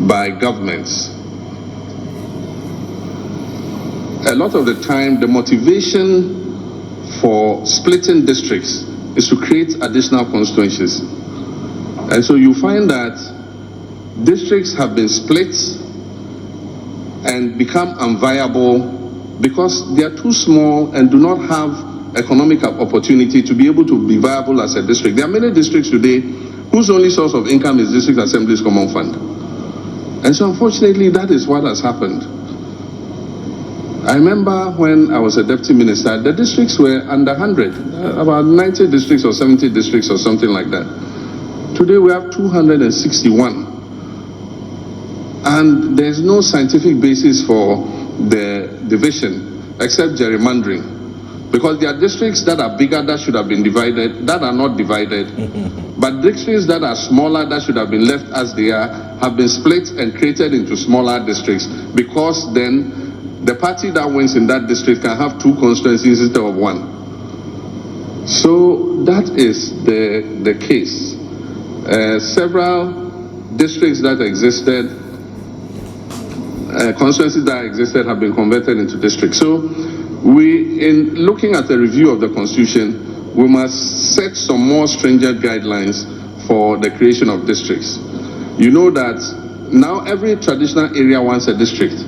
S9: by governments. A lot of the time, the motivation for splitting districts is to create additional constituencies. And so you find that districts have been split and become unviable because they are too small and do not have economic opportunity to be able to be viable as a district. There are many districts today whose only source of income is District Assembly's Common Fund. And so unfortunately, that is what has happened. I remember when I was a deputy minister, the districts were under 100, about 90 districts or 70 districts or something like that. Today we have 261. And there's no scientific basis for the division except gerrymandering. Because there are districts that are bigger that should have been divided, that are not divided. But districts that are smaller that should have been left as they are, have been split and created into smaller districts. Because then the party that wins in that district can have two constituencies instead of one. So that is the case. Several districts that existed, constituencies that existed have been converted into districts. So in looking at the review of the Constitution, we must set some more stringent guidelines for the creation of districts. You know that now every traditional area wants a district.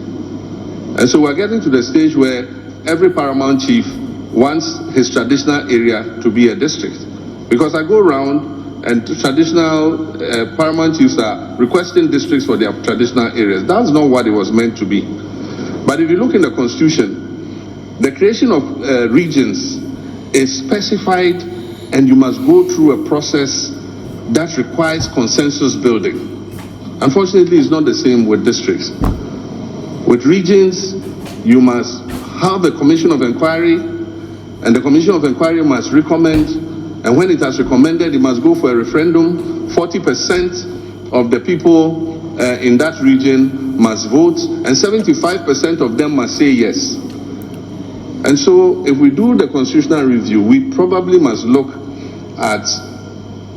S9: And so we're getting to the stage where every paramount chief wants his traditional area to be a district. Because I go around and traditional paramount chiefs are requesting districts for their traditional areas. That's not what it was meant to be. But if you look in the Constitution, the creation of regions is specified, and you must go through a process that requires consensus building. Unfortunately, it's not the same with districts. With regions, you must have a commission of inquiry, and the commission of inquiry must recommend, and when it has recommended, it must go for a referendum. 40% of the people in that region must vote, and 75% of them must say yes. And so if we do the constitutional review, we probably must look at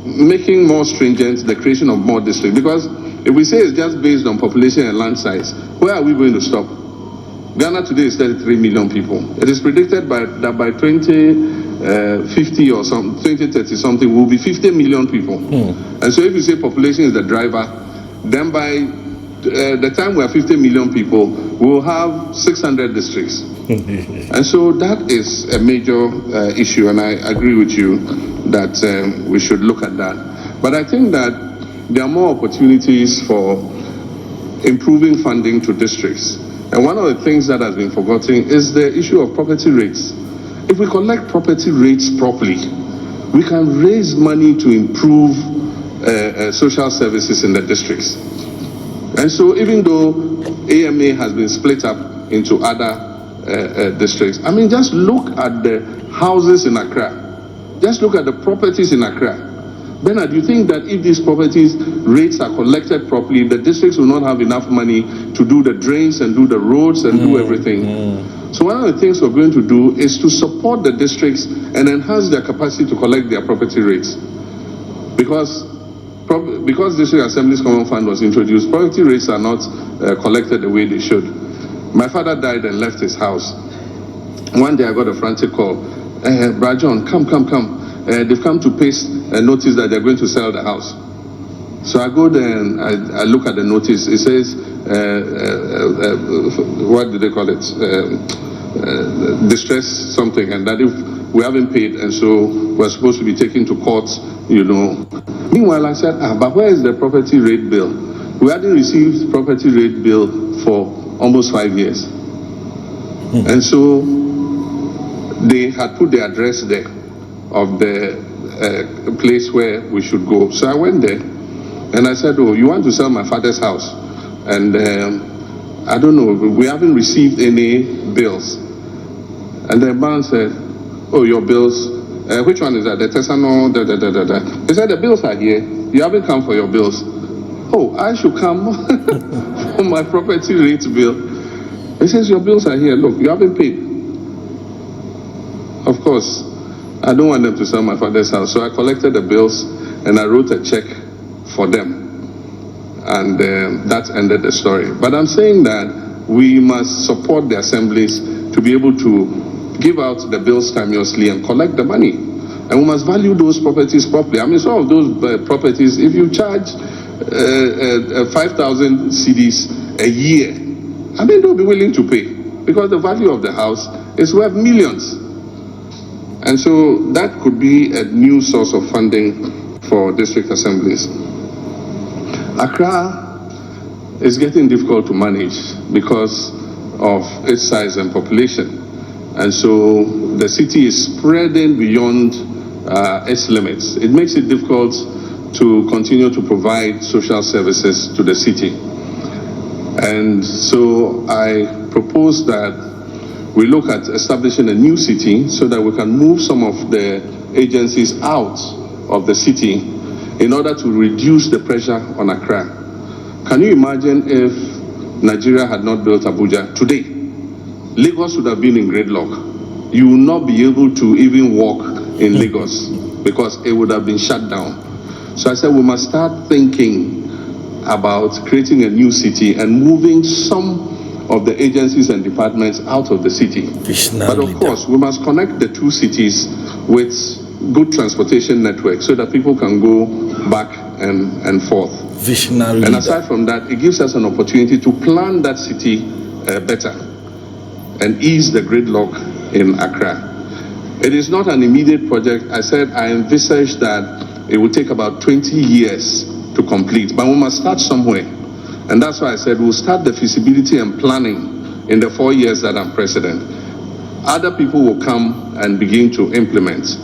S9: making more stringent the creation of more districts. Because if we say it's just based on population and land size, where are we going to stop? Ghana today is 33 million people. It is predicted that by 2050 or 2030 something, will be 50 million people. And so if you say population is the driver, then by the time we are 50 million people, we will have 600 districts. And so that is a major issue, and I agree with you that we should look at that. But I think that there are more opportunities for improving funding to districts. And one of the things that has been forgotten is the issue of property rates. If we collect property rates properly, we can raise money to improve social services in the districts. And so even though AMA has been split up into other districts, I mean, just look at the houses in Accra. Just look at the properties in Accra. Bernard, do you think that if these properties rates are collected properly, the districts will not have enough money to do the drains and do the roads and do everything? So one of the things we're going to do is to support the districts and enhance their capacity to collect their property rates. Because District Assembly's Common Fund was introduced, property rates are not collected the way they should. My father died and left his house. One day I got a frantic call. Brad John, come. They've come to paste a notice that they're going to sell the house. So I go there and I look at the notice. It says, what do they call it? Distress something, and that if we haven't paid, and so we're supposed to be taken to court, you know. Meanwhile, I said, but where is the property rate bill? We hadn't received property rate bill for almost 5 years. And so they had put the address there of the place where we should go. So I went there and I said, oh, you want to sell my father's house? And I don't know, we haven't received any bills. And the man said, oh, your bills, which one is that? The Tesano, He said, the bills are here. You haven't come for your bills. Oh, I should come for my property rate bill. He says, your bills are here. Look, you haven't paid. Of course, I don't want them to sell my father's house. So I collected the bills and I wrote a check for them. And that ended the story. But I'm saying that we must support the assemblies to be able to give out the bills timeously and collect the money. And we must value those properties properly. I mean, some of those properties, if you charge 5,000 cedis a year, I mean, they'll be willing to pay because the value of the house is worth millions. And so that could be a new source of funding for district assemblies. Accra is getting difficult to manage because of its size and population. And so the city is spreading beyond its limits. It makes it difficult to continue to provide social services to the city. And so I propose that we look at establishing a new city so that we can move some of the agencies out of the city in order to reduce the pressure on Accra. Can you imagine if Nigeria had not built Abuja today? Lagos would have been in gridlock. You will not be able to even walk in Lagos because it would have been shut down. So I said we must start thinking about creating a new city and moving some of the agencies and departments out of the city. But of course, we must connect the two cities with good transportation networks so that people can go back and forth.
S5: Visionary.
S9: And aside from that, it gives us an opportunity to plan that city better and ease the gridlock in Accra. It is not an immediate project. I said I envisage that it will take about 20 years to complete, but we must start somewhere. And that's why I said we'll start the feasibility and planning in the 4 years that I'm president. Other people will come and begin to implement.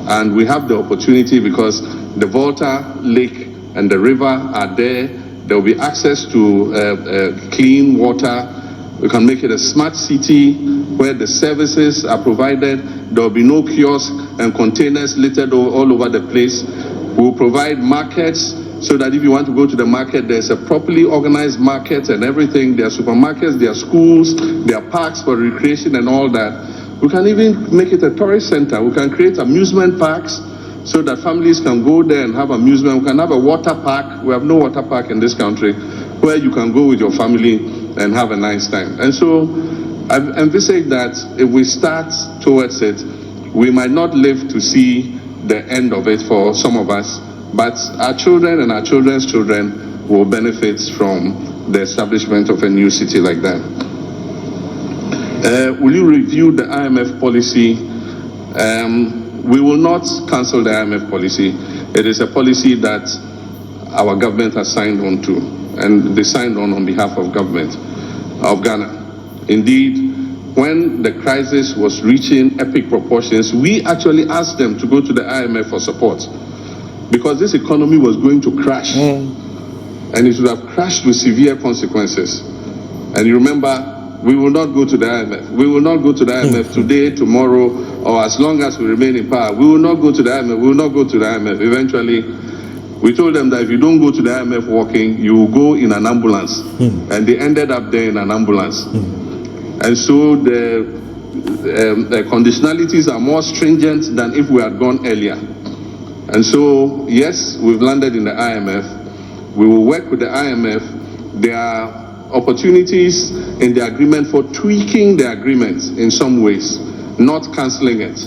S9: And we have the opportunity because the Volta Lake and the river are there. There will be access to clean water. We can make it a smart city where the services are provided. There will be no kiosks and containers littered all over the place. We will provide markets so that if you want to go to the market, there's a properly organized market and everything. There are supermarkets, there are schools, there are parks for recreation and all that. We can even make it a tourist center. We can create amusement parks so that families can go there and have amusement. We can have a water park. We have no water park in this country where you can go with your family and have a nice time. And so I've envisaged that if we start towards it, we might not live to see the end of it for some of us, but our children and our children's children will benefit from the establishment of a new city like that. Will you review the IMF policy? We will not cancel the IMF policy. It is a policy that our government has signed on to, and they signed on behalf of government of Ghana. Indeed, when the crisis was reaching epic proportions, we actually asked them to go to the IMF for support because this economy was going to crash, and it would have crashed with severe consequences. And you remember, we will not go to the IMF. We will not go to the IMF today, tomorrow, or as long as we remain in power. We will not go to the IMF. We will not go to the IMF. Eventually, we told them that if you don't go to the IMF walking, you will go in an ambulance. And they ended up there in an ambulance. And so the conditionalities are more stringent than if we had gone earlier. And so, yes, we've landed in the IMF. We will work with the IMF. There are opportunities in the agreement for tweaking the agreement in some ways, not cancelling it.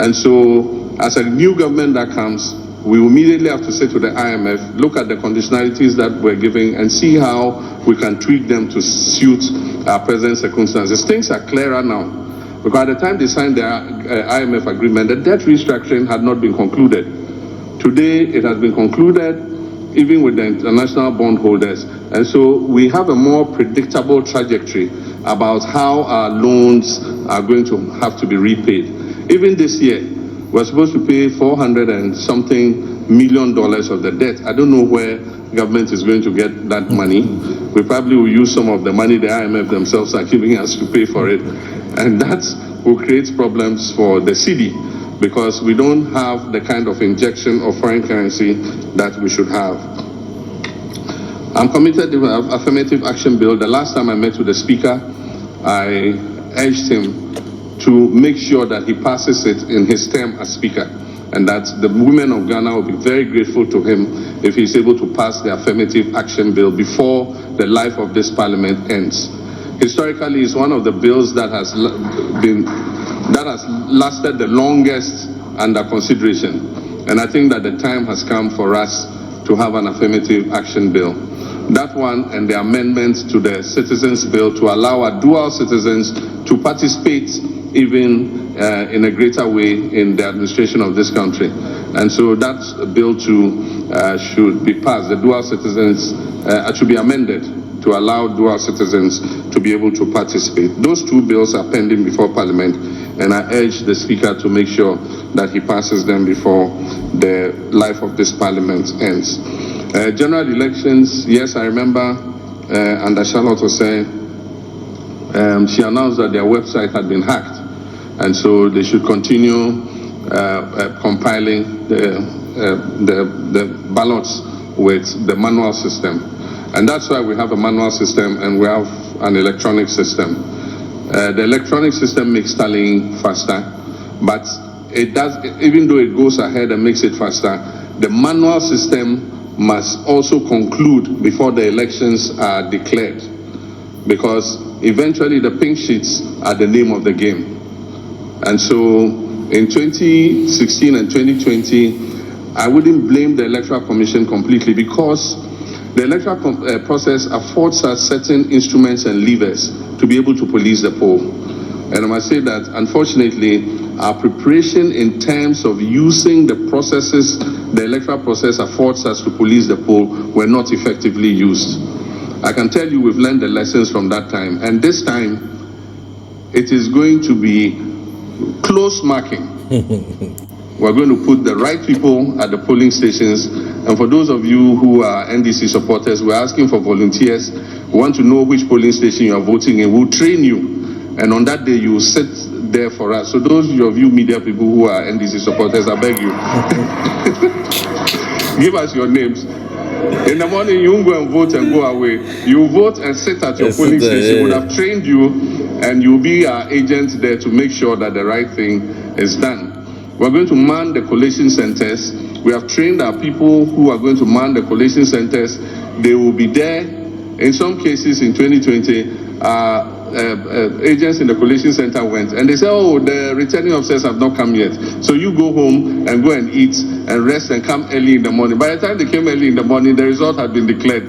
S9: And so, as a new government that comes, we immediately have to say to the IMF, look at the conditionalities that we're giving and see how we can tweak them to suit our present circumstances. Things are clearer now, because at the time they signed the IMF agreement, the debt restructuring had not been concluded. Today, it has been concluded, even with the international bondholders. And so we have a more predictable trajectory about how our loans are going to have to be repaid. Even this year, we're supposed to pay $400 and something million of the debt. I don't know where government is going to get that money. We probably will use some of the money the IMF themselves are giving us to pay for it. And that will create problems for the city, because we don't have the kind of injection of foreign currency that we should have. I'm committed to the affirmative action bill. The last time I met with the Speaker, I urged him to make sure that he passes it in his term as Speaker, and that the women of Ghana will be very grateful to him if he's able to pass the affirmative action bill before the life of this Parliament ends. Historically, it's one of the bills that has lasted the longest under consideration, and I think that the time has come for us to have an affirmative action bill. That one and the amendment to the Citizens Bill to allow our dual citizens to participate even in a greater way in the administration of this country. And so that bill too should be passed. The dual citizens should be amended to allow dual citizens to be able to participate. Those two bills are pending before Parliament, and I urge the Speaker to make sure that he passes them before the life of this Parliament ends. General elections, yes, I remember under Charlotte was saying, she announced that their website had been hacked, and so they should continue compiling the ballots with the manual system. And that's why we have a manual system and we have an electronic system. The electronic system makes tallying faster, but it does, even though it goes ahead and makes it faster, the manual system must also conclude before the elections are declared, because eventually the pink sheets are the name of the game. And so in 2016 and 2020, I wouldn't blame the Electoral Commission completely, because the electoral process affords us certain instruments and levers to be able to police the poll. And I must say that, unfortunately, our preparation in terms of using the processes the electoral process affords us to police the poll were not effectively used. I can tell you we've learned the lessons from that time. And this time, it is going to be close marking. We're going to put the right people at the polling stations. And for those of you who are NDC supporters, we're asking for volunteers. We want to know which polling station you are voting in. We'll train you. And on that day, you will sit there for us. So those of you media people who are NDC supporters, I beg you, give us your names. In the morning, you won't go and vote and go away. You vote and sit at your polling station. We would have trained you, and you'll be our agent there to make sure that the right thing is done. We're going to man the collation centers. We have trained our people who are going to man the collation centers. They will be there. In some cases, in 2020, agents in the collation center went and they said, oh, the returning officers have not come yet. So you go home and go and eat and rest and come early in the morning. By the time they came early in the morning, the result had been declared.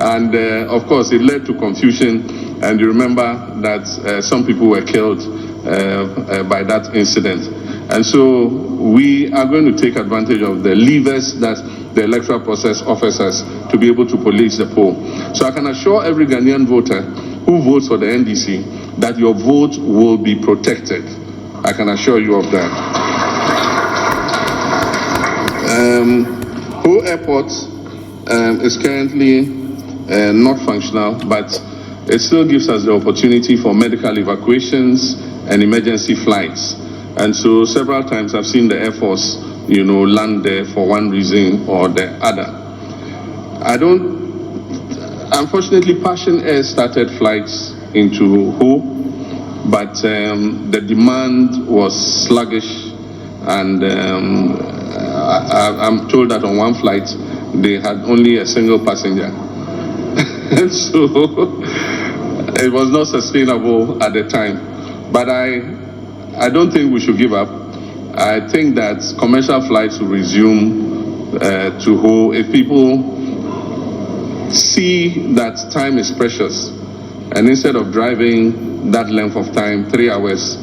S9: And of course, it led to confusion. And you remember that some people were killed by that incident. And so we are going to take advantage of the levers that the electoral process offers us to be able to police the poll. So I can assure every Ghanaian voter who votes for the NDC that your vote will be protected. I can assure you of that. Ho Airport is currently not functional, but it still gives us the opportunity for medical evacuations and emergency flights. And so several times I've seen the Air Force, land there for one reason or the other. Unfortunately, Passion Air started flights into Ho, but the demand was sluggish, and I'm told that on one flight they had only a single passenger. And so it was not sustainable at the time. But I don't think we should give up. I think that commercial flights will resume to Ho, if people see that time is precious, and instead of driving that length of time, 3 hours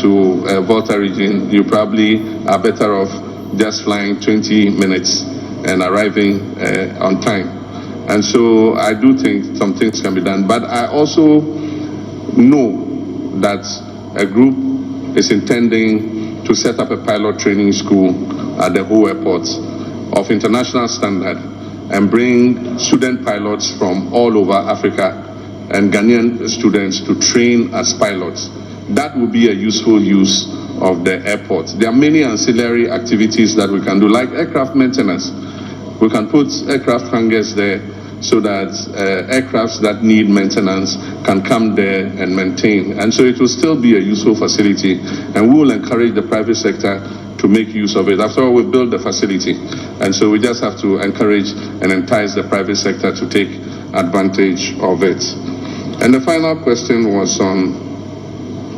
S9: to Volta region, you probably are better off just flying 20 minutes and arriving on time. And so I do think some things can be done. But I also know that a group is intending to set up a pilot training school at the Ho airport of international standard and bring student pilots from all over Africa and Ghanaian students to train as pilots. That would be a useful use of the airport. There are many ancillary activities that we can do, like aircraft maintenance. We can put aircraft hangars there so that aircrafts that need maintenance can come there and maintain. And so it will still be a useful facility, and we will encourage the private sector to make use of it. After all, we built the facility, and so we just have to encourage and entice the private sector to take advantage of it. And the final question was on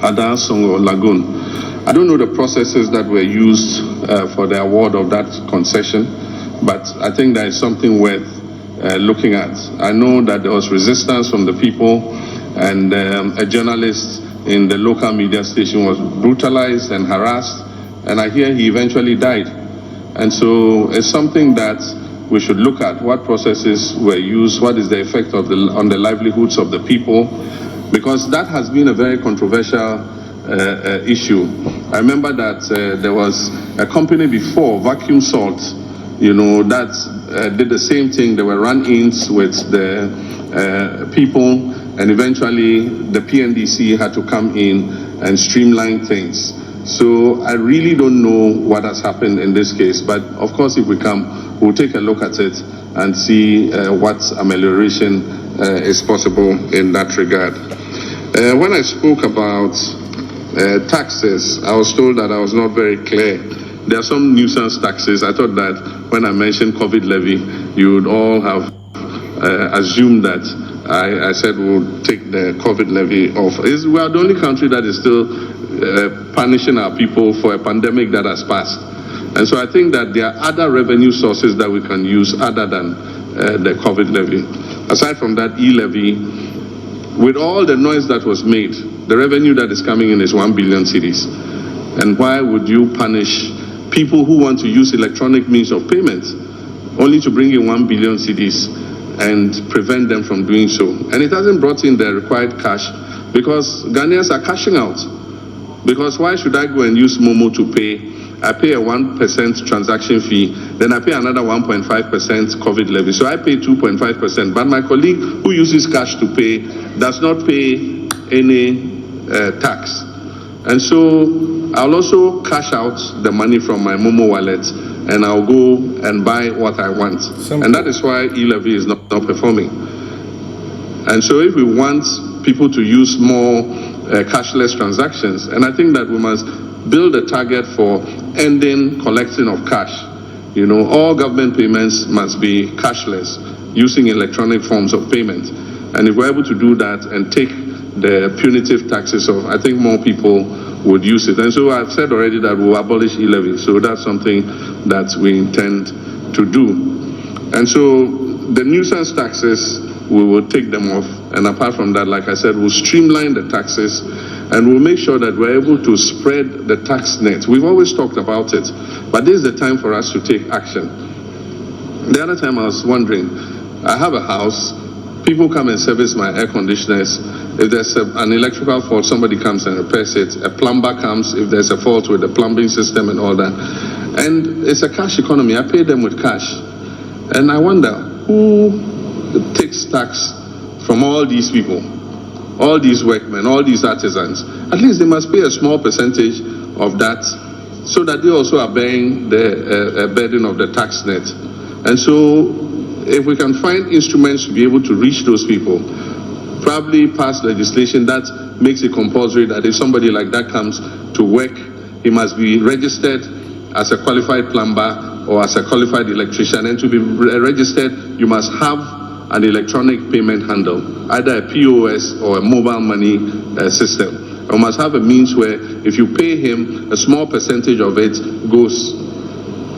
S9: Adasongo Lagoon. I don't know the processes that were used for the award of that concession, but I think that is something worth looking at. I know that there was resistance from the people, and a journalist in the local media station was brutalized and harassed, and I hear he eventually died. And so it's something that we should look at. What processes were used? What is the effect of on the livelihoods of the people? Because that has been a very controversial issue. I remember that there was a company before, Vacuum Salt, you know, that did the same thing. There were run-ins with the people, and eventually the PNDC had to come in and streamline things. So I really don't know what has happened in this case, but of course if we come, we'll take a look at it and see what amelioration is possible in that regard. When I spoke about taxes, I was told that I was not very clear. There are some nuisance taxes. I thought that when I mentioned COVID levy, you would all have assumed that I said we'll take the COVID levy off. We are the only country that is still punishing our people for a pandemic that has passed. And so I think that there are other revenue sources that we can use other than the COVID levy. Aside from that e-levy, with all the noise that was made, the revenue that is coming in is 1 billion cedis. And why would you punish people who want to use electronic means of payment only to bring in 1 billion cedis and prevent them from doing so? And it hasn't brought in the required cash because Ghanaians are cashing out. Because why should I go and use Momo to pay? I pay a 1% transaction fee, then I pay another 1.5% COVID levy. So I pay 2.5%. But my colleague who uses cash to pay does not pay any tax. And so I'll also cash out the money from my Momo wallet and I'll go and buy what I want. And that is why e-levy is not performing. And so if we want people to use more cashless transactions, and I think that we must build a target for ending collection of cash. You know, all government payments must be cashless, using electronic forms of payment. And if we're able to do that and take the punitive taxes off, I think more people would use it. And so I've said already that we'll abolish e-levy. So that's something that we intend to do. And so the nuisance taxes, we will take them off. And apart from that, like I said, we'll streamline the taxes and we'll make sure that we're able to spread the tax net. We've always talked about it, but this is the time for us to take action. The other time I was wondering, I have a house, people come and service my air conditioners. If there's an electrical fault, somebody comes and repairs it. A plumber comes if there's a fault with the plumbing system and all that. And it's a cash economy. I pay them with cash. And I wonder, who takes tax from all these people, all these workmen, all these artisans? At least they must pay a small percentage of that so that they also are bearing the burden of the tax net. And so if we can find instruments to be able to reach those people, probably pass legislation that makes it compulsory that if somebody like that comes to work, he must be registered as a qualified plumber or as a qualified electrician. And to be registered, you must have an electronic payment handle, either a POS or a mobile money system. You must have a means where if you pay him, a small percentage of it goes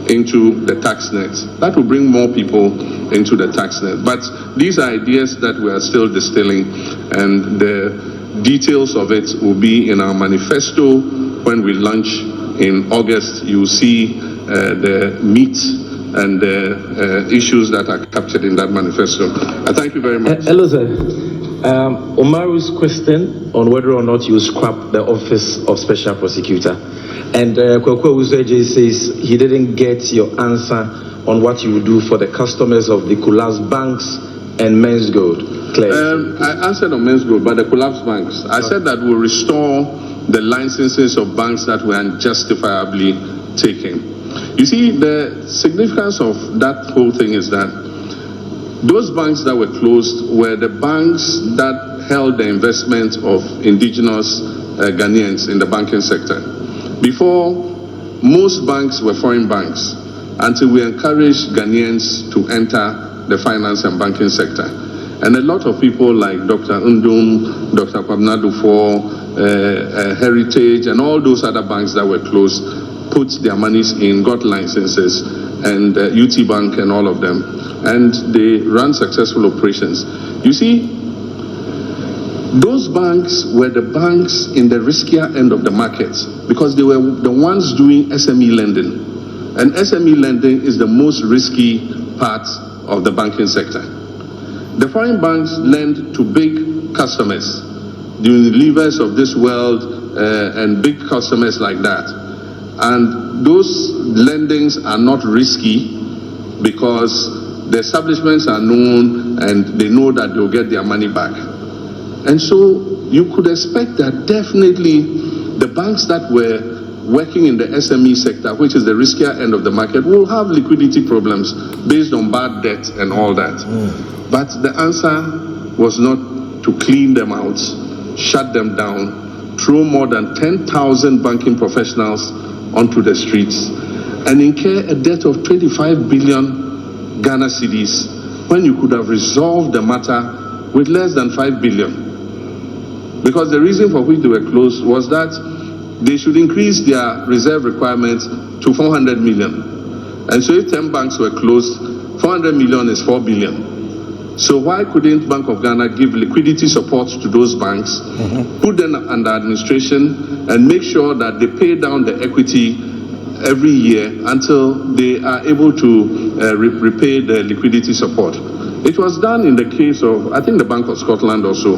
S9: into the tax net. That will bring more people into the tax net. But these are ideas that we are still distilling, and the details of it will be in our manifesto when we launch in August. You will see the meat and the issues that are captured in that manifesto. I thank you very much.
S10: Hello, sir. Omaru's question on whether or not you scrap the Office of Special Prosecutor. And Kwekwe Uzeje says he didn't get your answer on what you will do for the customers of the collapsed banks and Men's Gold.
S9: I answered on Men's Gold, but the collapsed banks. I said that we'll restore the licenses of banks that were unjustifiably taken. You see, the significance of that whole thing is that those banks that were closed were the banks that held the investment of indigenous Ghanaians in the banking sector. Before, most banks were foreign banks until we encouraged Ghanaians to enter the finance and banking sector. And a lot of people like Dr. Undum, Dr. Kwabena Dufo, Heritage, and all those other banks that were closed put their monies in, got licenses, and UT Bank and all of them. And they ran successful operations. You see, those banks were the banks in the riskier end of the market because they were the ones doing SME lending. And SME lending is the most risky part of the banking sector. The foreign banks lend to big customers, the Unilevers of this world and big customers like that. And those lendings are not risky because the establishments are known and they know that they'll get their money back. And so you could expect that definitely the banks that were working in the SME sector, which is the riskier end of the market, will have liquidity problems based on bad debt and all that. But the answer was not to clean them out, shut them down, throw more than 10,000 banking professionals onto the streets, and incur a debt of 25 billion Ghana cedis when you could have resolved the matter with less than 5 billion. Because the reason for which they were closed was that they should increase their reserve requirements to 400 million. And so if 10 banks were closed, 400 million is 4 billion. So why couldn't Bank of Ghana give liquidity support to those banks, put them under administration, and make sure that they pay down the equity every year until they are able to repay the liquidity support? It was done in the case of, I think, the Bank of Scotland also.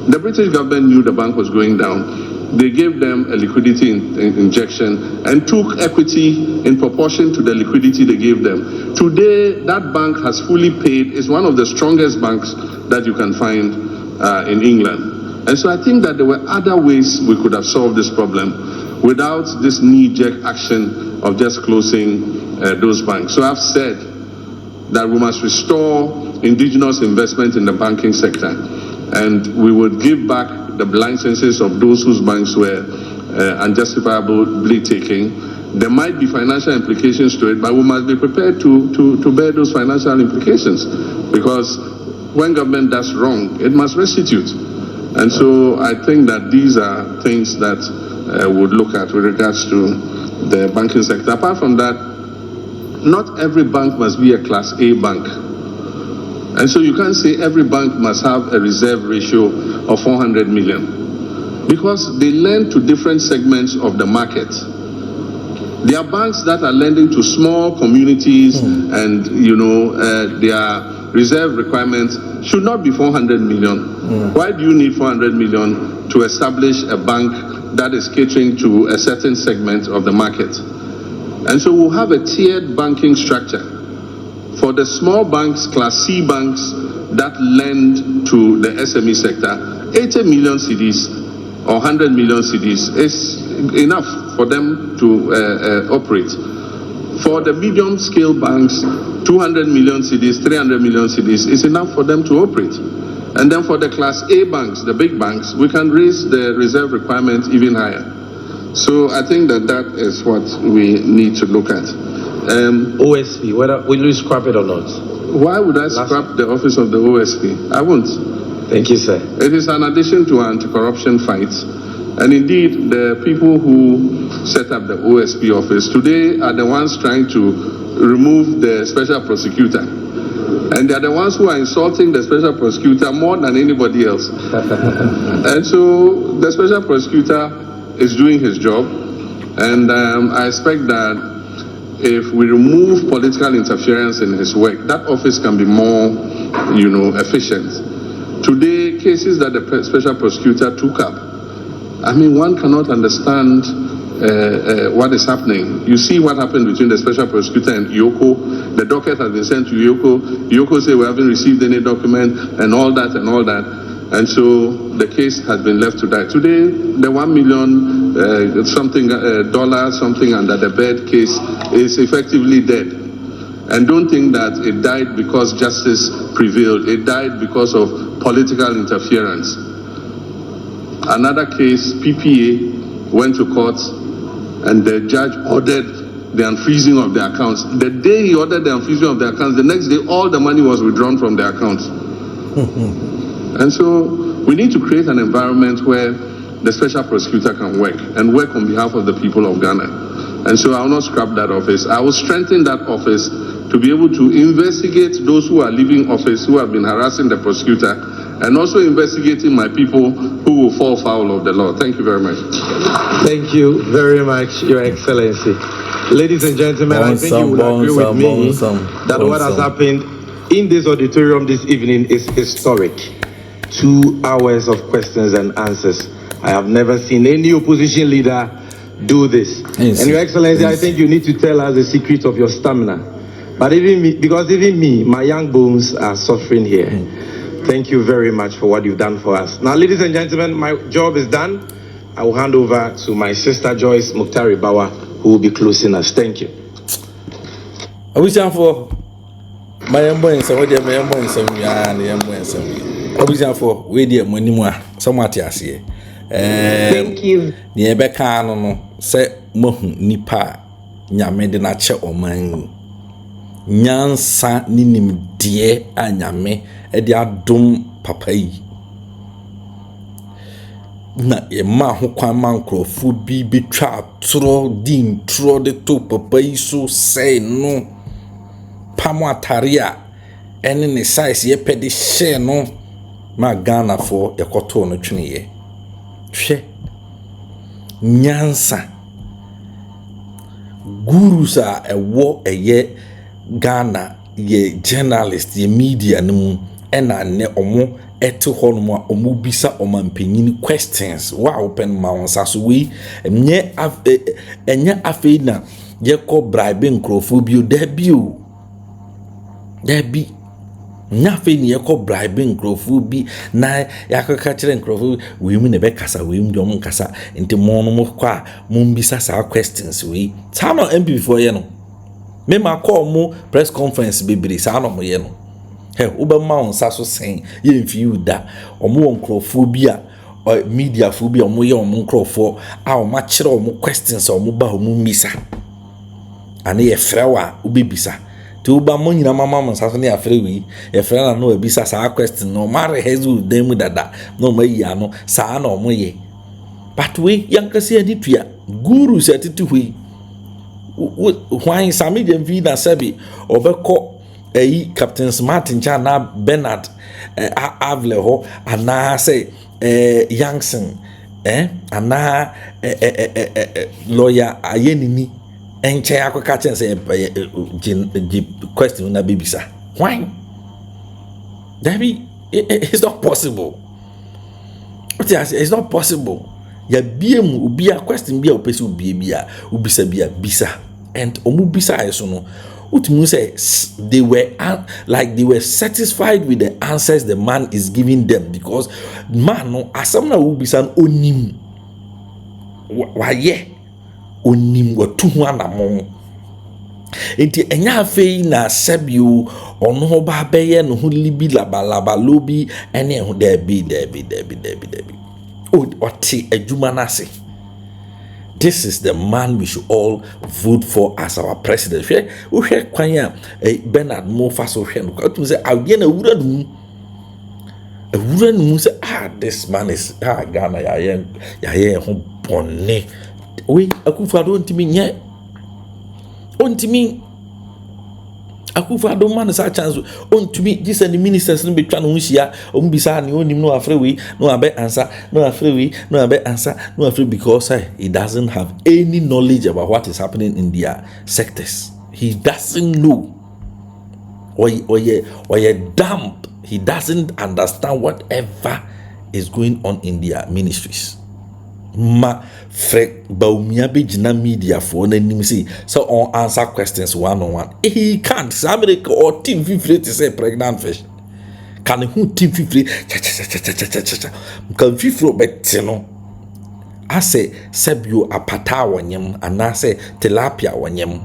S9: The British government knew the bank was going down. They gave them a liquidity injection and took equity in proportion to the liquidity they gave them. Today, that bank has fully paid. It's one of the strongest banks that you can find in England. And so I think that there were other ways we could have solved this problem without this knee-jerk action of just closing those banks. So I've said that we must restore indigenous investment in the banking sector. And we would give back the licenses of those whose banks were unjustifiably taken. There might be financial implications to it, but we must be prepared to bear those financial implications. Because when government does wrong, it must restitute. And so I think that these are things that would look at with regards to the banking sector. Apart from that, not every bank must be a Class A bank. And so you can't say every bank must have a reserve ratio of 400 million because they lend to different segments of the market. There are banks that are lending to small communities and, their reserve requirements should not be 400 million. Why do you need 400 million to establish a bank that is catering to a certain segment of the market? And so we'll have a tiered banking structure. For the small banks, Class C banks that lend to the SME sector, 80 million cedis or 100 million cedis is enough for them to operate. For the medium-scale banks, 200 million cedis, 300 million cedis is enough for them to operate. And then for the Class A banks, the big banks, we can raise the reserve requirement even higher. So I think that is what we need to look at.
S10: OSP, whether will you scrap it or not?
S9: Why would I scrap the office of the OSP? I won't.
S10: Thank you, sir.
S9: It is an addition to our anti-corruption fight. And indeed, the people who set up the OSP office today are the ones trying to remove the special prosecutor. And they are the ones who are insulting the special prosecutor more than anybody else. And so the special prosecutor is doing his job. And I expect that if we remove political interference in his work, that office can be more, efficient. Today, cases that the special prosecutor took up, I mean, one cannot understand what is happening. You see what happened between the special prosecutor and Yoko. The docket has been sent to Yoko. Yoko said we haven't received any document and all that. And so the case has been left to die. Today, the $1 million something under the bed case is effectively dead. And don't think that it died because justice prevailed. It died because of political interference. Another case, PPA, went to court and the judge ordered the unfreezing of the accounts. The day he ordered the unfreezing of the accounts, the next day all the money was withdrawn from the accounts. And so we need to create an environment where the special prosecutor can work and work on behalf of the people of Ghana. And so I will not scrap that office. I will strengthen that office to be able to investigate those who are leaving office, who have been harassing the prosecutor, and also investigating my people who will fall foul of the law. Thank you very much.
S10: Thank you very much, Your Excellency. Ladies and gentlemen, I think you will agree with me that what has happened in this auditorium this evening is historic. 2 hours of questions and answers. I have never seen any opposition leader do this. Yes. And Your Excellency, yes. I think you need to tell us the secret of your stamina. But even me, because even me, my young bones are suffering here. Thank you very much for what you've done for us. Now, ladies and gentlemen, my job is done. I will hand over to my sister Joyce Muktari Bawa, who will be closing us. Thank you.
S5: I wish I'm for my embrace, what you may embrace me and the embrace me. I wish I'm for Wadia Monima, somewhat yes here.
S8: Thank you.
S5: The Ebeka no say Mohun Nipa Nyame na che oman. Nyansa ninim die anyame edi adom papa yi na e ma ho kwan man krofo bi betwa atro din tro de to papa yi so say no pamo ataria ene ne size ye pede share no ma Ghana for ekoto no twene ye hwe nyansa gurus a ewo eye Ghana ye journalist ye media no ena ne omo ete ho no a omo bisa omampanyin questions wa open mouth so we enye afei na ye ko bribe nkrofo bio da bio nya fe ni ye ko bribe nkrofo bi na yakaka kire nkrofo we mu ne be kasa we mu dom kasa enti mo no mo kwa mo bisa sa questions we tano MP before ye no me ma call mo press conference bebere sa no mo ye no he uba ma on sa so sen ye mfi da omo nkrofo bi a media fo bi omo ye omo nkrofo a o ma kire omo questions omo ba omo misa ane ye frewa ubibisa ti uba mo nyina mama mo sa so ne afrewi ye frena no ebisa sa question no mare hezu demu dada no ma yi ano sa na omo ye but we yankase aditua guru setiti hui why Sami Jenvi na sebi obeko Captain Smart ncha na Bernard Avle ho ana say Youngson ana lawyer ayenini enche akoka chen say question na bibisa why that it's not possible. It's not possible. Ya biem ubia question bia opesi ubia ubisa bia bisa and omubisa eso no utmu say they were satisfied with the answers the man is giving them because man no asam na ubisa onim wa ye onim watu ho anamon enti enya afei na sabio ono ho ba beye no ho libi labalaba lobi ene ho debi this is the man we should all vote for as our president. Kwanya Bernard Mofa so hwe no to say awye na wura dum ewura no mu say this man is Ghana ya ho bonne we Akufo-Addo ntimi nye ontimi Akufo-Addo man sa chance ontimi this and the ministers no betwa no hia ombisa ne onim no afre we no abe answer no afre we no abe answer no afre because he doesn't have any knowledge about what is happening in their sectors. He doesn't know or dump. He doesn't understand whatever is going on in their ministries. Ma Fred Baumia Bejina media for an say so on answer questions one-on-one. He can't. Somebody or team 50 to say pregnant fish. Can who team 50? Can 50 betino? I say Sebio apata wanyem and I say tilapia wanyem.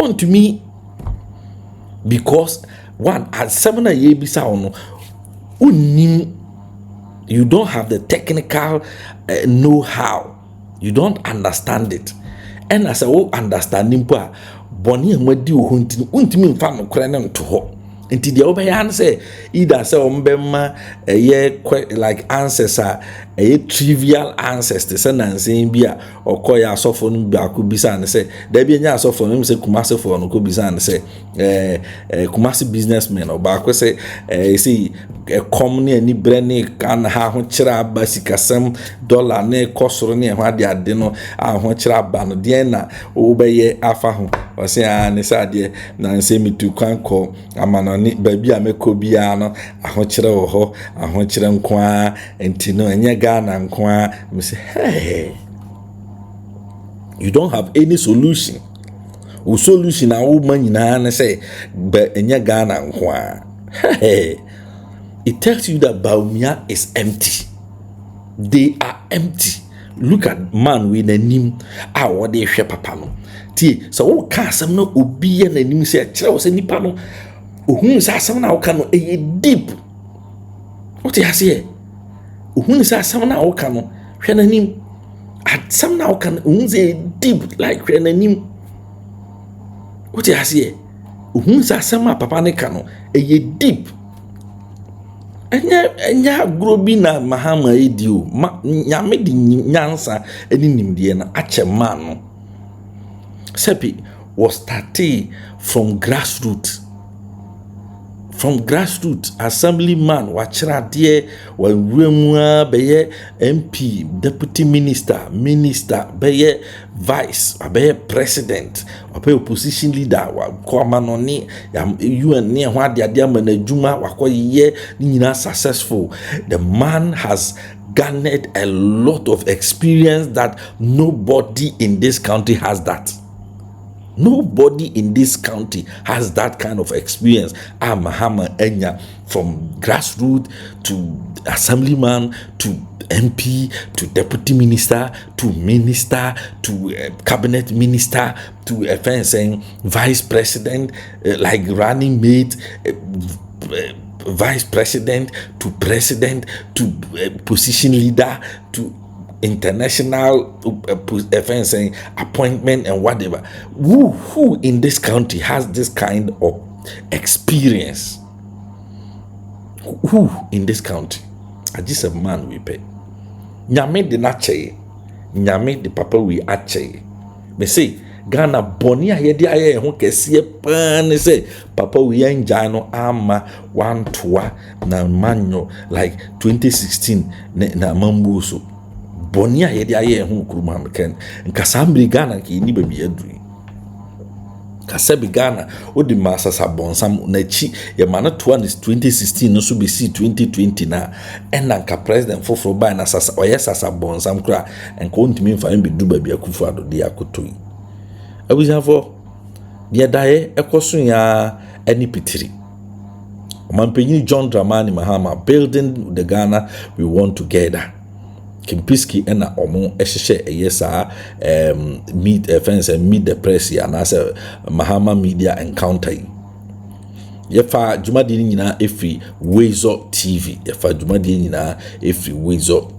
S5: On to me because one at 7 a year bisa ono unim. You don't have the technical know-how. You don't understand it. And as I will understanding pa, boni amadi untimi mfa no kora ne nto ho. Nti de obeyan say either say ombema like answers are trivial answers to say nansen bia okoya asofo no bia ko bisa ne say da bia nya asofo no say Kumasi for no ko bisa ne say Kumasi businessman or ba ko say see company ani brene kan ha ho kira basikasam dollar ne kosoro ne ho ade no a ho kira ba no de na obeye afa ho o say ne say ade nansen mitu kwan ko amano ni baby ameko bia no ahokyere wo ho ahokyere nkoa enti no enye Ghana nkoa me say hey, you don't have any solution. O solution a wo manyina na say be enye Ghana nkoa. Hey, it tells you that Baumia is empty. They are empty. Look at man with a name a what they hwe papa no ti so wo ka asem no obi ye nanim say kire wo say nipa no ohun sa asem na wo ka no e deep. What you say? Ohun sa asem na wo ka no hwe nanim asem na wo ka no ohun say deep like hwe nanim. What you say? Ohun sa asem a papa ne ka no e deep. Enya grobi na Mahama edio nyame di nyansa eni nimdie na ache man no sepi was started from grassroots assemblyman wachira de wa wemua beye MP deputy minister beye vice beye president beye opposition leader wa kwama no ni UN ne ho ade manajuma wakoye nyina successful. The man has garnered a lot of experience that nobody in this country has that. Nobody in this county has that kind of experience. Mahama Enya, from grassroots to assemblyman to MP to deputy minister to cabinet minister to vice president, like running mate, vice president to president to position leader to international appointment and whatever. Who in this country has this kind of experience? Who in this country? I just a man we pay. Nyame de nache, nyame de papa we ache. Me say Ghana boni ayedi aye ho kese pan say papa we enja no ama 1-2 na manyo like 2016 na mambu so. Boni ayedi aye ho kuruma meken nkasambri Ghana ki ni baby aduri kasabi Ghana odi masasa bonsam na chi ye mana to 2016 no so be see 2020 na enanka president foforo ba na sasa oyesasa bonsam kra enko ntimi mfa mbe du baby Akufo-Addo de akotoi abuzafo de dae ekoso ya eni pitiri Mampenyi John Dramani Mahama building the Ghana we want together. Kimpiski ena omo ehye eyesa meet the press ya na say Mahama media encounter. Yefa jumadi nyina efi Wezo TV.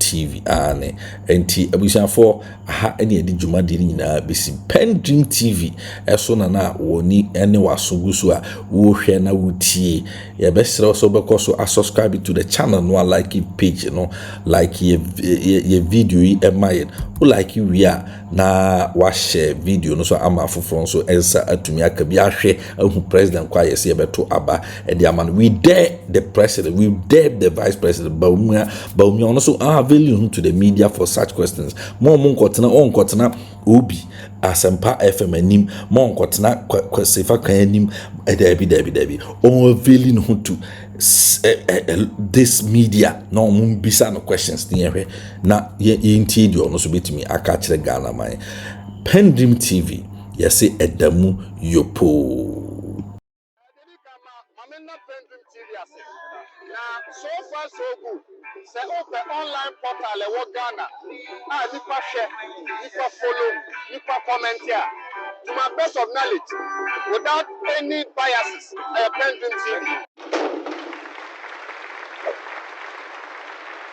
S5: TV ane enti abusiafo aha ene edi dwumade ni nyinaa besi PENDREAM TV eso na woni ene wasoguso a wo hwe na wotie ye besere so bekoso subscribe to the channel no like it page no like ye video yi emaye o like we a na wa share video no so ama foforo so ensa atumi aka bi ahwe ahu president kwa yesi beto aba e dia man we dare the president, we dare the vice president Baumia also are available to the media for such questions. More Monkotana on Kotana Ubi Asempa FM anim more Kotana Kwasifa Kanim Debbie on availing to this media no mumbisa no questions near na ye intidio no so betimi aka kire Ghana man PENDREAM TV yesi edamu yopo.
S18: So far so good. Say open online portal e Ghana. Nipa share, nipa follow, nipa comment here. To my best of knowledge, without any biases, PENDREAM TV.